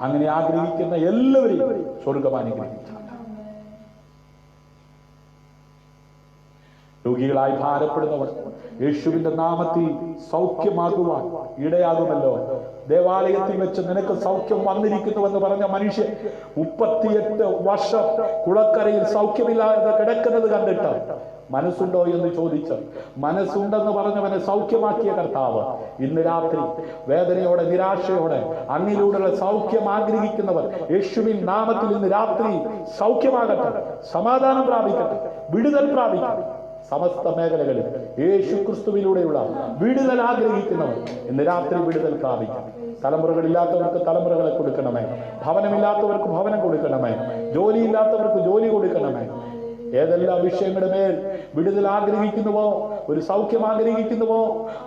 അങ്ങനെ ആഗ്രഹിക്കുന്ന എല്ലാവരെയും സ്വർഗ്ഗം അനുഗ്രഹിച്ചു. രോഗികളായി ഭാരപ്പെടുന്നവർ യേശുവിന്റെ നാമത്തിൽ സൗഖ്യമാകുവാൻ ഇടയാകുമല്ലോ. ദേവാലയത്തിൽ വെച്ച് നിനക്ക് സൗഖ്യം വന്നിരിക്കുന്നുവെന്ന് പറഞ്ഞ മനുഷ്യൻ 38 വർഷം കുളക്കരയിൽ സൗഖ്യമില്ലാതെ കിടക്കുന്നത് കണ്ടിട്ട് മനസ്സുണ്ടോ എന്ന് ചോദിച്ച് മനസ്സുണ്ടെന്ന് പറഞ്ഞവനെ സൗഖ്യമാക്കിയ കർത്താവ് ഇന്ന് രാത്രി വേദനയോടെ, നിരാശയോടെ അങ്ങിലൂടെയുള്ള സൗഖ്യം ആഗ്രഹിക്കുന്നവർ യേശുവിൻ നാമത്തിൽ ഇന്ന് രാത്രി സൗഖ്യമാകട്ടെ, സമാധാനം പ്രാപിക്കട്ടെ, വിടുതൽ പ്രാപിക്കട്ടെ. സമസ്ത മേഖലകളിൽ യേശു ക്രിസ്തുവിലൂടെയുള്ള വിടുതൽ ആഗ്രഹിക്കുന്നവർ ഇന്ന് രാത്രി വിടുതൽ പ്രാപിക്കണം. തലമുറകളില്ലാത്തവർക്ക് തലമുറകളെ കൊടുക്കണമേ, ഭവനമില്ലാത്തവർക്ക് ഭവനം കൊടുക്കണമേ, ജോലിയില്ലാത്തവർക്ക് ജോലി കൊടുക്കണമേ. ഏതെല്ലാം വിഷയങ്ങളുടെ മേൽ വിടുതൽ ആഗ്രഹിക്കുന്നുവോ, ഒരു സൗഖ്യം ആഗ്രഹിക്കുന്നുവോ,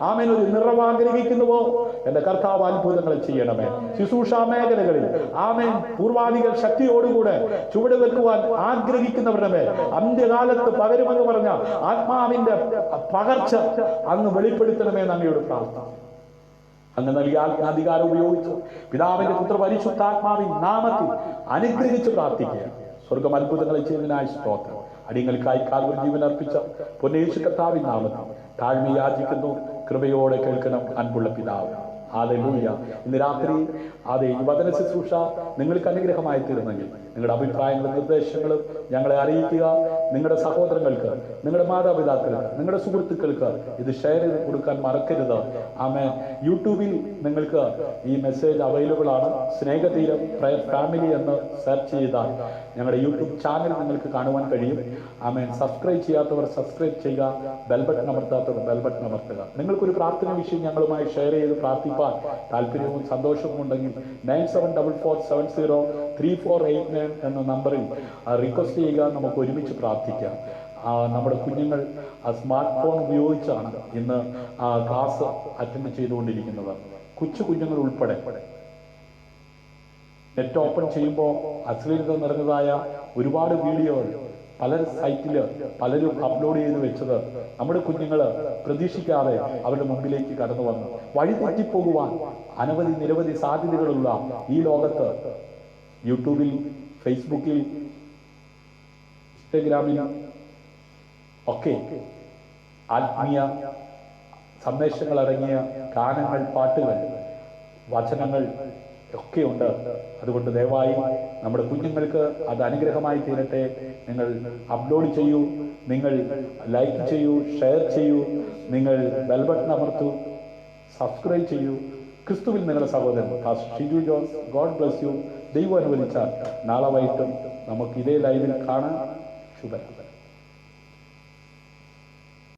ആമേൻ ഒരു നിറവ് ആഗ്രഹിക്കുന്നുവോ, എന്റെ കർത്താവ് അത്ഭുതങ്ങൾ ചെയ്യണമേ. ശുശ്രൂഷാ മേഖലകളിൽ ആമേൻ പൂർവാധികൾ ശക്തിയോടുകൂടെ ചുവട് വെക്കുവാൻ ആഗ്രഹിക്കുന്നവരുടെ മേൽ അന്ത്യകാലത്ത് പകരുമെന്ന് പറഞ്ഞ ആത്മാവിന്റെ പകർച്ച അങ്ങ് വെളിപ്പെടുത്തണമേ അങ്ങയോട് പ്രാർത്ഥന. അങ്ങ് നൽകിയ അധികാരം ഉപയോഗിച്ച് പിതാവിന്റെ പുത്ര പരിശുദ്ധാത്മാവിൻ നാമത്തിൽ അനുഗ്രഹിച്ച് പ്രാർത്ഥിക്കുക. സ്വർഗം അത്ഭുതങ്ങൾ ചെയ്തതിനായി സ്തോത്രം. അടിയങ്ങൾക്കായി കാൽവരി ജീവൻ അർപ്പിച്ച പൊന്നേശു കർത്താവിൻ നാമത്തിൽ താഴ്മ യാചിക്കുന്നു. കൃപയോടെ കേൾക്കണം അൻപുള്ള പിതാവ്. ഹല്ലേലൂയ. ഇന്ന് രാത്രി ഈ വചന ശുശ്രൂഷ നിങ്ങൾക്ക് അനുഗ്രഹമായി തീർന്നെങ്കിൽ നിങ്ങളുടെ അഭിപ്രായങ്ങളും നിർദ്ദേശങ്ങളും ഞങ്ങളെ അറിയിക്കുക. നിങ്ങളുടെ സഹോദരങ്ങൾക്ക്, നിങ്ങളുടെ മാതാപിതാക്കൾക്ക്, നിങ്ങളുടെ സുഹൃത്തുക്കൾക്ക് ഇത് ഷെയർ ചെയ്ത് കൊടുക്കാൻ മറക്കരുത്. ആമേൻ. യൂട്യൂബിൽ നിങ്ങൾക്ക് ഈ മെസ്സേജ് അവൈലബിൾ ആണ്. സ്നേഹതീരം പ്രയർ ഫാമിലി എന്ന് സെർച്ച് ചെയ്താൽ ഞങ്ങളുടെ യൂട്യൂബ് ചാനൽ നിങ്ങൾക്ക് കാണുവാൻ കഴിയും. ആമേൻ. സബ്സ്ക്രൈബ് ചെയ്യാത്തവർ സബ്സ്ക്രൈബ് ചെയ്യുക, ബെൽബട്ടൺ അമർത്താത്തവർ ബെൽബട്ടൺ അമർത്തുക. നിങ്ങൾക്കൊരു പ്രാർത്ഥന വിഷയം ഞങ്ങളുമായി ഷെയർ ചെയ്ത് പ്രാർത്ഥിക്കാൻ താല്പര്യവും സന്തോഷവും ഉണ്ടെങ്കിൽ 9744703489 എന്ന നമ്പറിൽ റിക്വസ്റ്റ് ചെയ്യുക. നമുക്ക് ഒരുമിച്ച് പ്രാർത്ഥിക്കാം. നമ്മുടെ കുഞ്ഞുങ്ങൾ സ്മാർട്ട് ഫോൺ ഉപയോഗിച്ചാണ് ഇന്ന് ക്ലാസ് അറ്റൻഡ് ചെയ്തുകൊണ്ടിരിക്കുന്നത്. കൊച്ചു കുഞ്ഞുങ്ങൾ ഉൾപ്പെടെ നെറ്റ് ഓപ്പൺ ചെയ്യുമ്പോൾ അശ്ലീലത നിറഞ്ഞതായ ഒരുപാട് വീഡിയോകൾ പല സൈറ്റില് പലരും അപ്ലോഡ് ചെയ്ത് വെച്ചത് നമ്മുടെ കുഞ്ഞുങ്ങൾ പ്രതീക്ഷിക്കാതെ അവരുടെ മുമ്പിലേക്ക് കടന്നു വന്നു. വഴി തെറ്റിപ്പോകുവാൻ നിരവധി സാധ്യതകളുള്ള ഈ ലോകത്ത് യൂട്യൂബിൽ, ഫേസ്ബുക്കിൽ, ഇൻസ്റ്റഗ്രാമിൽ ഒക്കെ ആത്മീയ സന്ദേശങ്ങൾ അടങ്ങിയ ഗാനങ്ങൾ, പാട്ടുകൾ, വചനങ്ങൾ ഒക്കെയുണ്ട്. അതുകൊണ്ട് ദയവായി നമ്മുടെ കുഞ്ഞുങ്ങൾക്ക് അത് അനുഗ്രഹമായി തീരട്ടെ. നിങ്ങൾ അപ്ലോഡ് ചെയ്യൂ, നിങ്ങൾ ലൈക്ക് ചെയ്യൂ, ഷെയർ ചെയ്യൂ, നിങ്ങൾ ബെൽ ബട്ടൺ അമർത്തൂ, സബ്സ്ക്രൈബ് ചെയ്യൂ. ക്രിസ്തുവിൽ നിങ്ങളുടെ സഹോദരൻ pastor Shiju Jose. God bless you. ദൈവം അനുവദിച്ചാൽ നാളെ വൈകിട്ടും നമുക്ക് ഇതേ ലൈവിൽ കാണാം. ശുഭരാത്രി.